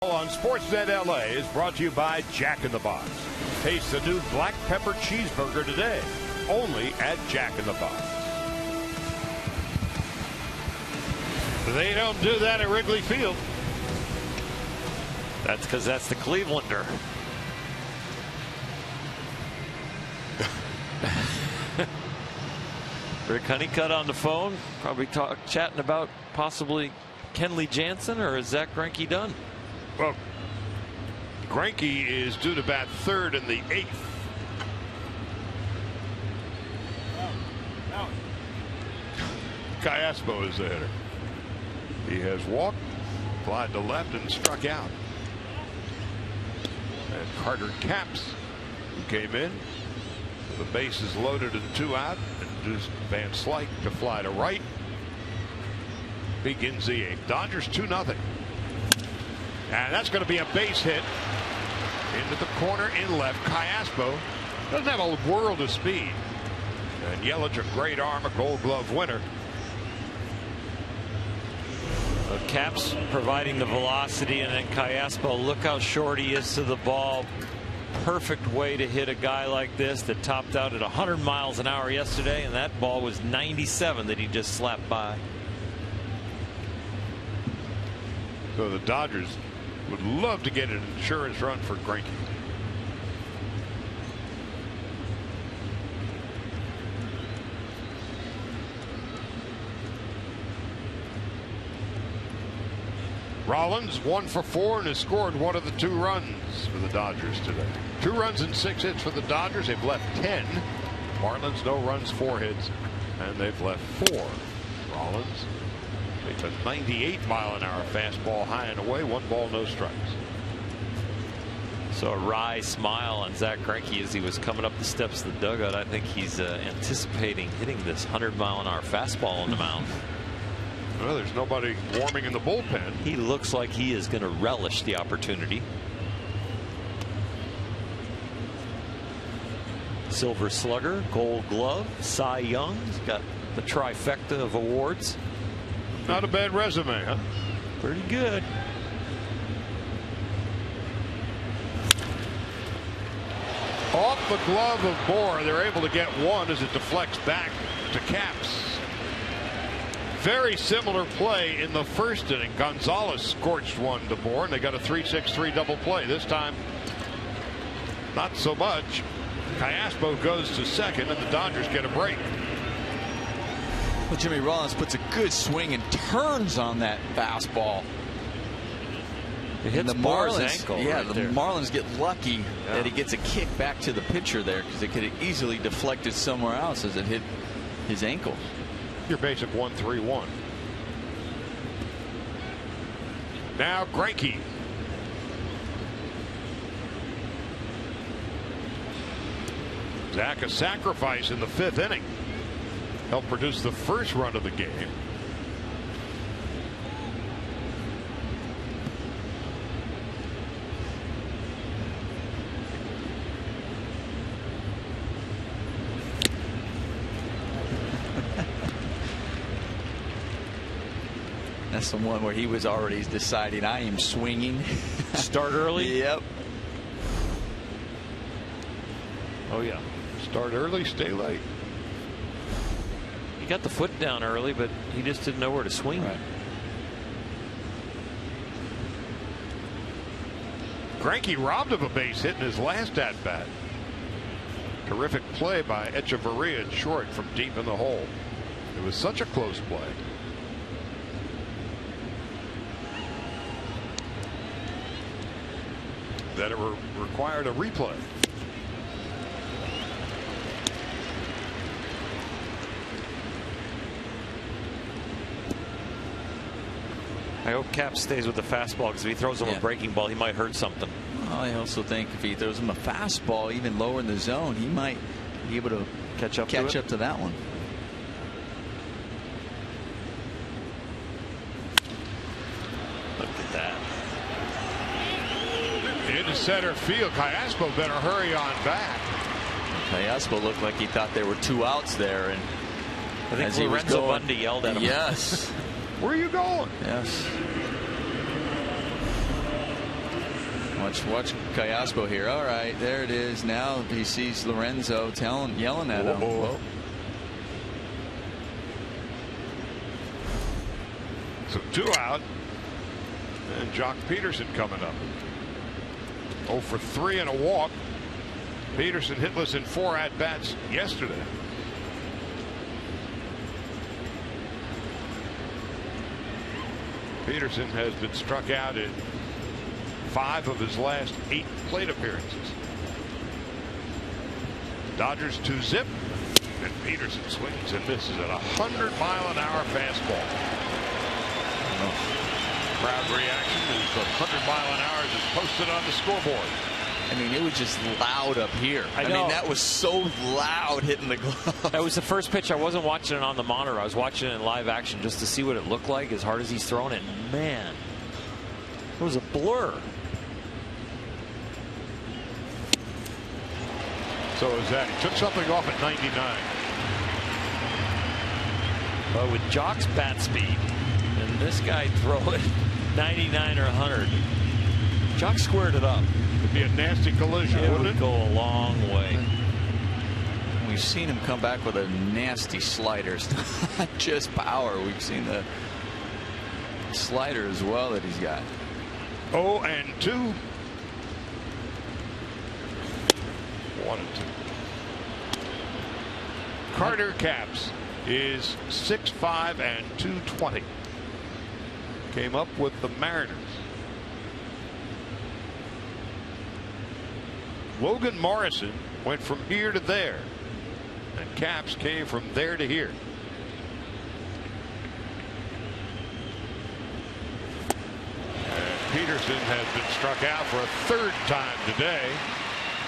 On Sportsnet LA is brought to you by Jack in the Box. Taste the new black pepper cheeseburger today, only at Jack in the Box. They don't do that at Wrigley Field. That's because that's the Clevelander. Rick Honeycutt on the phone, probably chatting about possibly Kenley Jansen, or is Zach Greinke done? Well, Greinke is due to bat 3rd in the 8th. Callaspo is the hitter. He has walked, flied to left, and struck out. And Carter Capps, who came in, the bases loaded and 2 out, induced Van Slyke to fly to right. Begins the 8th. Dodgers 2-0. And that's going to be a base hit into the corner in left. Callaspo doesn't have a world of speed. And Yelich, a great arm, a Gold Glove winner. Capps providing the velocity, and then Callaspo, look how short he is to the ball. Perfect way to hit a guy like this that topped out at 100 miles an hour yesterday, and that ball was 97 that he just slapped by. So the Dodgers would love to get an insurance run for Greinke. Rollins 1 for 4 and has scored 1 of the 2 runs for the Dodgers today. 2 runs and 6 hits for the Dodgers. They've left 10. Marlins no runs, 4 hits, and they've left 4. Rollins takes a 98-mile-an-hour fastball high and away. 1 ball, no strikes. So a wry smile on Zach Greinke as he was coming up the steps of the dugout. I think he's anticipating hitting this 100-mile-an-hour fastball on the mound. Well, there's nobody warming in the bullpen. He looks like he is going to relish the opportunity. Silver Slugger, Gold Glove, Cy Young. He's got the trifecta of awards. Not a bad resume, huh? Pretty good. Off the glove of Bohr, they're able to get one as it deflects back to Capps. Very similar play in the first inning. Gonzalez scorched one to Bohr, and they got a 3-6-3 double play. This time, not so much. Callaspo goes to second, and the Dodgers get a break. Well, Jimmy Rollins puts a good swing and turns on that fastball. It hits the Bohr's Marlins, ankle. yeah, right the there. Marlins get lucky that he gets a kick back to the pitcher there, because it could have easily deflected somewhere else as it hit his ankle. Your basic 1-3-1. Now Greinke. Zach, a sacrifice in the 5th inning. Helped produce the first run of the game. That's the one where he was already deciding, I am swinging. Start early? Yep. Oh, yeah. Start early, stay late. He got the foot down early, but he just didn't know where to swing. Right. Greinke robbed of a base hit in his last at bat. Terrific play by Echeverria in short from deep in the hole. It was such a close play. That it required a replay. I hope Cap stays with the fastball, because if he throws him a breaking ball, he might hurt something. Well, I also think if he throws him a fastball even lower in the zone, he might be able to catch up to that one. Look at that. Into center field. Callaspo better hurry on back. Callaspo looked like he thought there were 2 outs there, and I think Lorenzo Bundy yelled at him. Yes. Where are you going? Yes. Watch Callaspo here. All right, there it is. Now he sees Lorenzo yelling at him. Whoa. So 2 out. And Jock Peterson coming up. 0 for 3 and a walk. Peterson hitless in 4 at-bats yesterday. Peterson has been struck out in 5 of his last 8 plate appearances. Dodgers 2-zip, and Peterson swings and misses at a 100-mile-an-hour fastball. Crowd reaction as the 100-mile-an-hour is posted on the scoreboard. I mean, it was just loud up here. I mean, that was so loud hitting the glove. That was the first pitch. I wasn't watching it on the monitor. I was watching it in live action just to see what it looked like as hard as he's throwing it. Man, it was a blur. So is that. He took something off at 99. But with Jock's bat speed and this guy throwing 99 or 100, Jock squared it up. It'd be a nasty collision, wouldn't it? Go a long way. We've seen him come back with a nasty slider. It's not just power. We've seen the slider as well that he's got. 0-2. 1-2. Carter Capps is 6'5" and 220. Came up with the Mariners. Logan Morrison went from here to there, and Capps came from there to here. And Peterson has been struck out for a third time today.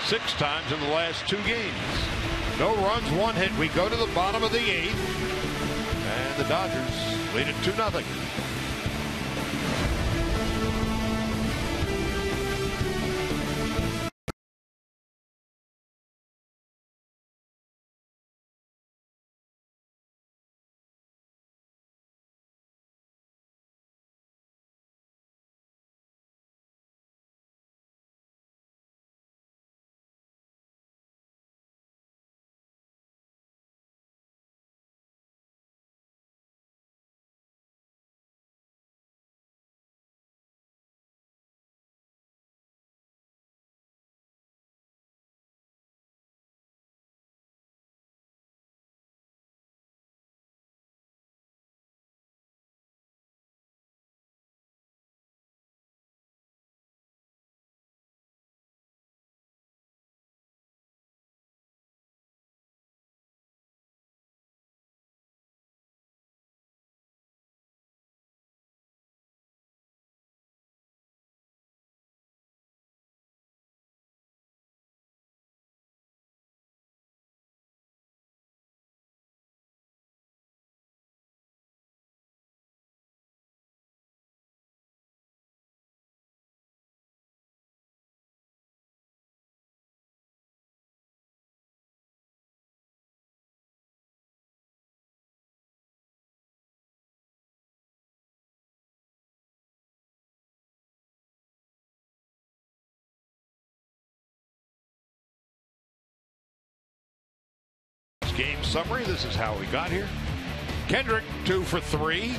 6 times in the last 2 games. No runs, 1 hit. We go to the bottom of the 8th, and the Dodgers lead it 2-0. Game summary. This is how we got here. Kendrick 2 for 3.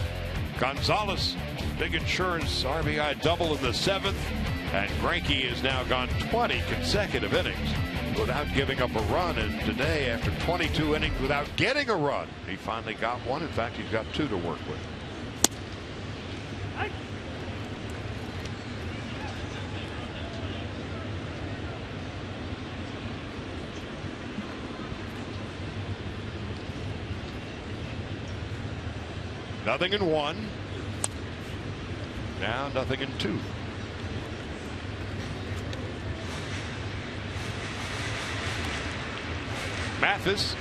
Gonzalez, big insurance RBI double in the 7th. And Greinke has now gone 20 consecutive innings without giving up a run. And today, after 22 innings without getting a run, he finally got one. In fact, he's got 2 to work with. Nothing in 1. Now nothing in 2. Mathis.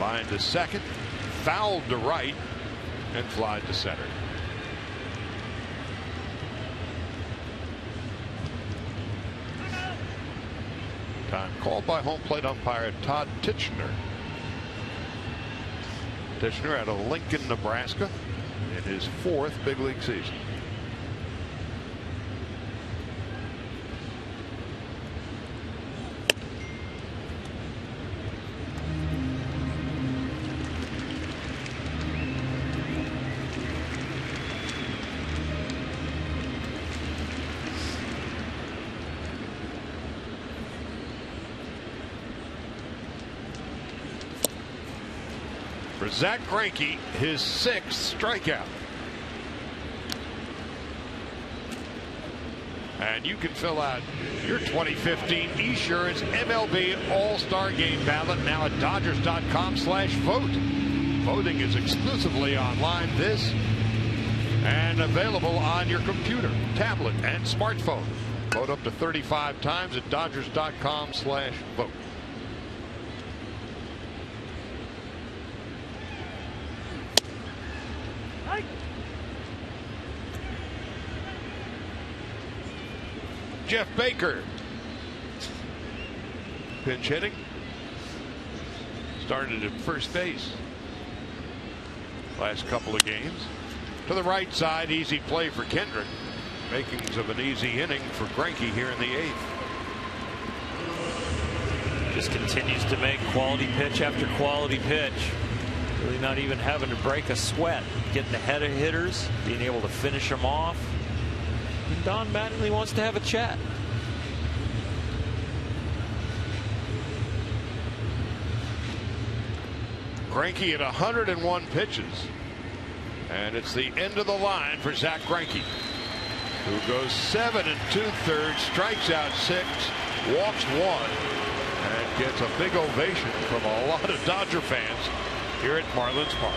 Line to second. Fouled to right. And flied to center. Time called by home plate umpire Todd Tichenor. Tichenor out of Lincoln, Nebraska, in his 4th big league season. For Zach Greinke, his 6th strikeout. And you can fill out your 2015 Esurance MLB All-Star Game ballot now at Dodgers.com/vote. Voting is exclusively online this and available on your computer, tablet, and smartphone. Vote up to 35 times at Dodgers.com/vote. Jeff Baker, pinch hitting, started at first base last couple of games. To the right side, easy play for Kendrick. Makings of an easy inning for Greinke here in the 8th. Just continues to make quality pitch after quality pitch. Really not even having to break a sweat. Getting ahead of hitters, being able to finish them off. And Don Mattingly wants to have a chat. Greinke at 101 pitches. And it's the end of the line for Zach Greinke, who goes 7 2/3, strikes out 6, walks 1, and gets a big ovation from a lot of Dodger fans here at Marlins Park.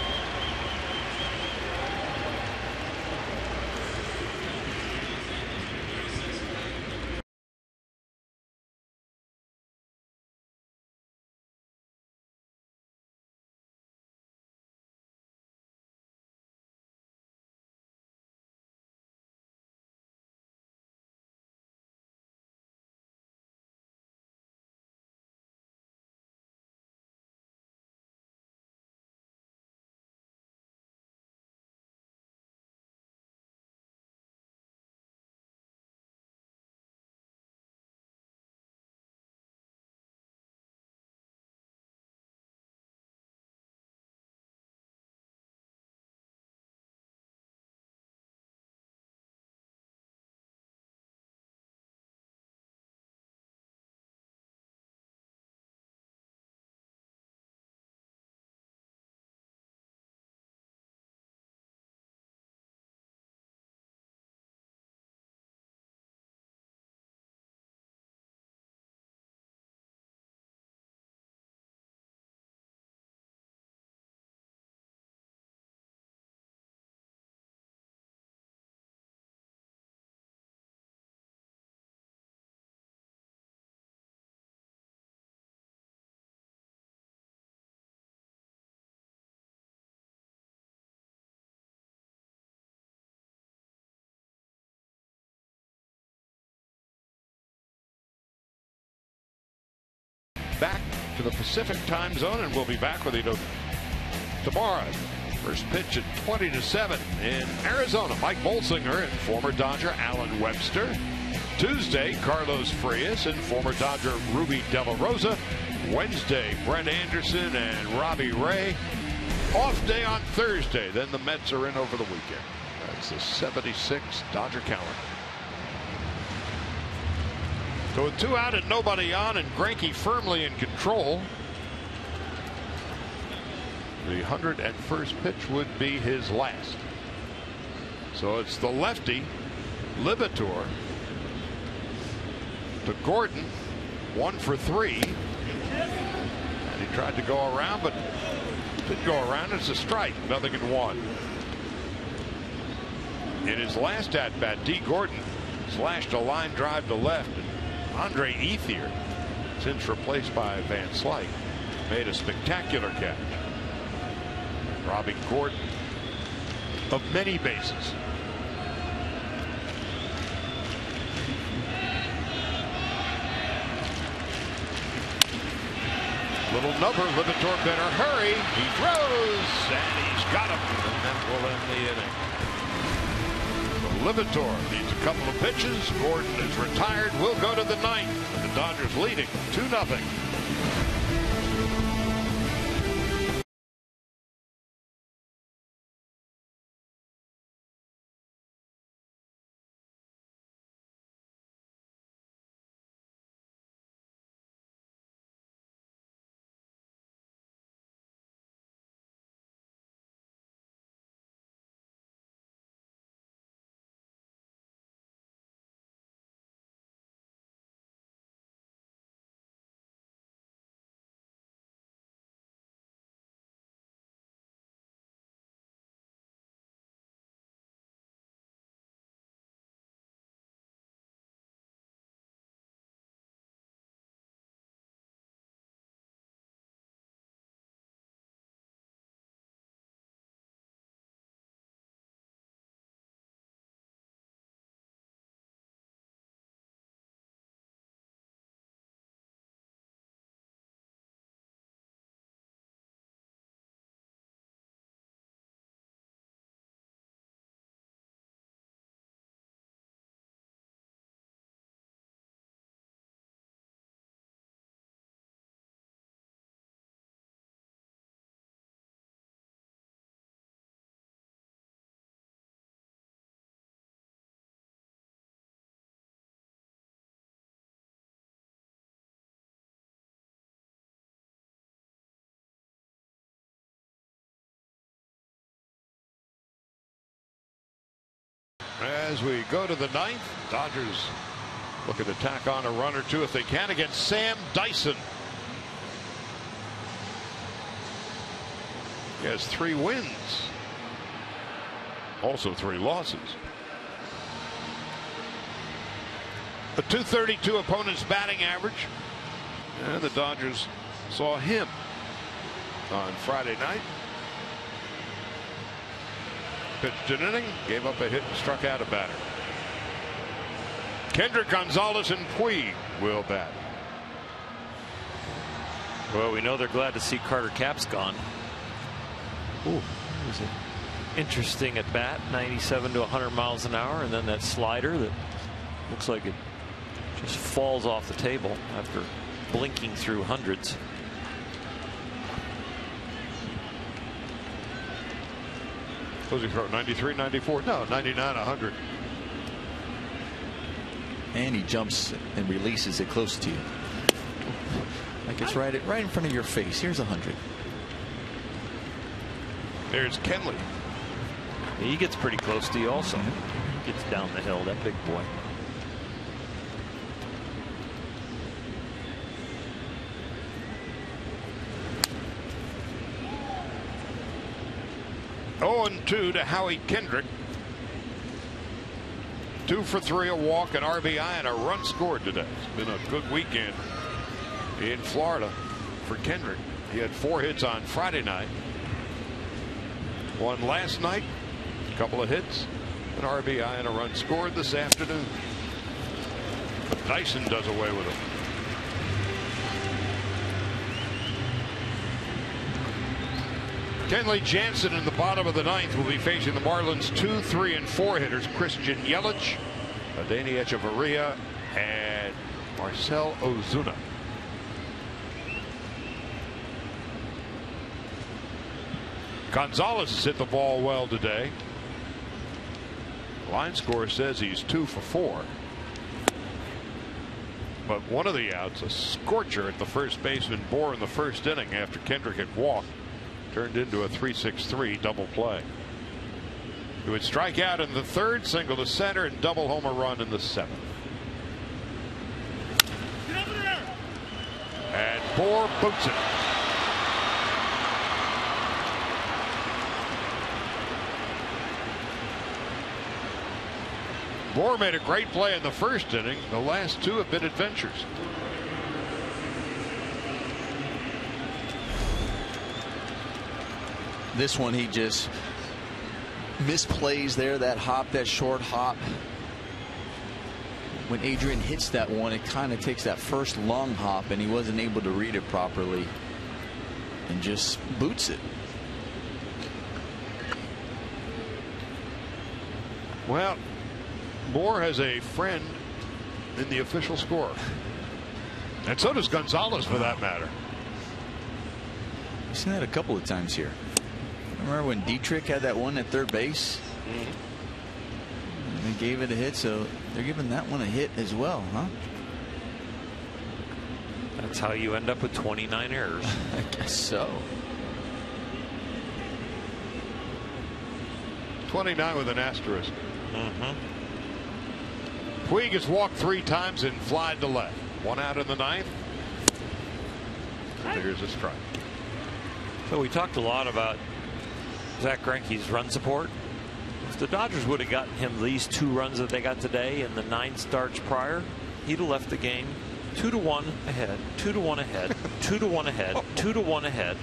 the Pacific time zone, and we'll be back with you tomorrow. First pitch at 20-7 in Arizona. Mike Bolsinger and former Dodger Alan Webster. Tuesday, Carlos Frias and former Dodger Ruby De La Rosa. Wednesday, Brent Anderson and Robbie Ray. Off day on Thursday. Then the Mets are in over the weekend. That's the 76 Dodger calendar. So with 2 out and nobody on, and Greinke firmly in control, the 101st pitch would be his last. So it's the lefty, Libator, to Gordon, 1 for 3. And he tried to go around, but didn't go around. It's a strike, 0-1. In his last at bat, D. Gordon slashed a line drive to left. And Andre Ethier, since replaced by Van Slyke, made a spectacular catch, robbing Gordon of many bases. Little number, Libator better hurry. He throws, and he's got him, and that will end the inning. So Libator needs a couple of pitches. Gordon is retired. We'll go to the 9th, and the Dodgers leading 2-0. As we go to the 9th, Dodgers looking to tack on a run or two if they can against Sam Dyson. He has 3 wins, also 3 losses. A .232 opponent's batting average, and the Dodgers saw him on Friday night. Pitched an inning, gave up a hit, and struck out a batter. Kendrick, Gonzalez, and Puig will bat. Well, we know they're glad to see Carter Capps gone. Ooh, it was an interesting at bat, 97 to 100 miles an hour, and then that slider that looks like it just falls off the table after blinking through hundreds. What was he throw? 93, 94? No, 99, 100. And he jumps and releases it close to you. Like it's right in front of your face. Here's 100. There's Kenley. He gets pretty close to you also. Gets down the hill, that big boy. Oh, and 2 to Howie Kendrick. 2 for 3, a walk, an RBI, and a run scored today. It's been a good weekend in Florida for Kendrick. He had 4 hits on Friday night. 1 last night, a couple of hits, an RBI, and a run scored this afternoon. But Dyson does away with him. Kenley Jansen in the bottom of the ninth will be facing the Marlins 2, 3, and 4 hitters Christian Yelich, Adeiny Echeverria, and Marcell Ozuna. Gonzalez has hit the ball well today. Line score says he's 2 for 4. But one of the outs, a scorcher at the first baseman Bohr in the first inning after Kendrick had walked, turned into a 3-6-3 double play. He would strike out in the third, single to center, and double home a run in the seventh. And Bohr boots it. Bohr made a great play in the first inning. The last two have been adventures. This one he just misplays there, that hop, that short hop. When Adrian hits that one, it kind of takes that first long hop, and he wasn't able to read it properly and just boots it. Well, Bohr has a friend in the official score, and so does Gonzalez, for that matter. I've seen that a couple of times here. Remember when Dietrich had that one at third base? And they gave it a hit, so they're giving that one a hit as well, huh? That's how you end up with 29 errors. I guess so. 29 with an asterisk. Puig has walked 3 times and flied to left. 1 out in the ninth. There's a strike. So we talked a lot about Zach Greinke's run support. If the Dodgers would have gotten him these 2 runs that they got today in the 9 starts prior, he'd have left the game 2-1 ahead, 2-1 ahead, 2-1 ahead, 2-1 ahead,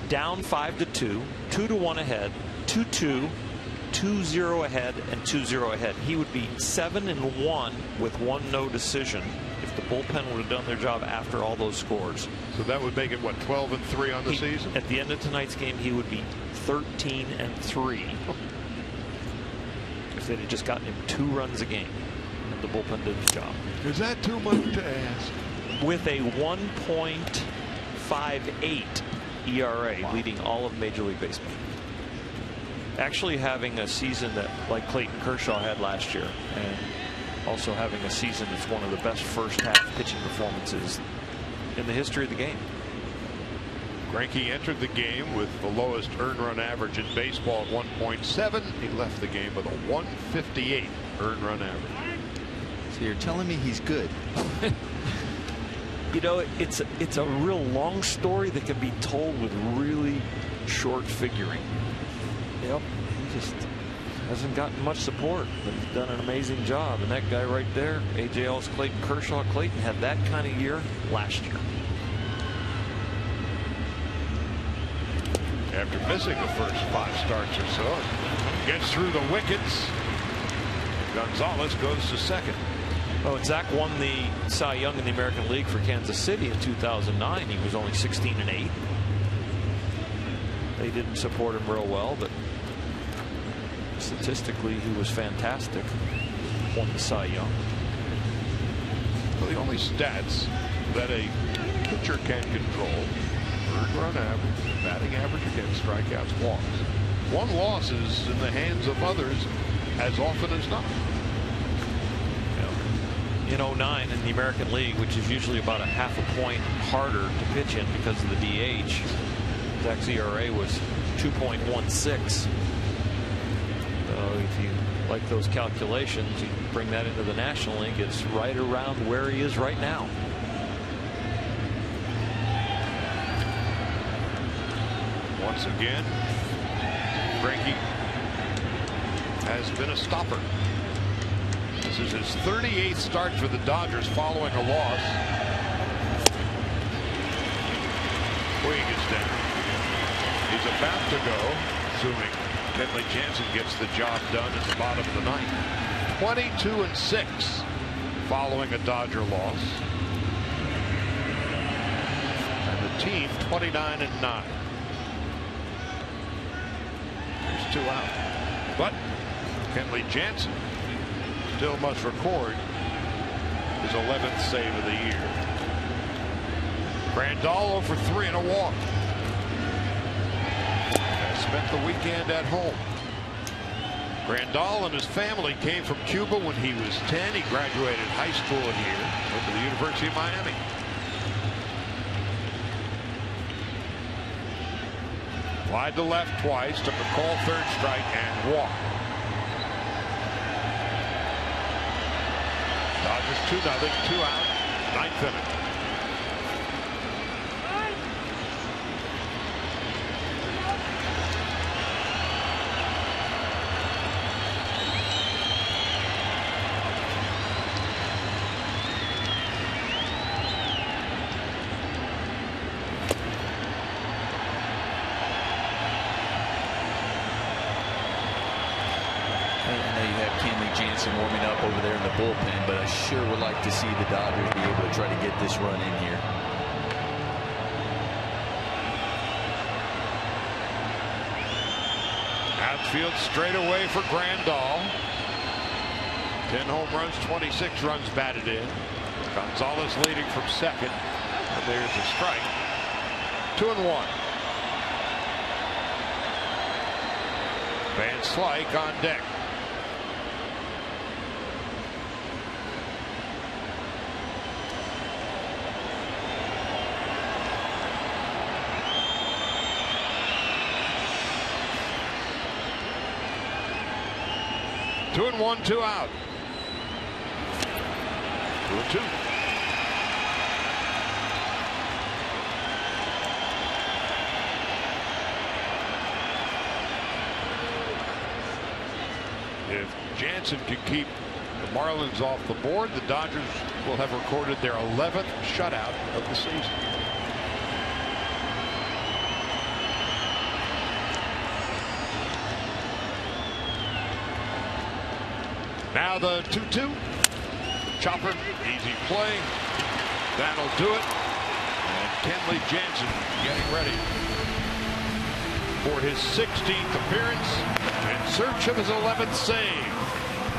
down 5-2, 2-1 ahead, 2-2, 2-0 ahead, and 2-0 ahead. He would be 7-1 with 1 no decision if the bullpen would have done their job after all those scores. So that would make it, what, 12-3 on the season? At the end of tonight's game, he would be 13-3 if they'd have just gotten him 2 runs a game and the bullpen did the job. Is that too much to ask? With a 1.58 ERA, wow, leading all of Major League Baseball. Actually having a season that like Clayton Kershaw had last year, and also having a season that's one of the best first half pitching performances in the history of the game. Greinke entered the game with the lowest earned run average in baseball at 1.7. He left the game with a 158 earned run average. So you're telling me he's good? You know, it's a real long story that can be told with really short figuring. Yep, he just hasn't gotten much support, but he's done an amazing job. And that guy right there, AJL's Clayton Kershaw. Clayton had that kind of year last year. After missing the first 5 starts or so, gets through the wickets. Gonzalez goes to second. Oh, and Zach won the Cy Young in the American League for Kansas City in 2009. He was only 16-8. They didn't support him real well, but statistically he was fantastic. Won the Cy Young. Well, the only stats that a pitcher can control: earned run average, batting average against strikeouts, walks. 1 loss is in the hands of others as often as not. In 09 in the American League, which is usually about a half a point harder to pitch in because of the DH, Zach's ERA was 2.16. So if you like those calculations, you bring that into the National League, it's right around where he is right now. Once again, Greinke has been a stopper. This is his 38th start for the Dodgers following a loss. Puig is down. He's about to go, assuming Kenley Jansen gets the job done at the bottom of the ninth. 22-6 following a Dodger loss. And the team 29-9. There's 2 out. But Kenley Jansen still must record his 11th save of the year. Grandal 0 for 3 and a walk. Spent the weekend at home. Grandal and his family came from Cuba when he was 10. He graduated high school here, went to the University of Miami. Wide to left twice, took a call, 3rd strike, and walk. Dodgers 2-0, 2 out, 9th inning. Jansen warming up over there in the bullpen, but I sure would like to see the Dodgers be able to try to get this run in here. Outfield straight away for Grandal. 10 home runs, 26 runs batted in. Gonzalez leading from second. And there's a strike. 2-1. Van Slyke on deck. Two and 1, 2 out. 2-2. If Jansen can keep the Marlins off the board, the Dodgers will have recorded their 11th shutout of the season. Now the 2-2. Chopper, easy play. That'll do it. And Kenley Jansen getting ready for his 16th appearance in search of his 11th save.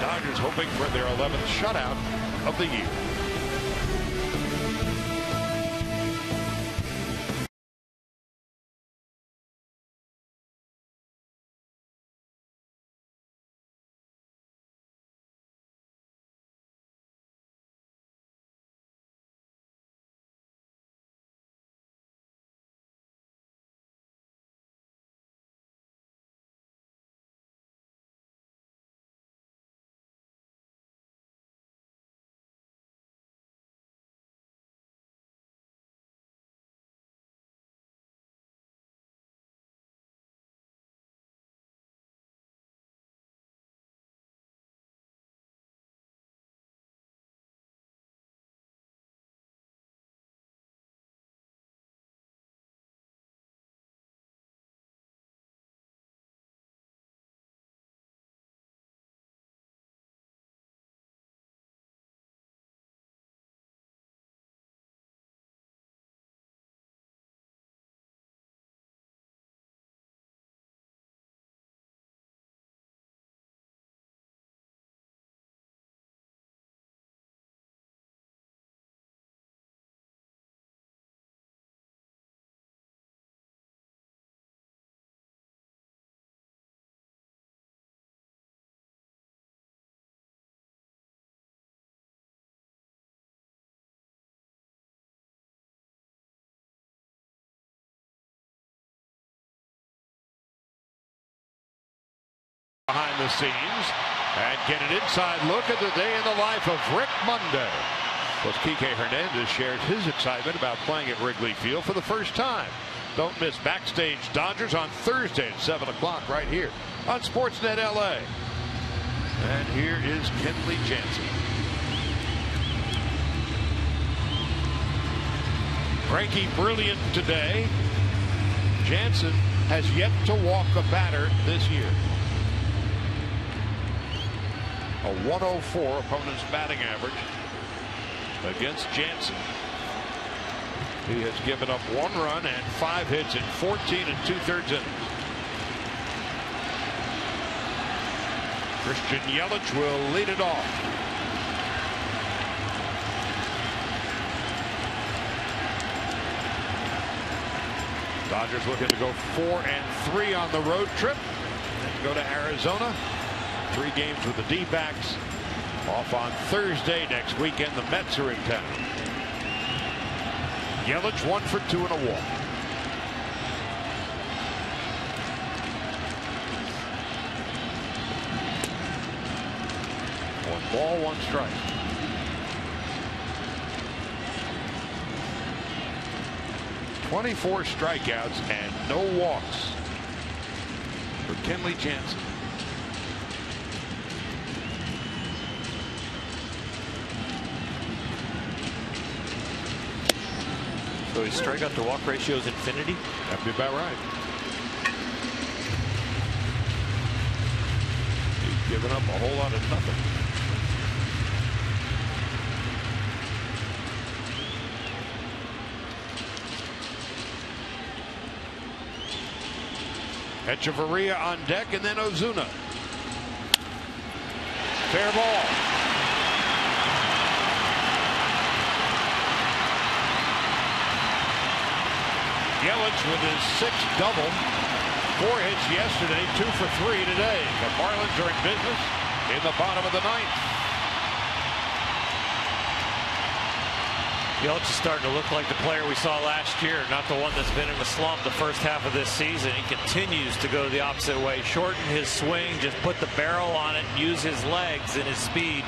Dodgers hoping for their 11th shutout of the year. Behind the scenes and get an inside look at the day in the life of Rick Monday. Plus, Kike Hernandez shared his excitement about playing at Wrigley Field for the first time. Don't miss Backstage Dodgers on Thursday at 7 o'clock right here on Sportsnet LA. And here is Kenley Jansen. Greinke brilliant today. Jansen has yet to walk a batter this year. A 104 opponent's batting average against Jansen. He has given up 1 run and 5 hits in 14 2/3 innings. Christian Yelich will lead it off. Dodgers looking to go 4-3 on the road trip and go to Arizona. 3 games with the D-backs. Off on Thursday next weekend. The Mets are in town. Yelich 1 for 2 and a walk. 1 ball, 1 strike. .24 strikeouts and no walks for Kenley Jansen. So his strikeout to walk ratio is infinity? That'd be about right. He's given up a whole lot of nothing. Echeverria on deck, and then Ozuna. Fair ball. Yelich with his 6th double. 4 hits yesterday, 2 for 3 today. The Marlins are in business in the bottom of the 9th. Yelich is starting to look like the player we saw last year, not the one that's been in the slump the first half of this season. He continues to go the opposite way, shorten his swing, just put the barrel on it, and use his legs and his speed.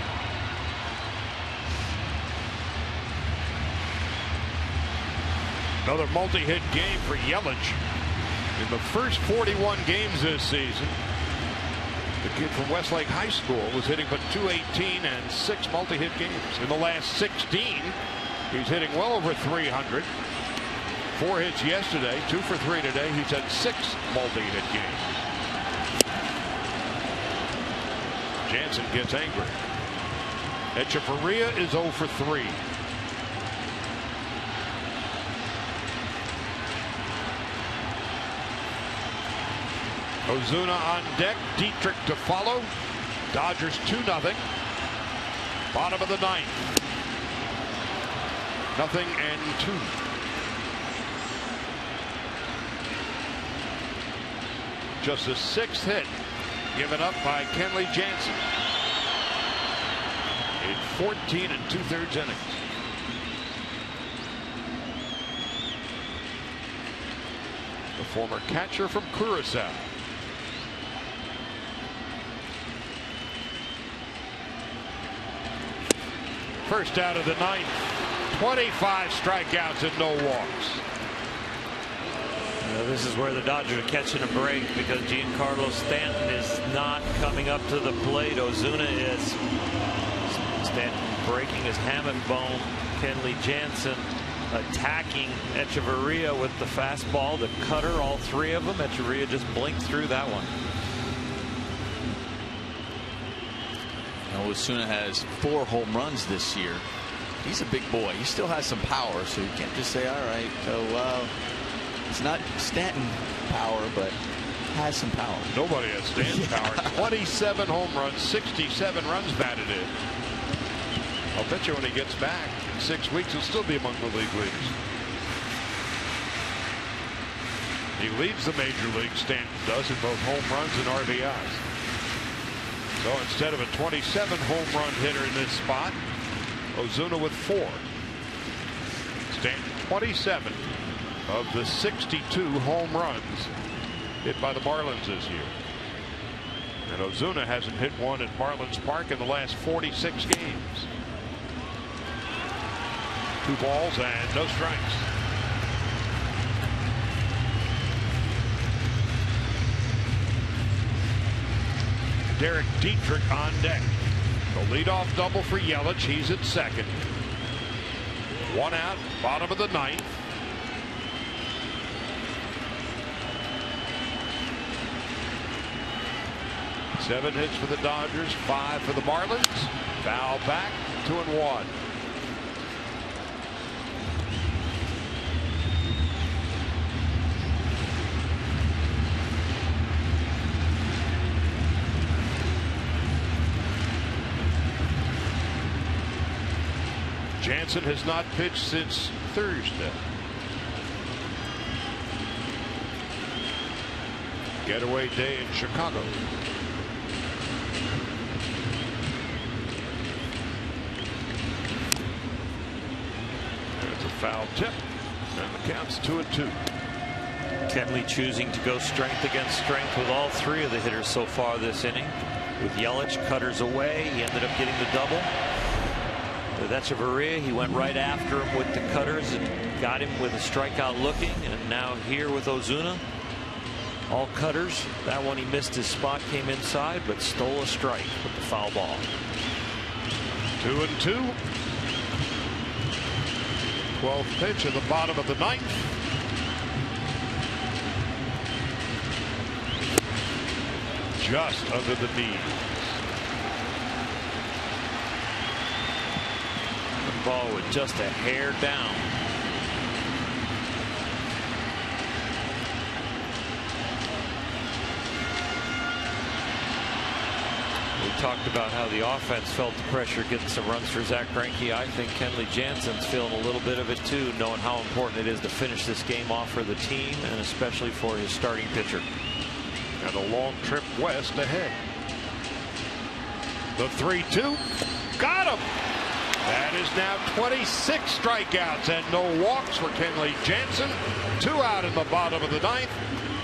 Another multi-hit game for Yelich. In the first 41 games this season, the kid from Westlake High School was hitting but .218 and 6 multi-hit games. In the last 16, he's hitting well over 300. 4 hits yesterday, 2 for 3 today. He's had 6 multi-hit games. Jansen gets angry. Echeverria is 0 for 3. Ozuna on deck. Dietrich to follow. Dodgers 2-0. Bottom of the 9th. 0 and 2. Just the 6th hit given up by Kenley Jansen in 14 2/3 innings. The former catcher from Curacao. First out of the 9th. 25 strikeouts and no walks. This is where the Dodgers are catching a break because Giancarlo Stanton is not coming up to the plate. Ozuna is. Stanton breaking his hammock bone. Kenley Jansen attacking Echeverria with the fastball, the cutter, all 3 of them. Echeverria just blinked through that one. Now, Ozuna has 4 home runs this year. He's a big boy. He still has some power, so you can't just say, all right, it's not Stanton power, but has some power. Nobody has Stanton power. 27 home runs, 67 runs batted in. I'll bet you when he gets back in 6 weeks, he'll still be among the league leaders. He leads the major league, Stanton does, in both home runs and RBIs. So instead of a 27 home run hitter in this spot, Ozuna with 4. Stanton 27 of the 62 home runs hit by the Marlins this year. And Ozuna hasn't hit one at Marlins Park in the last 46 games. 2 balls and no strikes. Derek Dietrich on deck. The leadoff double for Yelich. He's at second. 1 out, bottom of the 9th. Seven hits for the Dodgers, 5 for the Marlins. Foul back, 2-1. Jansen has not pitched since Thursday. Getaway day in Chicago. There's a foul tip, and the count's 2-2. Kenley choosing to go strength against strength with all three of the hitters so far this inning. With Yelich, cutters away, he ended up getting the double. With Echeverria, he went right after him with the cutters and got him with a strikeout looking. And now here with Ozuna, all cutters. That one he missed his spot, came inside, but stole a strike with the foul ball. 2-2. 12th pitch in the bottom of the ninth. Just under the knees. The ball with just a hair down. We talked about how the offense felt the pressure getting some runs for Zach Greinke. I think Kenley Jansen's feeling a little bit of it too, knowing how important it is to finish this game off for the team and especially for his starting pitcher. And a long trip west ahead. The 3-2. Got him. That is now 26 strikeouts and no walks for Kenley Jansen. 2 out in the bottom of the ninth.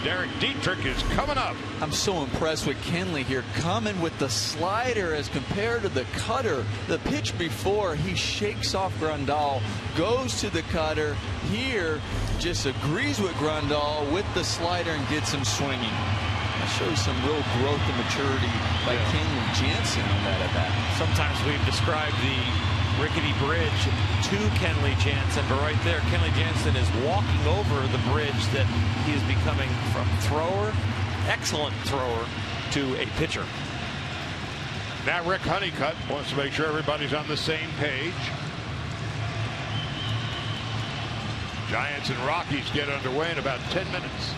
Derek Dietrich is coming up. I'm so impressed with Kenley here, coming with the slider as compared to the cutter. The pitch before, he shakes off Grandal, goes to the cutter. Here, just agrees with Grandal with the slider and gets him swinging. That shows some real growth and maturity by Kenley Jansen on that at bat. Sometimes we've described the rickety bridge to Kenley Jansen, but right there Kenley Jansen is walking over the bridge that he is becoming from thrower, excellent thrower, to a pitcher. Now Rick Honeycutt wants to make sure everybody's on the same page. Giants and Rockies get underway in about 10 minutes.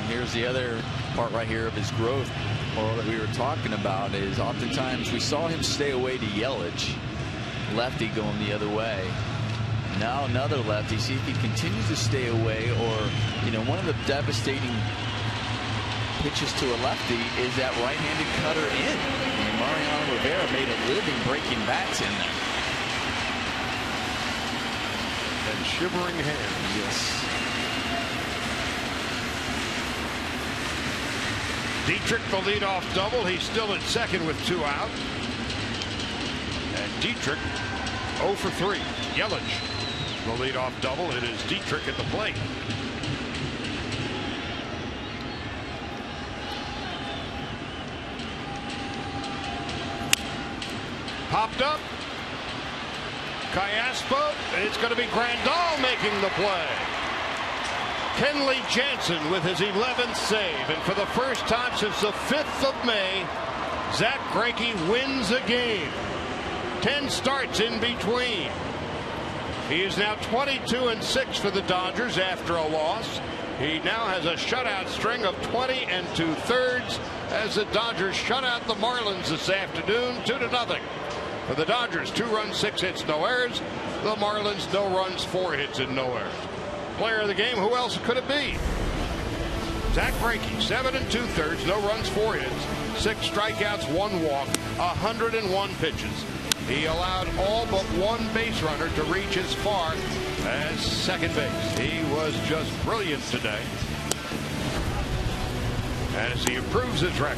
Here's the other part right here of his growth, well, that we were talking about, is oftentimes we saw him stay away to Yelich, lefty going the other way. Now another lefty. See if he continues to stay away, or one of the devastating pitches to a lefty is that right-handed cutter in. And Mariano Rivera made a living breaking bats in there. And shivering hands. Yes. Dietrich, the leadoff double. He's still at second with 2 out. And Dietrich 0 for 3. Yelich, the leadoff double. It is Dietrich at the plate. Popped up. Callaspo. It's going to be Grandal making the play. Kenley Jansen with his 11th save, and for the first time since the 5th of May, Zach Greinke wins a game. 10 starts in between. He is now 22-6 for the Dodgers after a loss. He now has a shutout string of 20 2/3 as the Dodgers shut out the Marlins this afternoon 2-0. For the Dodgers, 2 runs, 6 hits, no errors. The Marlins, no runs, 4 hits, and no errors. Player of the game, who else could it be? Zach Greinke, 7 2/3, no runs, 4 hits, 6 strikeouts, 1 walk, 101 pitches. He allowed all but 1 base runner to reach as far as second base. He was just brilliant today as he improves his record.